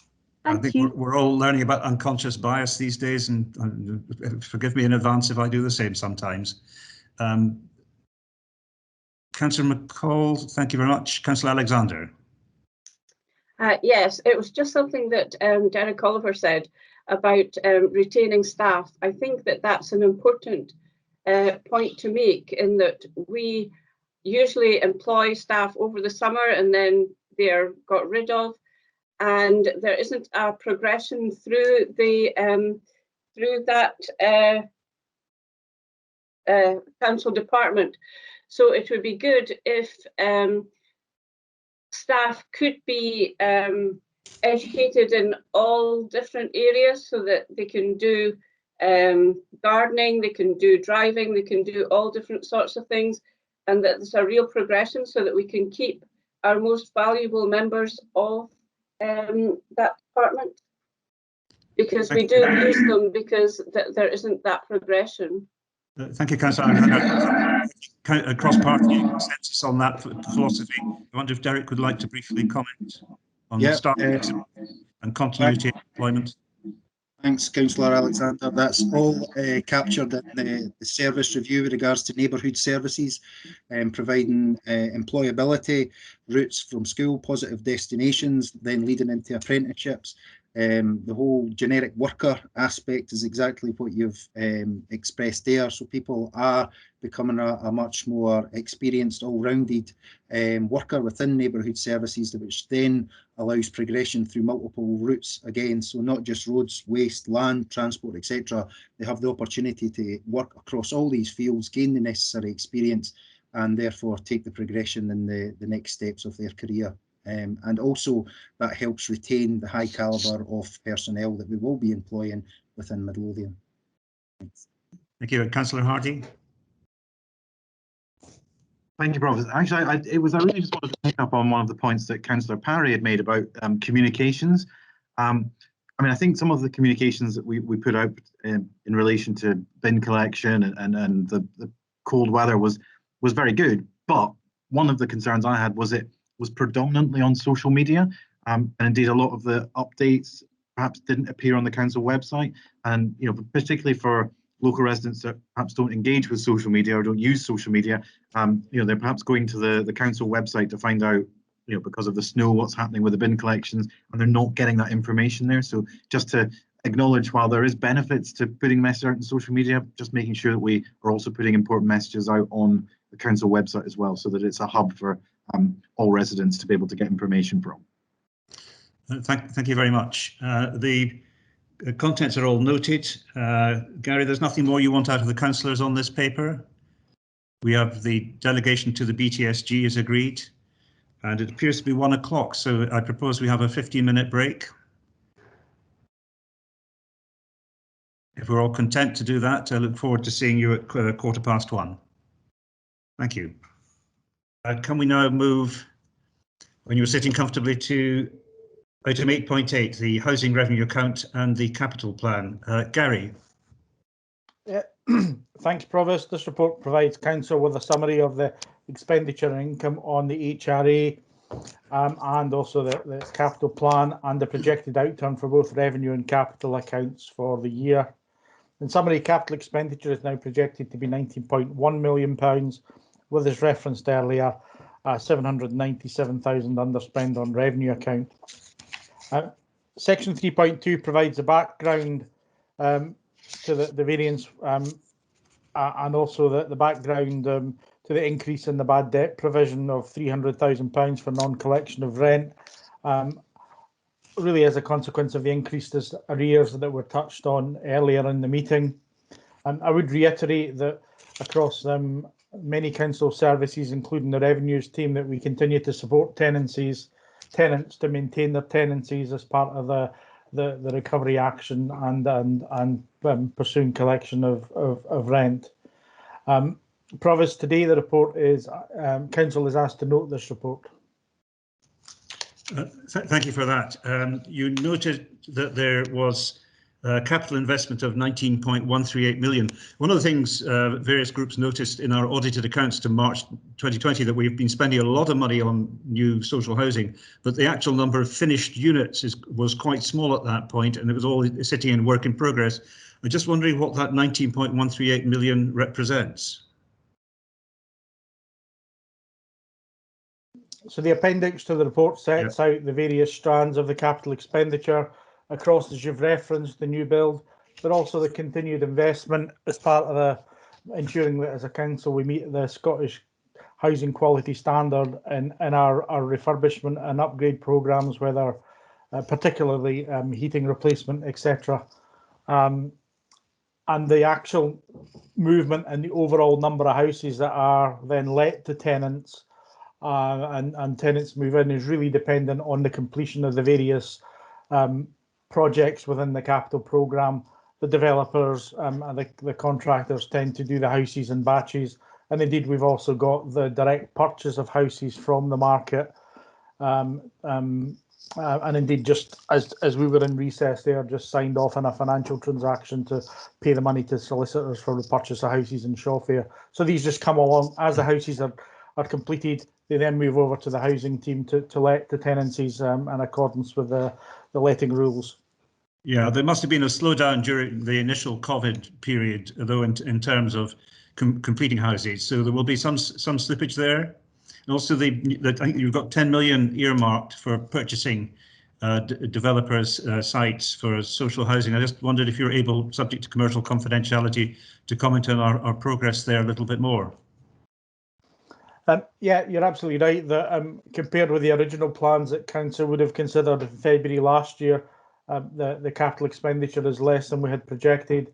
I think we're all learning about unconscious bias these days, and forgive me in advance if I do the same sometimes. Councillor McCall, thank you very much. Councillor Alexander. Yes, it was just something that Derek Oliver said about retaining staff. I think that that's an important point to make, in that we usually employ staff over the summer and then they're got rid of, and there isn't a progression through the through that council department. So it would be good if staff could be educated in all different areas, so that they can do gardening, they can do driving, they can do all different sorts of things, and that there's a real progression so that we can keep our most valuable members of that department, because we do lose them because there isn't that progression. Thank you, Councillor. Cross-party consensus on that philosophy. I wonder if Derek would like to briefly comment on staff and continuity of employment. Thanks, Councillor Alexander. That's all captured in the service review with regards to neighbourhood services, providing employability, routes from school, positive destinations, then leading into apprenticeships. The whole generic worker aspect is exactly what you've expressed there. So people are becoming a much more experienced, all-rounded worker within neighbourhood services, which then allows progression through multiple routes again. So not just roads, waste, land, transport, etc. They have the opportunity to work across all these fields, gain the necessary experience, and therefore take the progression in the next steps of their career. And also that helps retain the high calibre of personnel that we will be employing within Midlothian. Thanks. Thank you. Councillor Hardy. Thank you, Provost. Actually, I really just wanted to pick up on one of the points that Councillor Parry had made about communications. I mean, I think some of the communications that we put out in relation to bin collection and the cold weather was very good, but one of the concerns I had was it was predominantly on social media, and indeed a lot of the updates perhaps didn't appear on the council website, and particularly for local residents that perhaps don't engage with social media or don't use social media, they're perhaps going to the council website to find out because of the snow, what's happening with the bin collections, and they're not getting that information there. So just to acknowledge, while there is benefits to putting messages out on social media, just making sure that we are also putting important messages out on the council website as well, so that it's a hub for all residents to be able to get information from. Thank you very much. The contents are all noted. Gary, there's nothing more you want out of the councillors on this paper? We have the delegation to the BTSG is agreed, and it appears to be 1 o'clock, so I propose we have a 15-minute break. If we're all content to do that, I look forward to seeing you at 1:15. Thank you. Can we now move, when you're sitting comfortably, to item 8.8, the housing revenue account and the capital plan. Gary. Yeah. Thanks, Provost. This report provides Council with a summary of the expenditure and income on the HRA and also the capital plan and the projected outturn for both revenue and capital accounts for the year. In summary, capital expenditure is now projected to be £19.1 million, with, as referenced earlier, 797,000 underspend on revenue account. Section 3.2 provides a background to the variance and also the background to the increase in the bad debt provision of £300,000 for non-collection of rent, really as a consequence of the increased arrears that were touched on earlier in the meeting. I would reiterate that across many council services, including the revenues team, that we continue to support tenants to maintain their tenancies as part of the recovery action and pursuing collection of rent. Provost, today the report is, Council is asked to note this report. Thank you for that. You noted that there was capital investment of 19.138 million. One of the things various groups noticed in our audited accounts to March 2020 that we've been spending a lot of money on new social housing, but the actual number of finished units was quite small at that point, and it was all sitting in work in progress. I'm just wondering what that 19.138 million represents. So the appendix to the report sets out the various strands of the capital expenditure across, as you've referenced, the new build, but also the continued investment as part of ensuring that as a council we meet the Scottish housing quality standard in our refurbishment and upgrade programmes, whether particularly heating replacement, etc. And the actual movement and the overall number of houses that are then let to tenants and tenants move in is really dependent on the completion of the various projects within the capital programme. The developers and the contractors tend to do the houses in batches, and indeed we've also got the direct purchase of houses from the market, and indeed just as we were in recess there, just signed off on a financial transaction to pay the money to solicitors for the purchase of houses in Shawfair. So these just come along as the houses are completed. They then move over to the housing team to let the tenancies in accordance with the letting rules. Yeah, there must have been a slowdown during the initial COVID period, though, in terms of completing houses. So there will be some slippage there. And also, I think you've got 10 million earmarked for purchasing developers' sites for social housing. I just wondered if you're able, subject to commercial confidentiality, to comment on our progress there a little bit more. Yeah, you're absolutely right that compared with the original plans that Council would have considered in February last year, the capital expenditure is less than we had projected,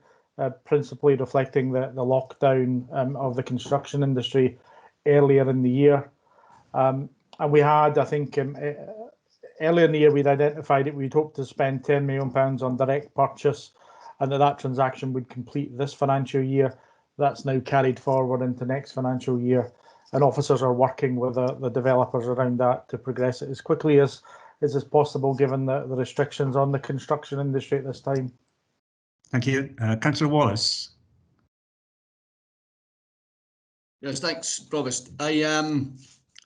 principally reflecting the lockdown of the construction industry earlier in the year. And we had, I think, earlier in the year we'd identified it, we'd hoped to spend £10 million on direct purchase and that transaction would complete this financial year. That's now carried forward into next financial year. And officers are working with the developers around that to progress it as quickly as is possible, given the restrictions on the construction industry at this time. Thank you. Councillor Wallace. Yes, thanks, Provost. I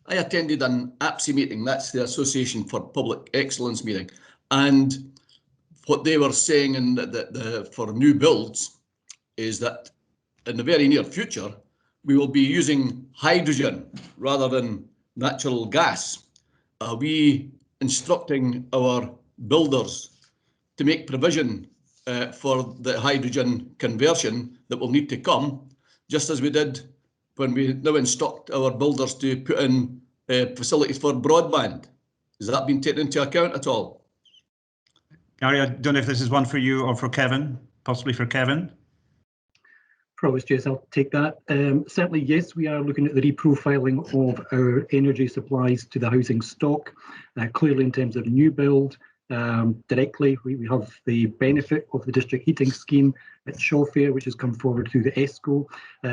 attended an APSI meeting, that's the Association for Public Excellence meeting, and what they were saying for new builds is that in the very near future, we will be using hydrogen rather than natural gas. are we instructing our builders to make provision for the hydrogen conversion that will need to come, just as we did when we now instruct our builders to put in facilities for broadband? Has that been taken into account at all? Gary, I don't know if this is one for you or for Kevin, possibly for Kevin. Promise, Jess, I'll take that. Certainly, yes, we are looking at the reprofiling of our energy supplies to the housing stock. Clearly, in terms of new build, directly, we have the benefit of the district heating scheme at Shawfair, which has come forward through the ESCO.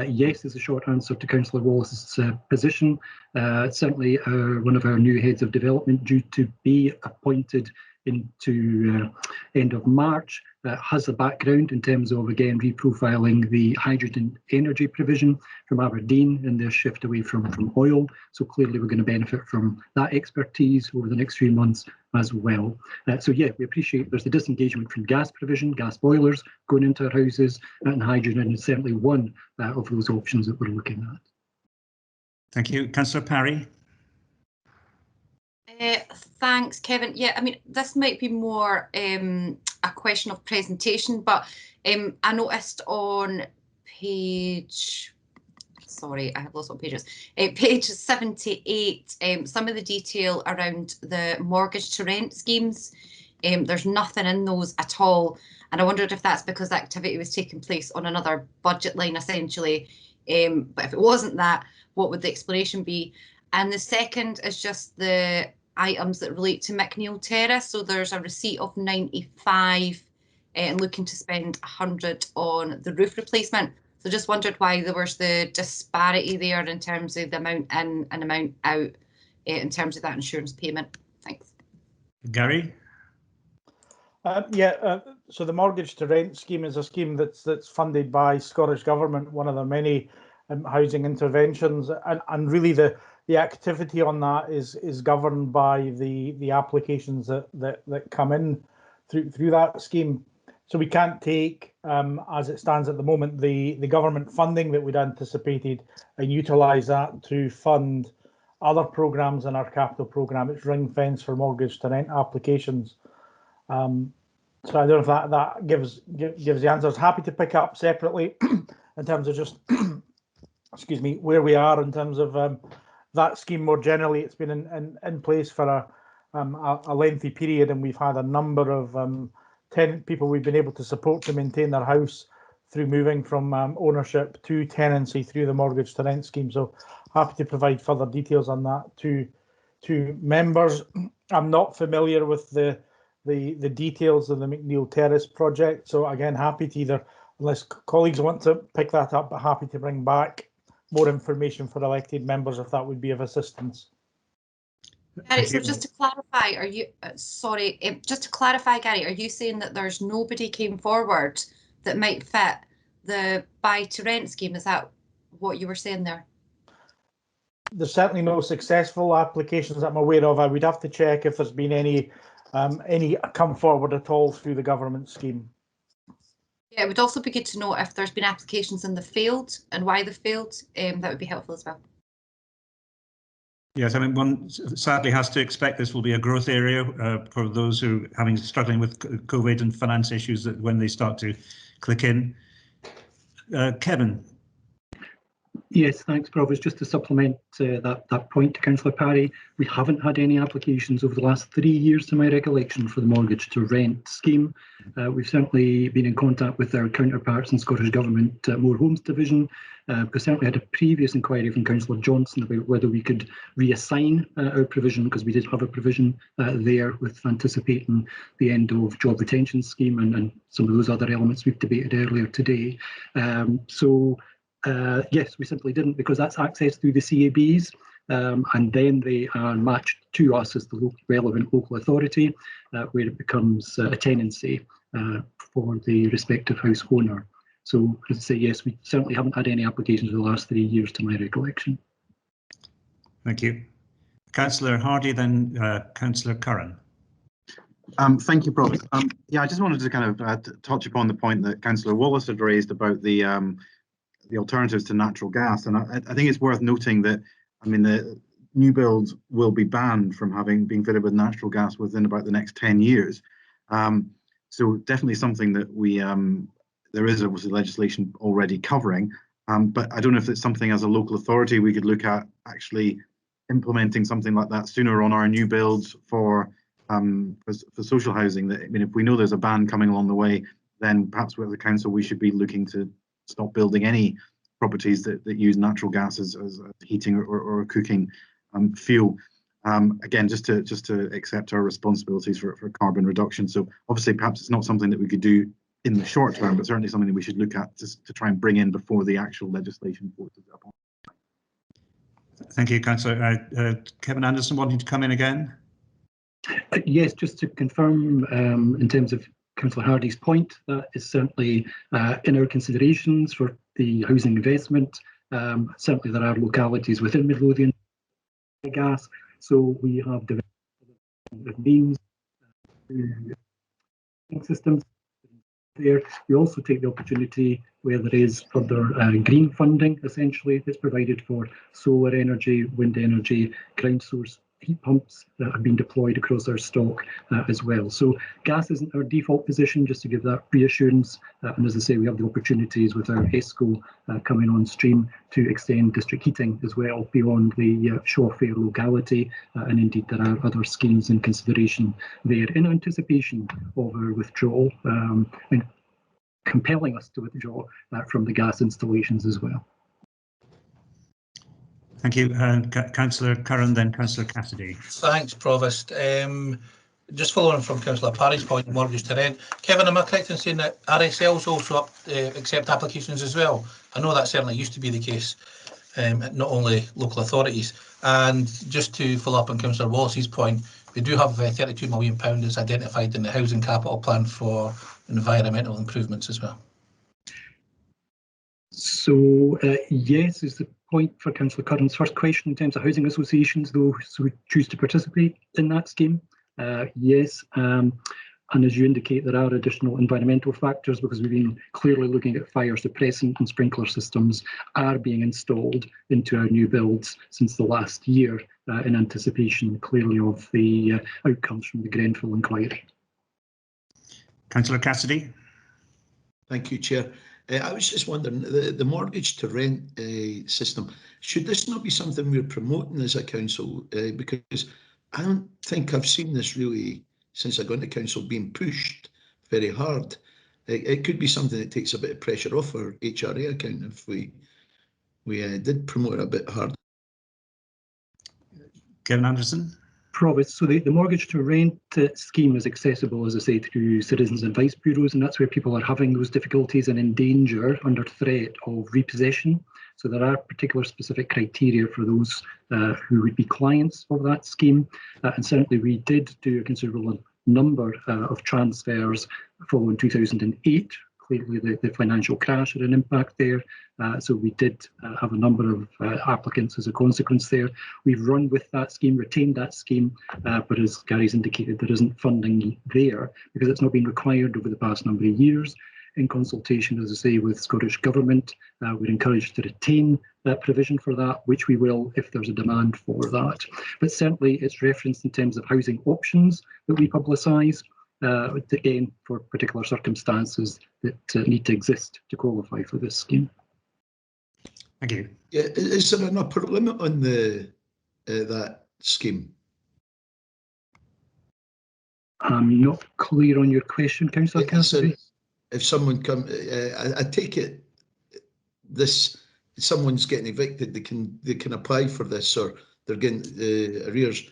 Yes, is a short answer to Councillor Wallace's position. Certainly, one of our new heads of development due to be appointed into end of March has a background in terms of, again, reprofiling the hydrogen energy provision from Aberdeen and their shift away from oil. So clearly we're going to benefit from that expertise over the next few months as well. So yeah, we appreciate there's a disengagement from gas provision, gas boilers going into our houses, and hydrogen is certainly one of those options that we're looking at. Thank you. Councillor Parry. Thanks, Kevin. Yeah, I mean, this might be more a question of presentation, but I noticed on page, sorry, I have lost what pages, page 78, some of the detail around the mortgage to rent schemes. There's nothing in those at all. And I wondered if that's because activity was taking place on another budget line, essentially. But if it wasn't that, what would the explanation be? And the second is just the items that relate to McNeill Terrace. So there's a receipt of 95 and looking to spend 100 on the roof replacement. So just wondered why there was the disparity there in terms of the amount in and amount out in terms of that insurance payment. Thanks. Gary? So the mortgage to rent scheme is a scheme that's funded by Scottish Government, one of the many housing interventions, and really the activity on that is governed by the applications that come in through that scheme. So we can't take, as it stands at the moment, the government funding that we'd anticipated and utilise that to fund other programmes in our capital programme. It's ring fence for mortgage to rent applications. So I don't know if that gives the answers. Happy to pick up separately in terms of just, excuse me, where we are in terms of that scheme more generally. It's been in place for a lengthy period, and we've had a number of tenant people we've been able to support to maintain their house through moving from ownership to tenancy through the mortgage to rent scheme. So happy to provide further details on that to members. I'm not familiar with the details of the McNeill Terrace project. So again, happy to either, unless colleagues want to pick that up, but happy to bring back more information for elected members if that would be of assistance. Gary, so just to clarify, are you, sorry, just to clarify, Gary, are you saying that there's nobody came forward that might fit the buy to rent scheme? Is that what you were saying there? There's certainly no successful applications that I'm aware of. I would have to check if there's been any come forward at all through the government scheme. Yeah, it would also be good to know if there's been applications in the failed and why they failed. That would be helpful as well. Yes, I mean, one sadly has to expect this will be a growth area for those who are struggling with COVID and finance issues that when they start to click in. Kevin. Yes, thanks, Provost. Just to supplement that point to Councillor Parry, we haven't had any applications over the last 3 years, to my recollection, for the mortgage to rent scheme. We've certainly been in contact with our counterparts in Scottish Government More Homes Division. We certainly had a previous inquiry from Councillor Johnson about whether we could reassign our provision, because we did have a provision there with anticipating the end of job retention scheme and some of those other elements we've debated earlier today. Yes, we simply didn't, because that's accessed through the CABs, and then they are matched to us as the relevant local authority, where it becomes a tenancy for the respective house owner. So, as I say, yes, we certainly haven't had any applications in the last 3 years, to my recollection. Thank you. Councillor Hardy, then Councillor Curran. Thank you, Provost. Yeah, I just wanted to kind of touch upon the point that Councillor Wallace had raised about the alternatives to natural gas, and I think it's worth noting that, I mean, new builds will be banned from being fitted with natural gas within about the next 10 years. So definitely something that there is obviously legislation already covering, but I don't know if it's something as a local authority we could look at actually implementing something like that sooner on our new builds for social housing. That, I mean, if we know there's a ban coming along the way, then perhaps with the council we should be looking to stop building any properties that use natural gas as heating or cooking fuel. Again, just to accept our responsibilities for carbon reduction. So obviously, perhaps it's not something that we could do in the short term, but certainly something that we should look at to try and bring in before the actual legislation forces it upon. Thank you, Councillor. Kevin Anderson wanting to come in again? Yes, just to confirm in terms of Councillor Hardy's point, that is certainly in our considerations for the housing investment. Certainly there are localities within Midlothian gas, so we have developed means systems there. We also take the opportunity where there is further green funding, essentially, that's provided for solar energy, wind energy, ground source heat pumps that have been deployed across our stock as well. So gas isn't our default position, just to give that reassurance. And as I say, we have the opportunities with our ESCO coming on stream to extend district heating as well beyond the Shawfair locality. And indeed, there are other schemes in consideration there in anticipation of our withdrawal and compelling us to withdraw from the gas installations as well. Thank you. Councillor Curran, then Councillor Cassidy. Thanks, Provost. Just following from Councillor Parry's point, mortgage to rent. Kevin, am I correct in saying that RSLs also accept applications as well? I know that certainly used to be the case, not only local authorities. And just to follow up on Councillor Wallace's point, we do have £32 million that's identified in the housing capital plan for environmental improvements as well. So yes is the point for Councillor Curran's first question in terms of housing associations, those who choose to participate in that scheme. Yes, and as you indicate, there are additional environmental factors because we've been clearly looking at fire suppressant and sprinkler systems are being installed into our new builds since the last year in anticipation clearly of the outcomes from the Grenfell inquiry. Councillor Cassidy. Thank you, Chair. I was just wondering, the mortgage to rent system, should this not be something we're promoting as a council? Because I don't think I've seen this really, since I got into council, being pushed very hard. It could be something that takes a bit of pressure off our HRA account if we did promote it a bit hard. Kevin Anderson. Provost, so the mortgage to rent scheme is accessible, as I say, through citizens advice bureaus, and that's where people are having those difficulties and in danger, under threat of repossession. So there are particular specific criteria for those who would be clients of that scheme. And certainly we did do a considerable number of transfers following 2008. Clearly the financial crash had an impact there. So we did have a number of applicants as a consequence there. We've run with that scheme, retained that scheme, but as Gary's indicated, there isn't funding there because it's not been required over the past number of years. In consultation, as I say, with Scottish Government, we're encouraged to retain that provision for that, which we will if there's a demand for that. But certainly it's referenced in terms of housing options that we publicise. Again, for particular circumstances that need to exist to qualify for this scheme. Thank you. Yeah, is there an upper limit on the that scheme? I'm not clear on your question, Councillor Cassidy. If someone I take it someone's getting evicted, they can apply for this, or they're getting arrears.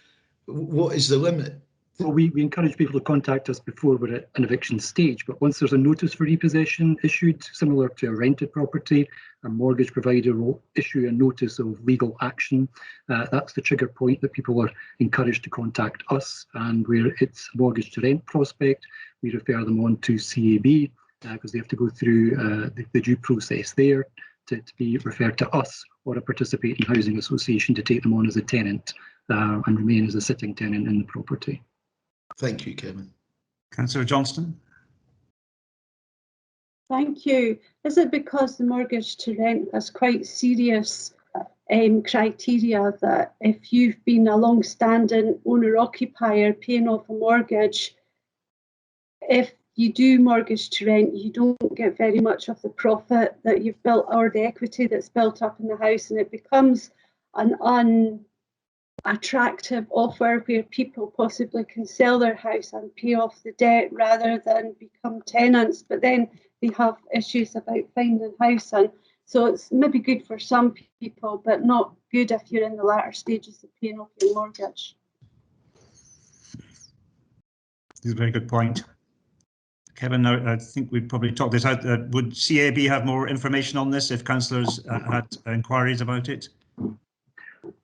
What is the limit? Well, we encourage people to contact us before we're at an eviction stage, but once there's a notice for repossession issued, similar to a rented property, a mortgage provider will issue a notice of legal action. That's the trigger point that people are encouraged to contact us, and where it's a mortgage to rent prospect, we refer them on to CAB because they have to go through the due process there to be referred to us or a participating housing association to take them on as a tenant and remain as a sitting tenant in the property. Thank you, Kevin. Councillor Johnston. Thank you. Is it because the mortgage to rent has quite serious criteria that if you've been a long-standing owner-occupier paying off a mortgage, if you do mortgage to rent, you don't get very much of the profit that you've built or the equity that's built up in the house, and it becomes an unattractive offer where people possibly can sell their house and pay off the debt rather than become tenants, but then they have issues about finding housing. So it's maybe good for some people, but not good if you're in the latter stages of paying off your mortgage. This is a very good point. Kevin, I think we've probably talked this out. Would CAB have more information on this if councillors had inquiries about it?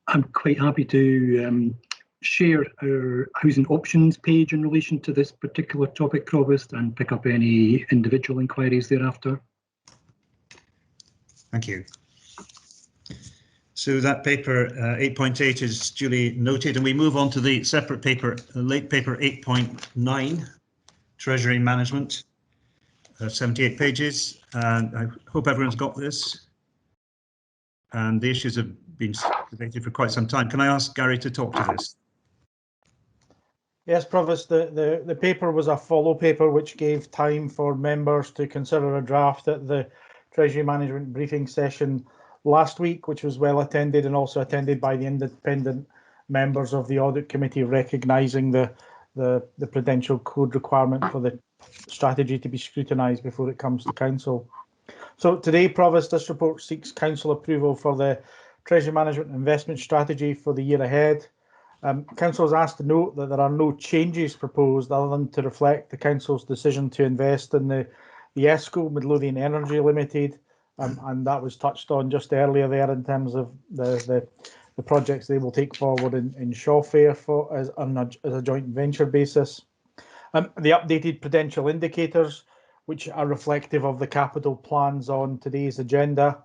I'm quite happy to share our housing options page in relation to this particular topic, Provost, and pick up any individual inquiries thereafter. Thank you. So that paper 8.8 is duly noted, and we move on to the separate paper, late paper 8.9, Treasury Management, 78 pages. And I hope everyone's got this. And the issues have been debated for quite some time. Can I ask Gary to talk to this? Yes, Provost, the paper was a follow paper which gave time for members to consider a draft at the Treasury Management briefing session last week, which was well attended and also attended by the independent members of the Audit Committee, recognising the Prudential Code requirement for the strategy to be scrutinised before it comes to Council. So today, Provost, this report seeks Council approval for the Treasury Management investment strategy for the year ahead. Council is asked to note that there are no changes proposed other than to reflect the Council's decision to invest in the ESCO, Midlothian Energy Limited, and that was touched on just earlier there in terms of the projects they will take forward in Shawfair as a joint venture basis. The updated prudential indicators, which are reflective of the capital plans on today's agenda,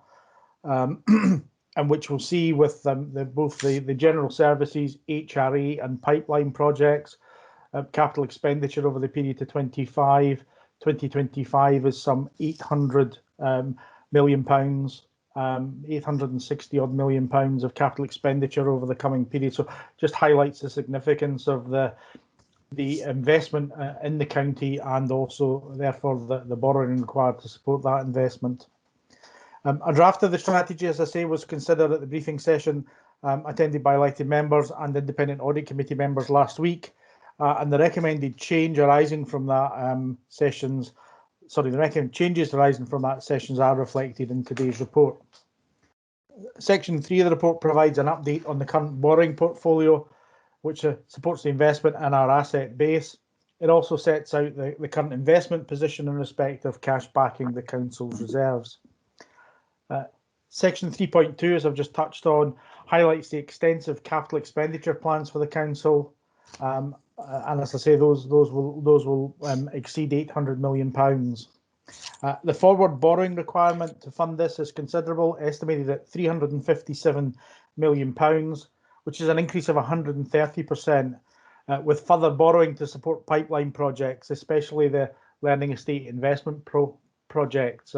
and which we'll see with both the general services, HRA and pipeline projects. Capital expenditure over the period to 2025 is some £800 million, 860 odd million pounds of capital expenditure over the coming period. So just highlights the significance of the investment in the county, and also therefore the borrowing required to support that investment. A draft of the strategy, as I say, was considered at the briefing session attended by elected members and independent audit committee members last week, and the recommended change arising from that the recommended changes arising from that sessions are reflected in today's report. Section 3 of the report provides an update on the current borrowing portfolio, which supports the investment in our asset base. It also sets out the current investment position in respect of cash backing the Council's reserves. Section 3.2, as I've just touched on, highlights the extensive capital expenditure plans for the Council, and as I say, those will exceed £800 million. The forward borrowing requirement to fund this is considerable, estimated at £357 million, which is an increase of 130%, with further borrowing to support pipeline projects, especially the learning estate investment projects.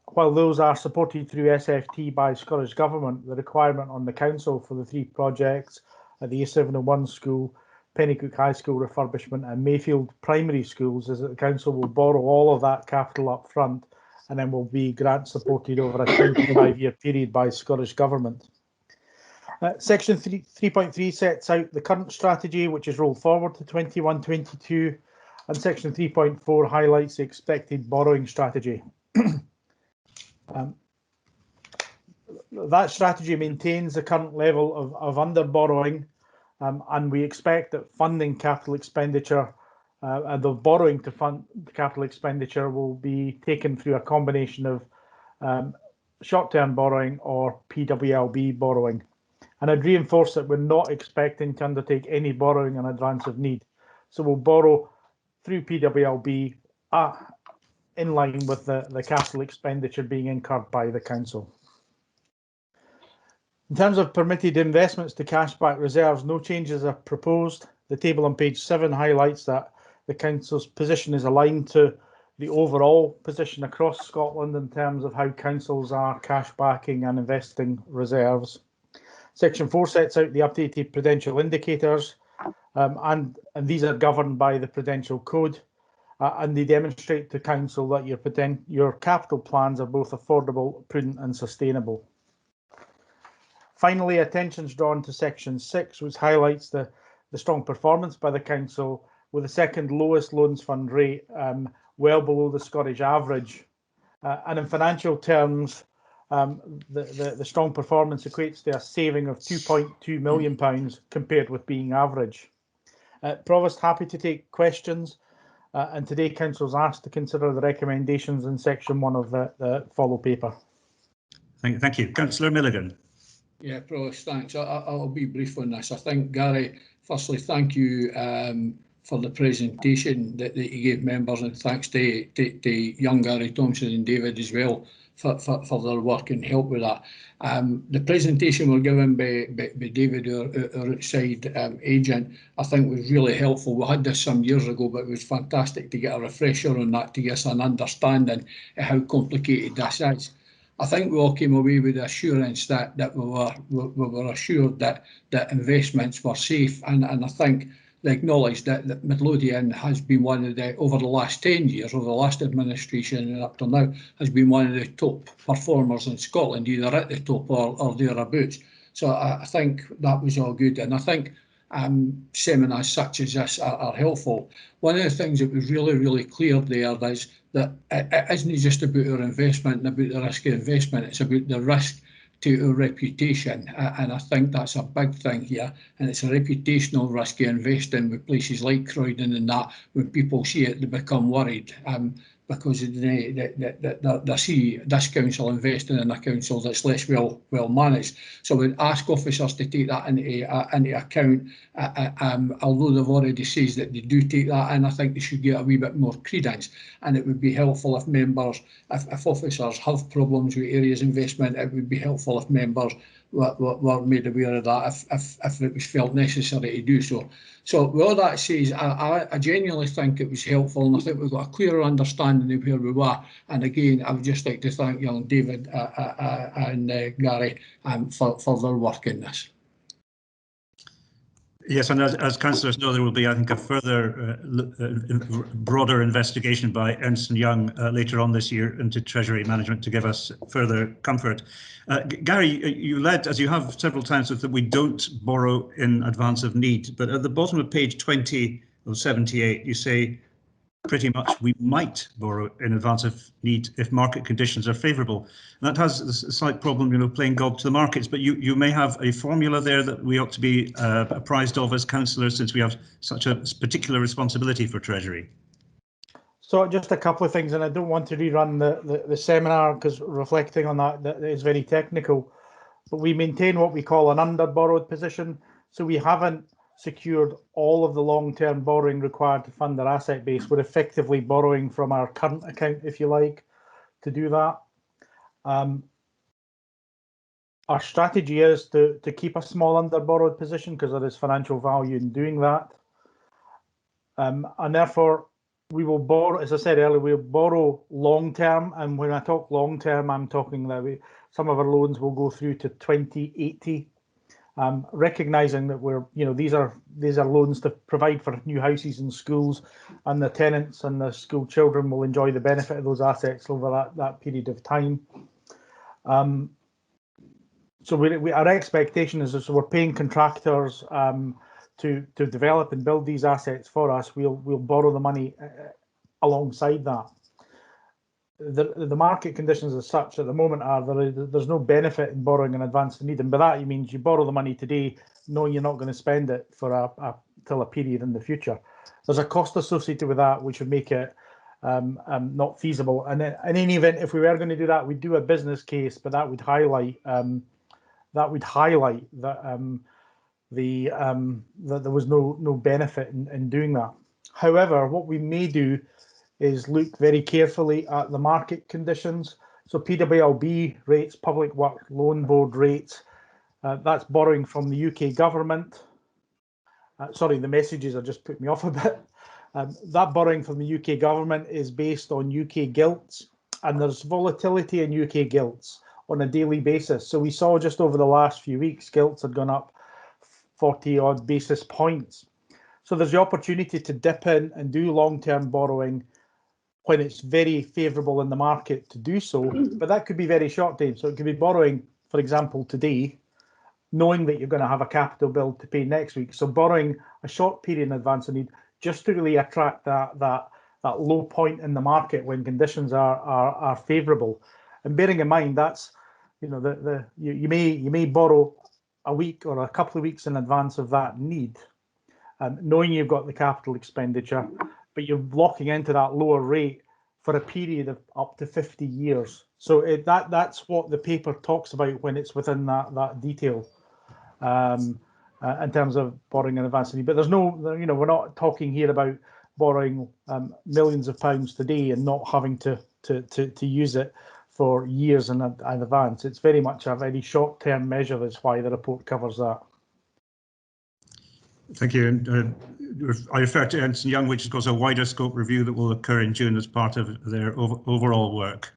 While those are supported through SFT by Scottish Government, the requirement on the Council for the three projects at the A701 School, Pennycook High School refurbishment and Mayfield Primary Schools is that the Council will borrow all of that capital up front and then will be grant supported over a 25-year period by Scottish Government. Section 3.3 sets out the current strategy, which is rolled forward to 21-22, and Section 3.4 highlights the expected borrowing strategy. That strategy maintains the current level of under borrowing, and we expect that funding capital expenditure and the borrowing to fund capital expenditure will be taken through a combination of short-term borrowing or PWLB borrowing. And I'd reinforce that we're not expecting to undertake any borrowing in advance of need. So we'll borrow through PWLB in line with the capital expenditure being incurred by the Council. In terms of permitted investments to cashback reserves, no changes are proposed. The table on page 7 highlights that the Council's position is aligned to the overall position across Scotland in terms of how councils are cash backing and investing reserves. Section 4 sets out the updated prudential indicators, and these are governed by the Prudential Code, and they demonstrate to council that your capital plans are both affordable, prudent and sustainable. Finally, attention is drawn to Section 6, which highlights the strong performance by the council, with the second lowest loans fund rate, well below the Scottish average. And in financial terms, the strong performance equates to a saving of £2.2 million compared with being average. Provost, happy to take questions. And today, council is asked to consider the recommendations in Section 1 of the follow paper. Thank you. Councillor Milligan. Yeah, Provost, thanks. I'll be brief on this. I think, Gary, firstly, thank you for the presentation that you gave members, and thanks to young Gary Thompson and David as well for their work and help with that. The presentation we're given by David, our outside agent, I think was really helpful. We had this some years ago, but it was fantastic to get a refresher on that to give us an understanding of how complicated this is. I think we all came away with the assurance that we were assured that investments were safe, and I think they acknowledged that Midlothian has been one of the, over the last 10 years, over the last administration and up to now, has been one of the top performers in Scotland, either at the top or thereabouts. So I think that was all good, and I think seminars such as this are helpful. One of the things that was really clear there is that it isn't just about our investment and about the risk of investment, it's about the risk to our reputation, and I think that's a big thing here, and it's a reputational risk of investing with places like Croydon and that. When people see it, they become worried because they see this council investing in a council that's less well managed. So we'd ask officers to take that into account, although they've already said that they do take that in. I think they should get a wee bit more credence, and it would be helpful if members, if officers have problems with areas of investment, it would be helpful if members were made aware of that if it was felt necessary to do so. So with all that says, I genuinely think it was helpful, and I think we've got a clearer understanding of where we were. And again, I would just like to thank young David and Gary for their work in this. Yes, and as councillors know, there will be, I think, a further broader investigation by Ernst & Young later on this year into Treasury Management to give us further comfort. Gary, you led, as you have several times, with that we don't borrow in advance of need, but at the bottom of page 20 of 78, you say pretty much we might borrow in advance of need if market conditions are favourable. That has a slight problem, playing gob to the markets, but you may have a formula there that we ought to be apprised of as councillors, since we have such a particular responsibility for Treasury. So just a couple of things, and I don't want to rerun the seminar because reflecting on that is very technical, but we maintain what we call an under-borrowed position. So we haven't secured all of the long-term borrowing required to fund our asset base. We're effectively borrowing from our current account, if you like, to do that. Our strategy is to keep a small under-borrowed position because there is financial value in doing that. And therefore, we will borrow, as I said earlier, we'll borrow long-term. And when I talk long-term, I'm talking that some of our loans will go through to 2080. Recognising that these are loans to provide for new houses and schools, and the tenants and the school children will enjoy the benefit of those assets over that period of time. So our expectation is that we're paying contractors to develop and build these assets for us. We'll borrow the money alongside that. The market conditions as such at the moment are there's no benefit in borrowing in advance to need them. By that, it means you borrow the money today, knowing you're not going to spend it for till a period in the future. There's a cost associated with that, which would make it not feasible. And in any event, if we were going to do that, we'd do a business case, but that would highlight that that there was no benefit in doing that. However, what we may do is look very carefully at the market conditions. So PWLB rates, Public Works Loan Board rates, that's borrowing from the UK government. Sorry, the messages are just put me off a bit. That borrowing from the UK government is based on UK gilts, and there's volatility in UK gilts on a daily basis. So we saw just over the last few weeks, gilts had gone up 40 odd basis points. So there's the opportunity to dip in and do long-term borrowing when it's very favourable in the market to do so, but that could be very short term. So it could be borrowing, for example, today, knowing that you're going to have a capital bill to pay next week. So borrowing a short period in advance of need just to really attract that low point in the market when conditions are favourable. And bearing in mind that's, you know, you may borrow a week or a couple of weeks in advance of that need, knowing you've got the capital expenditure, but you're locking into that lower rate for a period of up to 50 years. So that's what the paper talks about when it's within that detail in terms of borrowing in advance of need. But there's no, you know, we're not talking here about borrowing millions of pounds today and not having to use it for years in advance. It's very much a very short-term measure. That's why the report covers that. Thank you. And I refer to Ernst & Young, which is, of course, a wider scope review that will occur in June as part of their overall work.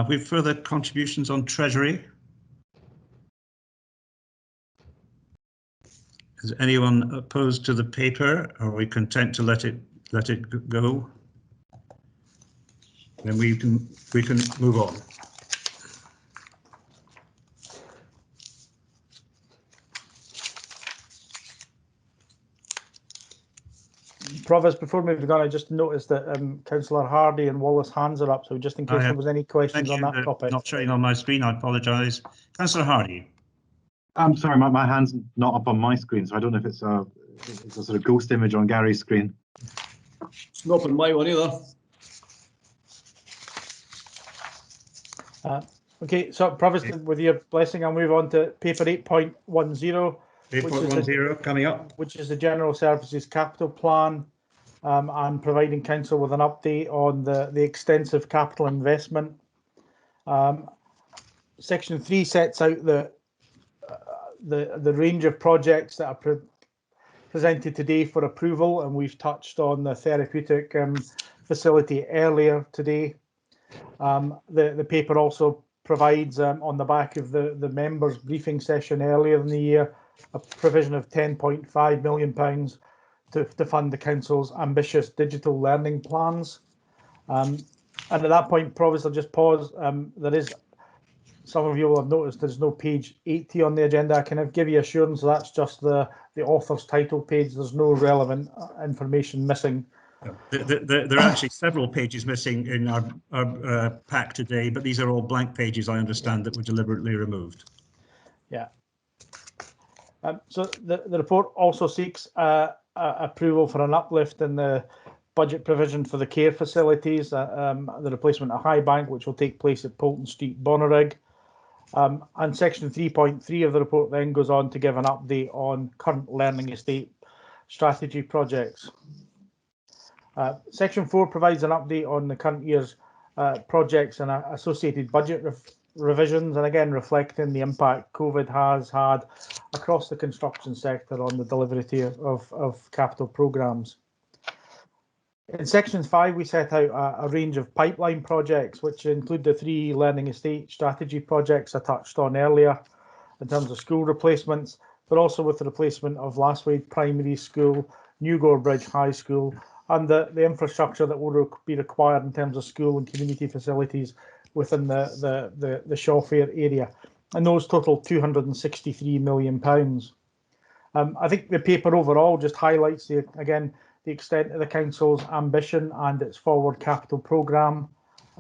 We have further contributions on Treasury. Is anyone opposed to the paper? Or are we content to let it go? Then we can move on. Provost, before moving on, I just noticed that Councillor Hardy and Wallace hands are up, so just in case there was any questions on that topic. Not showing on my screen, I apologise. Councillor Hardy. I'm sorry, my hand's not up on my screen, so I don't know if it's a sort of ghost image on Gary's screen. It's not on my one either. Okay, so Provost, with your blessing, I'll move on to paper 8.10. 8.10 coming up. Which is the General Services Capital Plan, and providing Council with an update on the extensive capital investment. Section 3 sets out the range of projects that are presented today for approval, and we've touched on the therapeutic facility earlier today. The paper also provides, on the back of the members' briefing session earlier in the year, a provision of £10.5 million to fund the Council's ambitious digital learning plans. And at that point, Provost, I'll just pause. There is, some of you will have noticed there's no page 80 on the agenda. I can give you assurance that's just the author's title page. There's no relevant information missing. There are actually several pages missing in our pack today, but these are all blank pages, I understand, that were deliberately removed. Yeah. So the report also seeks approval for an uplift in the budget provision for the care facilities, the replacement of High Bank, which will take place at Poulton Street, Bonnyrigg. And section 3.3 of the report then goes on to give an update on current learning estate strategy projects. Section 4 provides an update on the current year's projects and associated budget revisions, and again reflecting the impact COVID has had across the construction sector on the delivery of capital programmes. In section 5, we set out a range of pipeline projects, which include the 3 learning estate strategy projects I touched on earlier in terms of school replacements, but also with the replacement of Lastwade Primary School, Newgore Bridge High School, and the infrastructure that will be required in terms of school and community facilities within the Shawfair area. And those total £263 million. I think the paper overall just highlights, the extent of the Council's ambition and its forward capital programme.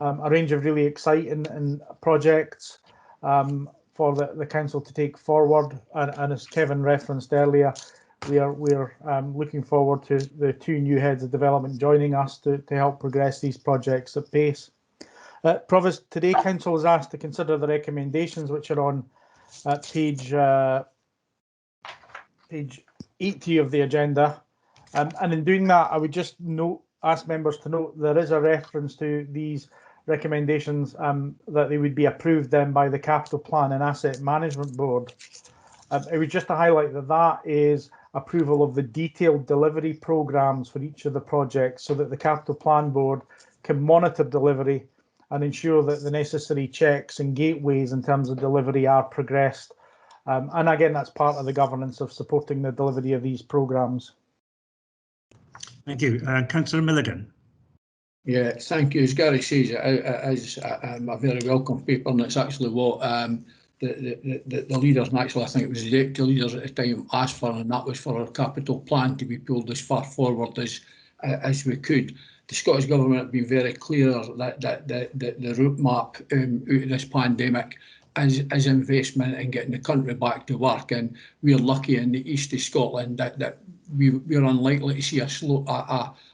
A range of really exciting projects for the Council to take forward. And as Kevin referenced earlier, we're looking forward to the 2 new heads of development joining us to help progress these projects at pace. Provost, today Council is asked to consider the recommendations which are on page 80 of the agenda. And in doing that, I would just ask members to note there is a reference to these recommendations that they would be approved then by the Capital Plan and Asset Management Board. It was just to highlight that is approval of the detailed delivery programmes for each of the projects so that the Capital Plan Board can monitor delivery and ensure that the necessary checks and gateways in terms of delivery are progressed. And again, that's part of the governance of supporting the delivery of these programmes. Thank you. Councillor Milligan. Yeah, thank you. As Gary says, it is a very welcome paper, and it's actually what the leaders, and actually I think it was the deputy leaders at the time, asked for, and that was for our capital plan to be pulled as far forward as we could. The Scottish Government have been very clear that the route map out of this pandemic is investment in getting the country back to work, and we're lucky in the east of Scotland that we're unlikely to see a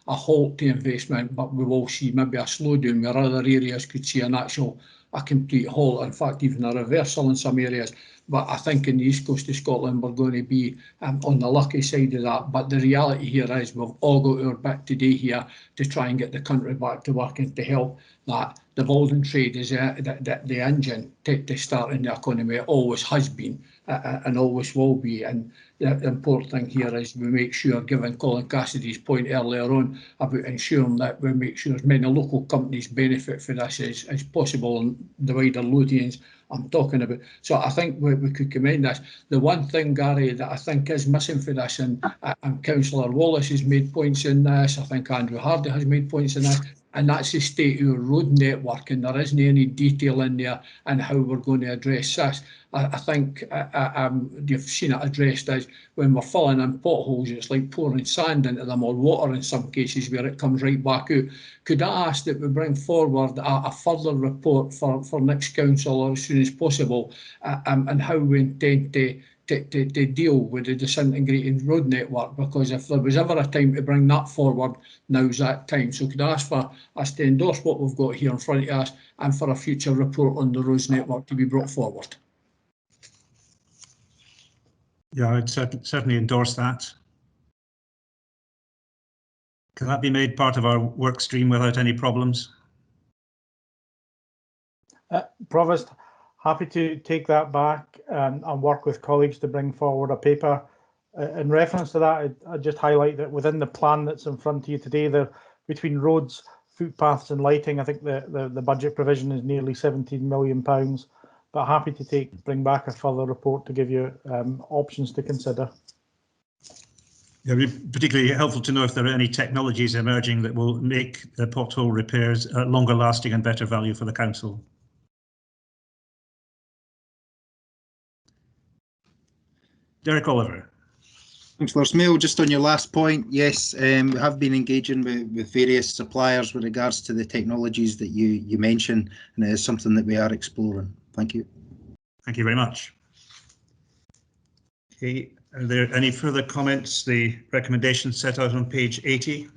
halt to investment, but we will see maybe a slowdown where other areas could see a complete halt, in fact even a reversal in some areas. But I think in the east coast of Scotland we're going to be on the lucky side of that. But the reality here is we've all got our bit today here to try and get the country back to work and to help that. The building trade is the engine to starting the economy. It always has been and always will be. And the important thing here is we make sure, given Colin Cassidy's point earlier on about ensuring that we make sure as many local companies benefit from this as possible, and the wider Lothians I'm talking about. So I think we could commend this. The one thing, Gary, that I think is missing for this, and Councillor Wallace has made points in this, I think Andrew Hardy has made points in this, and that's the state of our road network, and there isn't any detail in there on how we're going to address this. I think you've seen it addressed as when we're filling in potholes, it's like pouring sand into them, or water in some cases, where it comes right back out. Could I ask that we bring forward a further report for next council, or as soon as possible, and how we intend to deal with the disintegrating road network? Because if there was ever a time to bring that forward, now's that time. So could I ask for us to endorse what we've got here in front of us, and for a future report on the roads network to be brought forward? Yeah, I'd certainly endorse that. Can that be made part of our work stream without any problems? Provost, happy to take that back and work with colleagues to bring forward a paper. In reference to that, I'd just highlight that within the plan that's in front of you today, between roads, footpaths and lighting, I think the budget provision is nearly £17 million. But happy to bring back a further report to give you options to consider. Yeah, it would be particularly helpful to know if there are any technologies emerging that will make the pothole repairs longer lasting and better value for the council. Derek Oliver. Councillor Smale, just on your last point, yes, we have been engaging with various suppliers with regards to the technologies that you mentioned, and it is something that we are exploring. Thank you. Thank you very much. Okay, are there any further comments? The recommendations set out on page 80.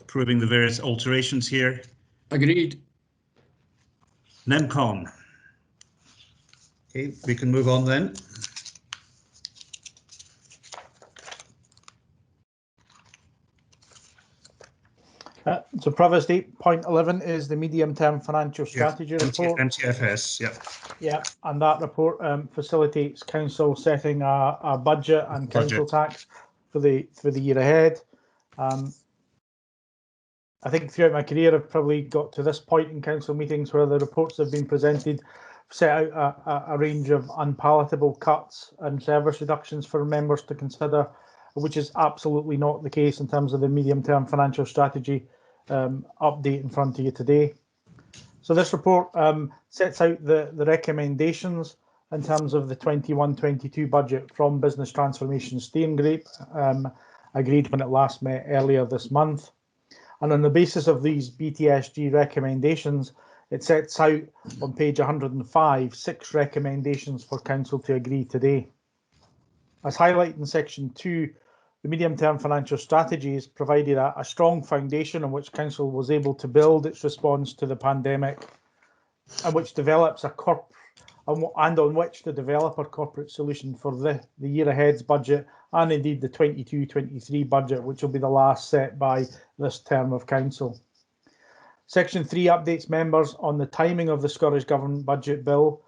Approving the various alterations here. Agreed. NEMCON. Okay, we can move on then. So Provost, 8.11 is the medium-term financial strategy report. MTFS, yeah. Yeah, and that report facilitates council setting a budget and council tax for the year ahead. I think throughout my career, I've probably got to this point in council meetings where the reports have been presented, set out a range of unpalatable cuts and service reductions for members to consider, which is absolutely not the case in terms of the medium-term financial strategy update in front of you today. So this report sets out the recommendations in terms of the 21-22 budget from Business Transformation Steering Group, agreed when it last met earlier this month. And on the basis of these BTSG recommendations, it sets out on page 105 6 recommendations for council to agree today. As highlighted in section 2, the medium-term financial strategies provided a strong foundation on which council was able to build its response to the pandemic, and which develops on which to develop a corporate solution for the year ahead's budget, and indeed the 22-23 budget, which will be the last set by this term of council. Section 3 updates members on the timing of the Scottish Government Budget Bill,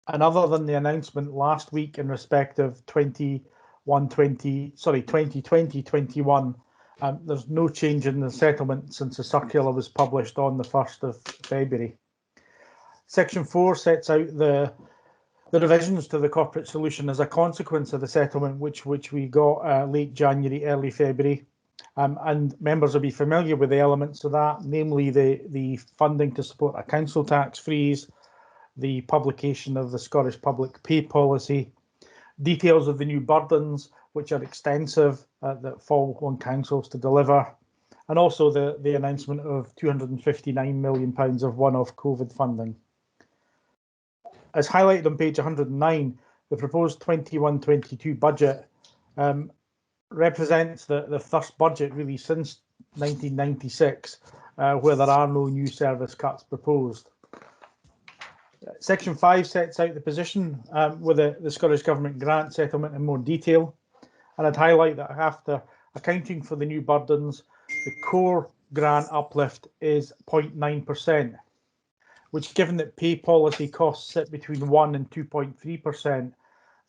And other than the announcement last week in respect of 2020-21, there's no change in the settlement since the circular was published on the 1st of February. Section 4 sets out the revisions to the corporate solution as a consequence of the settlement, which we got late January, early February. And members will be familiar with the elements of that, namely the funding to support a council tax freeze, the publication of the Scottish Public Pay Policy, details of the new burdens, which are extensive, that fall on councils to deliver, and also the announcement of £259 million of one-off COVID funding. As highlighted on page 109, the proposed 21-22 budget represents the first budget really since 1996 where there are no new service cuts proposed. Section 5 sets out the position with the Scottish Government grant settlement in more detail, and I'd highlight that after accounting for the new burdens, the core grant uplift is 0.9%, which, given that pay policy costs sit between 1 and 2.3%,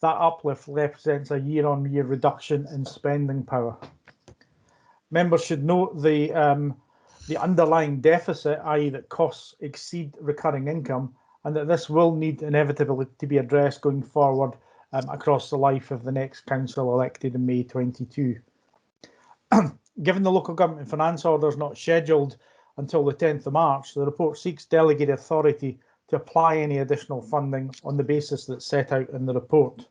that uplift represents a year-on-year reduction in spending power. Members should note the underlying deficit, i.e. that costs exceed recurring income, and that this will need inevitably to be addressed going forward across the life of the next council elected in May 22. Given the local government finance order is not scheduled until the 10th of March, the report seeks delegated authority to apply any additional funding on the basis that's set out in the report.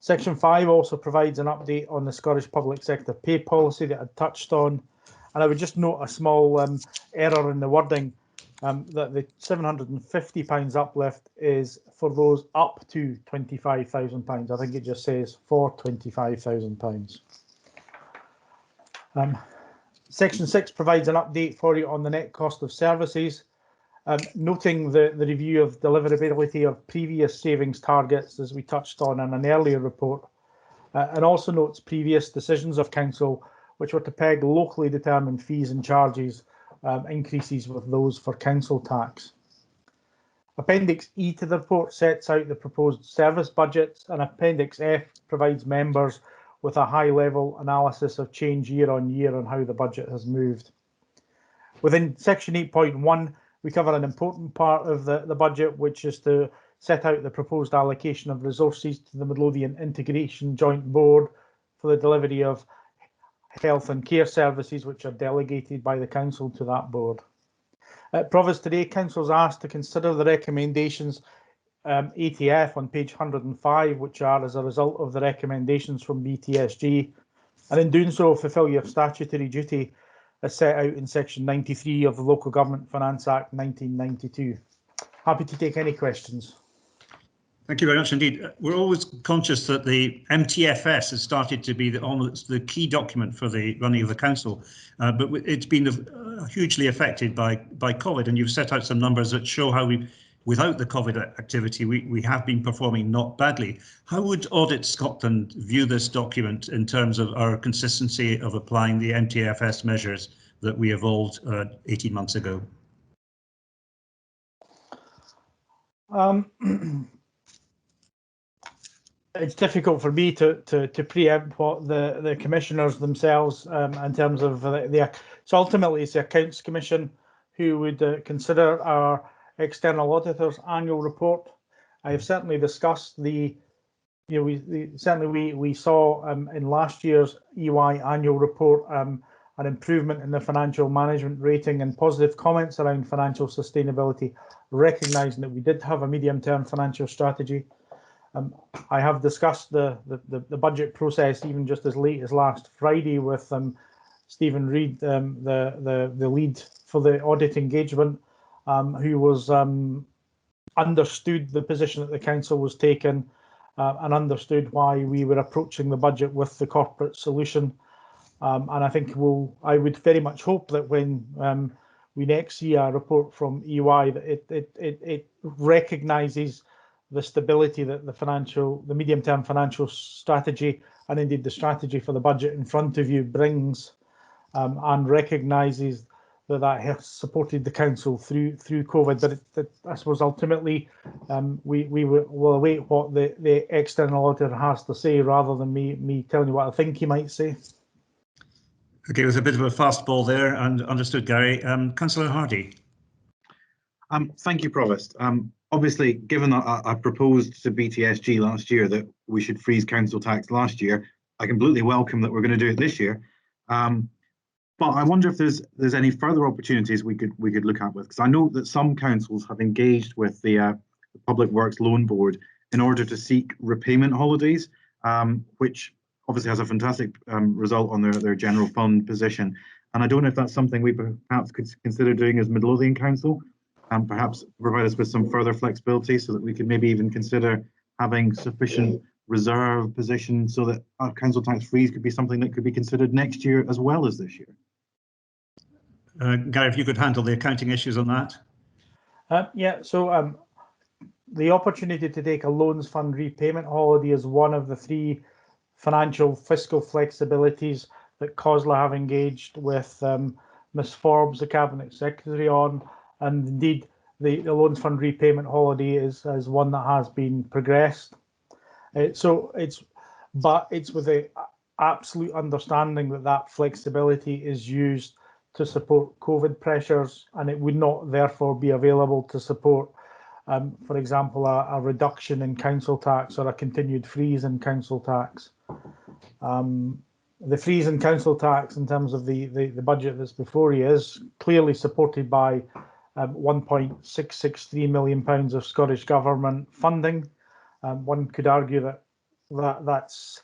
Section 5 also provides an update on the Scottish Public Sector Pay Policy that I touched on, and I would just note a small error in the wording, that the £750 uplift is for those up to £25,000. I think it just says for £25,000. Section 6 provides an update for you on the net cost of services, noting the review of deliverability of previous savings targets, as we touched on in an earlier report, and also notes previous decisions of council which were to peg locally determined fees and charges increases with those for council tax. Appendix E to the report sets out the proposed service budgets, and Appendix F provides members with a high-level analysis of change year on year and how the budget has moved. Within Section 8.1, we cover an important part of the budget, which is to set out the proposed allocation of resources to the Midlothian Integration Joint Board for the delivery of health and care services, which are delegated by the council to that board. At Provost today, council is asked to consider the recommendations ATF on page 105, which are as a result of the recommendations from BTSG, and in doing so fulfil your statutory duty as set out in section 93 of the Local Government Finance Act 1992. Happy to take any questions. Thank you very much indeed. We're always conscious that the MTFS has started to be almost the key document for the running of the council, but it's been hugely affected by COVID, and you've set out some numbers that show how without the COVID activity, we have been performing not badly. How would Audit Scotland view this document in terms of our consistency of applying the MTFS measures that we evolved 18 months ago? It's difficult for me to preempt what the commissioners themselves in terms of so ultimately it's the Accounts Commission who would consider our external auditor's annual report. I have certainly discussed we saw in last year's EY annual report an improvement in the financial management rating and positive comments around financial sustainability, recognising that we did have a medium-term financial strategy. I have discussed the budget process even just as late as last Friday with Stephen Reid, the lead for the audit engagement, who was understood the position that the council was taking and understood why we were approaching the budget with the corporate solution. And I think I would very much hope that when we next see a report from EY, that it recognises the stability that the medium-term financial strategy and indeed the strategy for the budget in front of you brings, and recognises that has supported the council through COVID. But I suppose ultimately we will await what the external auditor has to say rather than me telling you what I think he might say. Okay, it was a bit of a fastball there, and understood, Gary. Councillor Hardy. Thank you, Provost. Obviously, given that I proposed to BTSG last year that we should freeze council tax last year, I completely welcome that we're going to do it this year. But I wonder if there's any further opportunities we could look at with, because I know that some councils have engaged with the Public Works Loan Board in order to seek repayment holidays, which obviously has a fantastic result on their general fund position. And I don't know if that's something we perhaps could consider doing as Midlothian Council, and perhaps provide us with some further flexibility so that we could maybe even consider having sufficient reserve position so that our council tax freeze could be something that could be considered next year as well as this year. Gary, if you could handle the accounting issues on that. Yeah, so the opportunity to take a loans fund repayment holiday is one of the 3 financial fiscal flexibilities that COSLA have engaged with Ms Forbes, the Cabinet Secretary, on, and indeed the loans fund repayment holiday is one that has been progressed. So it's with the absolute understanding that flexibility is used to support COVID pressures, and it would not therefore be available to support, for example, a reduction in council tax or a continued freeze in council tax. The freeze in council tax in terms of the budget that's before you is clearly supported by £1.663 million of Scottish Government funding. One could argue that's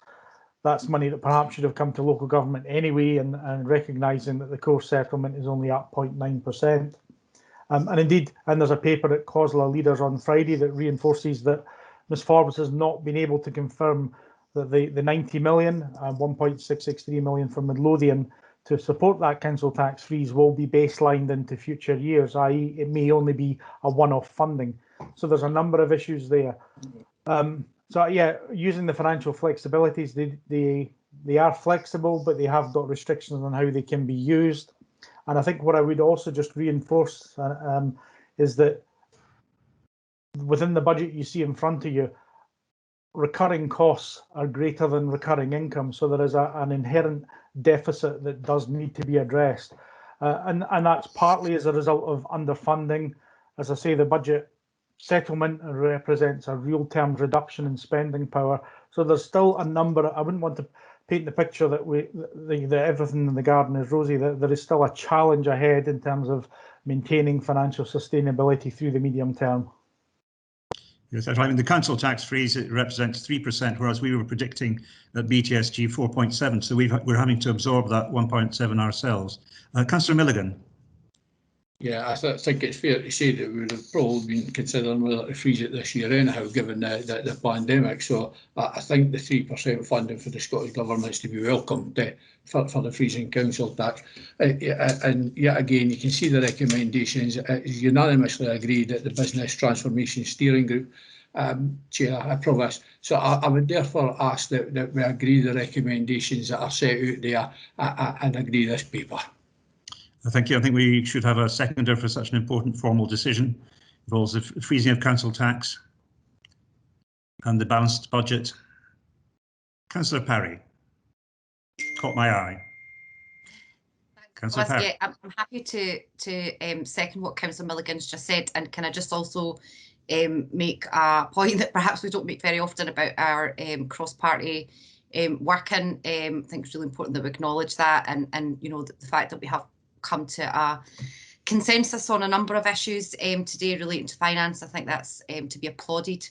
money that perhaps should have come to local government anyway, and recognising that the core settlement is only up 0.9%. And indeed, and there's a paper at COSLA Leaders on Friday that reinforces that Ms Forbes has not been able to confirm that the 90 million, 1.663 million from Midlothian to support that council tax freeze will be baselined into future years, i.e. it may only be a one-off funding. So there's a number of issues there. So yeah, using the financial flexibilities, they are flexible, but they have got restrictions on how they can be used. And I think what I would also just reinforce is that within the budget you see in front of you, recurring costs are greater than recurring income. So there is an inherent deficit that does need to be addressed. And that's partly as a result of underfunding. As I say, the budget settlement represents a real-term reduction in spending power. So there's still a number. I wouldn't want to paint the picture that that everything in the garden is rosy. That there is still a challenge ahead in terms of maintaining financial sustainability through the medium term. Yes, that's right. I mean, the council tax freeze, it represents 3%, whereas we were predicting that BTSG 4.7. So we're having to absorb that 1.7 ourselves. Councillor Milligan. Yeah, I think it's fair to say that we would have probably been considering whether to freeze it this year anyhow, given the pandemic. So I think the 3% funding for the Scottish Government is to be welcomed for the freezing council tax. And yet again, you can see the recommendations. It's unanimously agreed at the Business Transformation Steering Group, Chair, Provost. So I would therefore ask that we agree the recommendations that are set out there and agree this paper. Thank you. I think we should have a seconder for such an important formal decision. It involves the freezing of council tax and the balanced budget. Councillor Parry. Caught my eye. Councillor Parry. Yeah, I'm happy to second what Councillor Milligan's just said, and can I just also make a point that perhaps we don't make very often about our cross-party working. I think it's really important that we acknowledge that, and you know, the fact that we have come to a consensus on a number of issues today relating to finance. I think that's to be applauded.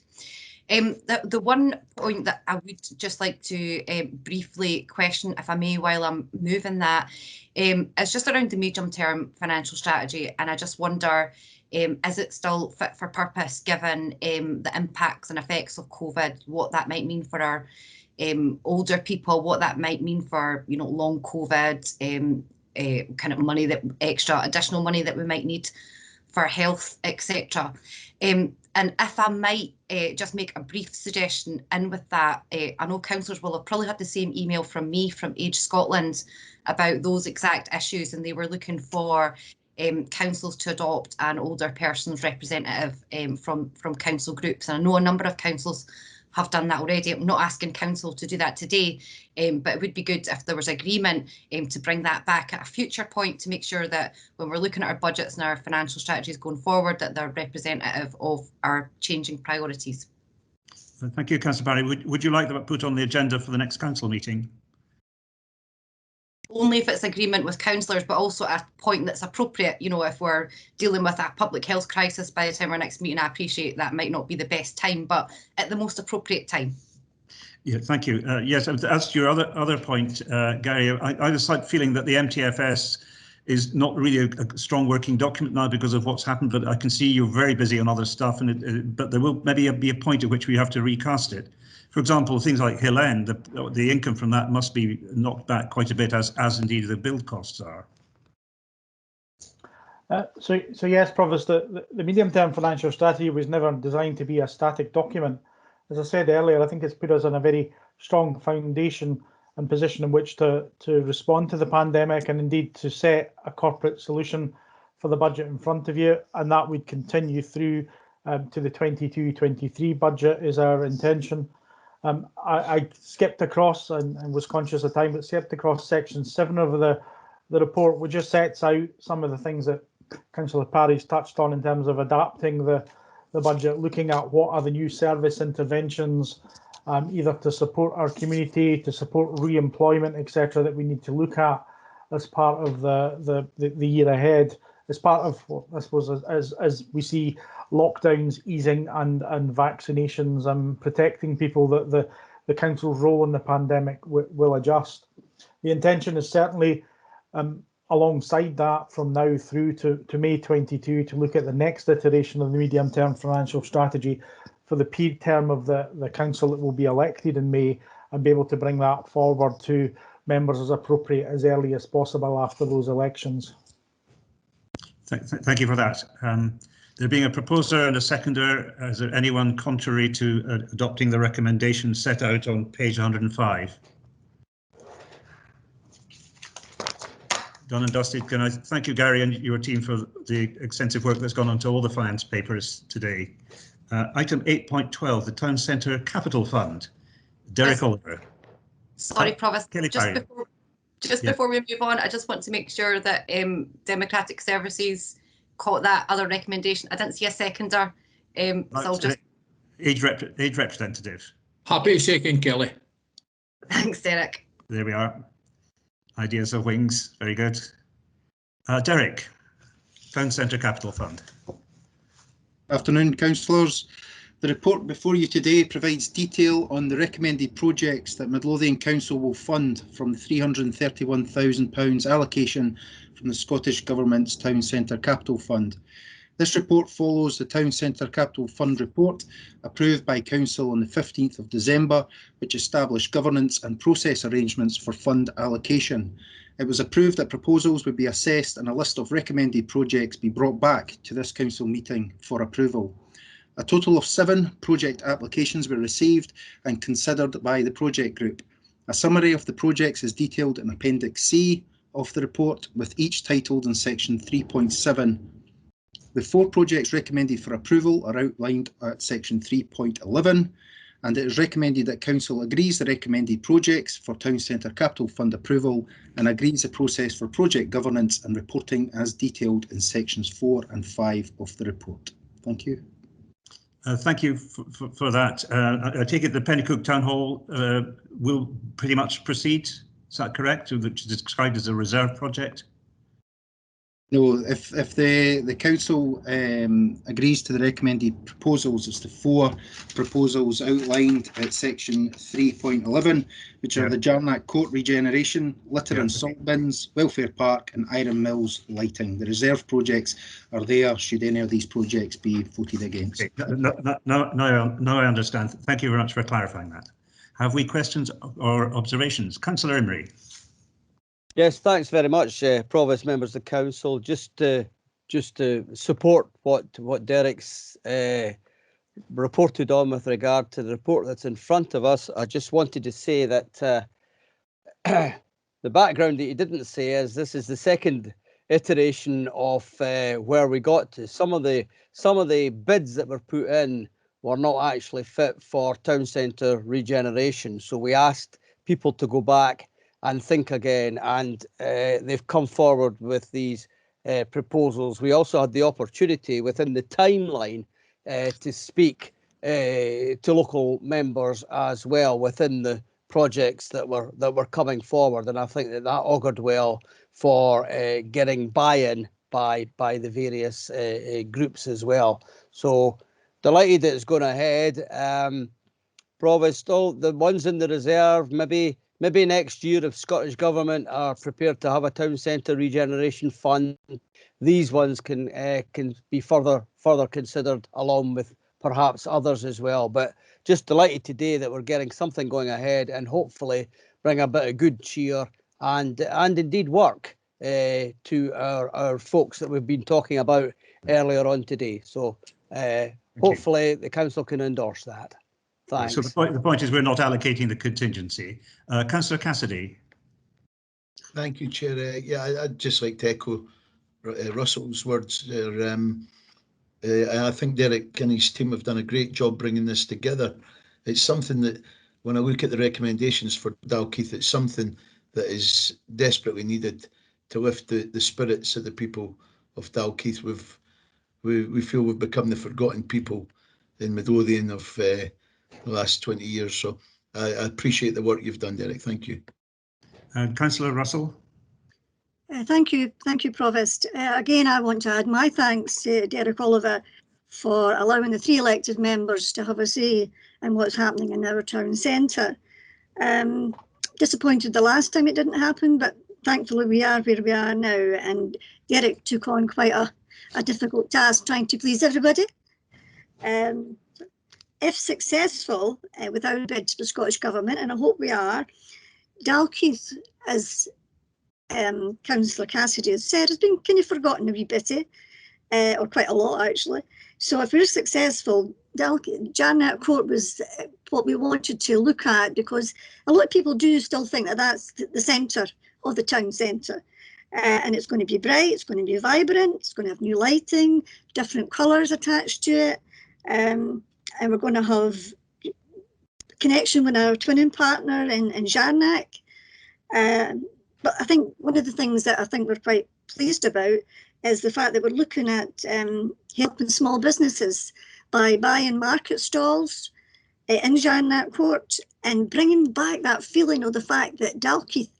The one point that I would just like to briefly question, if I may, while I'm moving that, is just around the medium-term financial strategy, and I just wonder, is it still fit for purpose given the impacts and effects of COVID, what that might mean for our older people, what that might mean for, you know, long COVID, kind of money, that extra additional money that we might need for health, etc. And if I might just make a brief suggestion in with that, I know councillors will have probably had the same email from me from Age Scotland about those exact issues, and they were looking for councils to adopt an older persons representative from council groups. And I know a number of councils have done that already. I'm not asking council to do that today, but it would be good if there was agreement to bring that back at a future point to make sure that when we're looking at our budgets and our financial strategies going forward, that they're representative of our changing priorities. Thank you, Councillor Barry. Would you like that put on the agenda for the next council meeting? Only if it's agreement with councillors, but also at a point that's appropriate. You know, if we're dealing with a public health crisis by the time our next meeting, I appreciate that might not be the best time, but at the most appropriate time. Yeah, thank you. Yes, as to your other point, Gary, I have a slight feeling that the MTFS is not really a strong working document now because of what's happened, but I can see you're very busy on other stuff, and but there will maybe be a point at which we have to recast it. For example, things like Hill End, the income from that must be knocked back quite a bit, as indeed the build costs are. So yes, Provost, the medium-term financial strategy was never designed to be a static document. As I said earlier, I think it's put us on a very strong foundation and position in which to respond to the pandemic, and indeed to set a corporate solution for the budget in front of you, and that would continue through to the 22-23 budget is our intention. I skipped across and was conscious of time, but skipped across section 7 of the report, which just sets out some of the things that Councillor Parry's touched on in terms of adapting the budget, looking at what are the new service interventions, either to support our community, to support re-employment, etc., that we need to look at as part of the year ahead, as part of, I suppose, as we see lockdowns easing and vaccinations and protecting people, that the council's role in the pandemic will adjust. The intention is certainly alongside that from now through to May 22 to look at the next iteration of the medium-term financial strategy for the peak term of the council that will be elected in May, and be able to bring that forward to members as appropriate as early as possible after those elections. Thank you for that. There being a proposer and a seconder, is there anyone contrary to adopting the recommendation set out on page 105? Done and dusted. Can I thank you, Gary, and your team for the extensive work that's gone on to all the finance papers today. Item 8.12, the Town Centre Capital Fund. Derek Oliver. Sorry, Provost. Before we move on, I just want to make sure that Democratic Services caught that other recommendation. I didn't see a seconder. So I'll just... Age representative. Happy to second, Kelly. Thanks, Derek. There we are. Ideas of wings. Very good. Derek, Town Centre Capital Fund. Afternoon, councillors. The report before you today provides detail on the recommended projects that Midlothian Council will fund from the £331,000 allocation from the Scottish Government's Town Centre Capital Fund. This report follows the Town Centre Capital Fund report approved by Council on the 15th of December, which established governance and process arrangements for fund allocation. It was approved that proposals would be assessed and a list of recommended projects be brought back to this Council meeting for approval. A total of 7 project applications were received and considered by the project group. A summary of the projects is detailed in Appendix C of the report, with each titled in section 3.7. The 4 projects recommended for approval are outlined at section 3.11, and it is recommended that Council agrees the recommended projects for Town Centre Capital Fund approval and agrees the process for project governance and reporting as detailed in sections 4 and 5 of the report. Thank you. Thank you for that. I take it the Pennycook Town Hall will pretty much proceed. Is that correct? Which is described as a reserve project? No, if the council agrees to the recommended proposals, it's the 4 proposals outlined at section 3.11, which are the Jarnac Court regeneration, litter and salt bins, welfare park and Iron Mills lighting. The reserve projects are there should any of these projects be voted against. Okay. Now I understand. Thank you very much for clarifying that. Have we questions or observations? Councillor Imrie. Yes, thanks very much, Provost, members of council. Just to support what Derek's reported on with regard to the report that's in front of us, I just wanted to say that the background that you didn't say is this is the second iteration of where we got to. Some of the bids that were put in were not actually fit for town centre regeneration. So we asked people to go back and think again, and they've come forward with these proposals. We also had the opportunity within the timeline to speak to local members as well within the projects that were coming forward, and I think that augured well for getting buy-in by the various groups as well. So delighted that it's going ahead. Provost, all the ones in the reserve, maybe next year if Scottish Government are prepared to have a town centre regeneration fund, these ones can be further considered along with perhaps others as well. But just delighted today that we're getting something going ahead and hopefully bring a bit of good cheer and indeed work to our folks that we've been talking about earlier on today. So hopefully the council can endorse that. Thanks. So the point is we're not allocating the contingency. Councillor Cassidy. Thank you, Chair. Yeah, I'd just like to echo Russell's words there. I think Derek and his team have done a great job bringing this together. It's something that, when I look at the recommendations for Dalkeith, it's something that is desperately needed to lift the spirits of the people of Dalkeith. We feel we've become the forgotten people in Midlothian of the last 20 years. So I appreciate the work you've done, Derek. Thank you. And Councillor Russell. Thank you, Provost. Again, I want to add my thanks to Derek Oliver for allowing the 3 elected members to have a say in what's happening in our town centre. Disappointed the last time it didn't happen, but thankfully we are where we are now, and Derek took on quite a difficult task trying to please everybody. If successful, without a bid to the Scottish Government, and I hope we are, Dalkeith, as Councillor Cassidy has said, has been kind of forgotten a wee bit, or quite a lot actually. So if we're successful, Jarnac Court was what we wanted to look at, because a lot of people do still think that that's the centre of the town centre. And it's going to be bright, it's going to be vibrant, it's going to have new lighting, different colours attached to it. And we're going to have connection with our twinning partner in Jarnac. But I think one of the things that I think we're quite pleased about is the fact that we're looking at helping small businesses by buying market stalls in Jarnac Court and bringing back that feeling of the fact that Dalkeith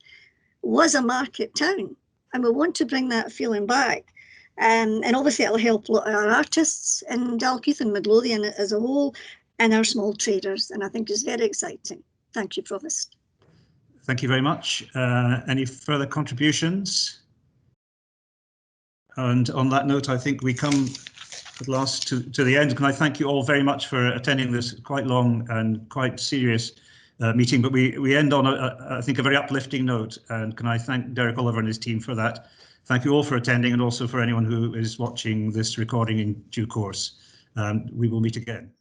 was a market town, and we want to bring that feeling back. And obviously it'll help our artists in Dalkeith and Midlothian as a whole, and our small traders, and I think it's very exciting. Thank you, Provost. Thank you very much. Any further contributions? And on that note, I think we come at last to the end. Can I thank you all very much for attending this quite long and quite serious meeting, but we end on, I think, a very uplifting note. And can I thank Derek Oliver and his team for that. Thank you all for attending, and also for anyone who is watching this recording in due course. We will meet again.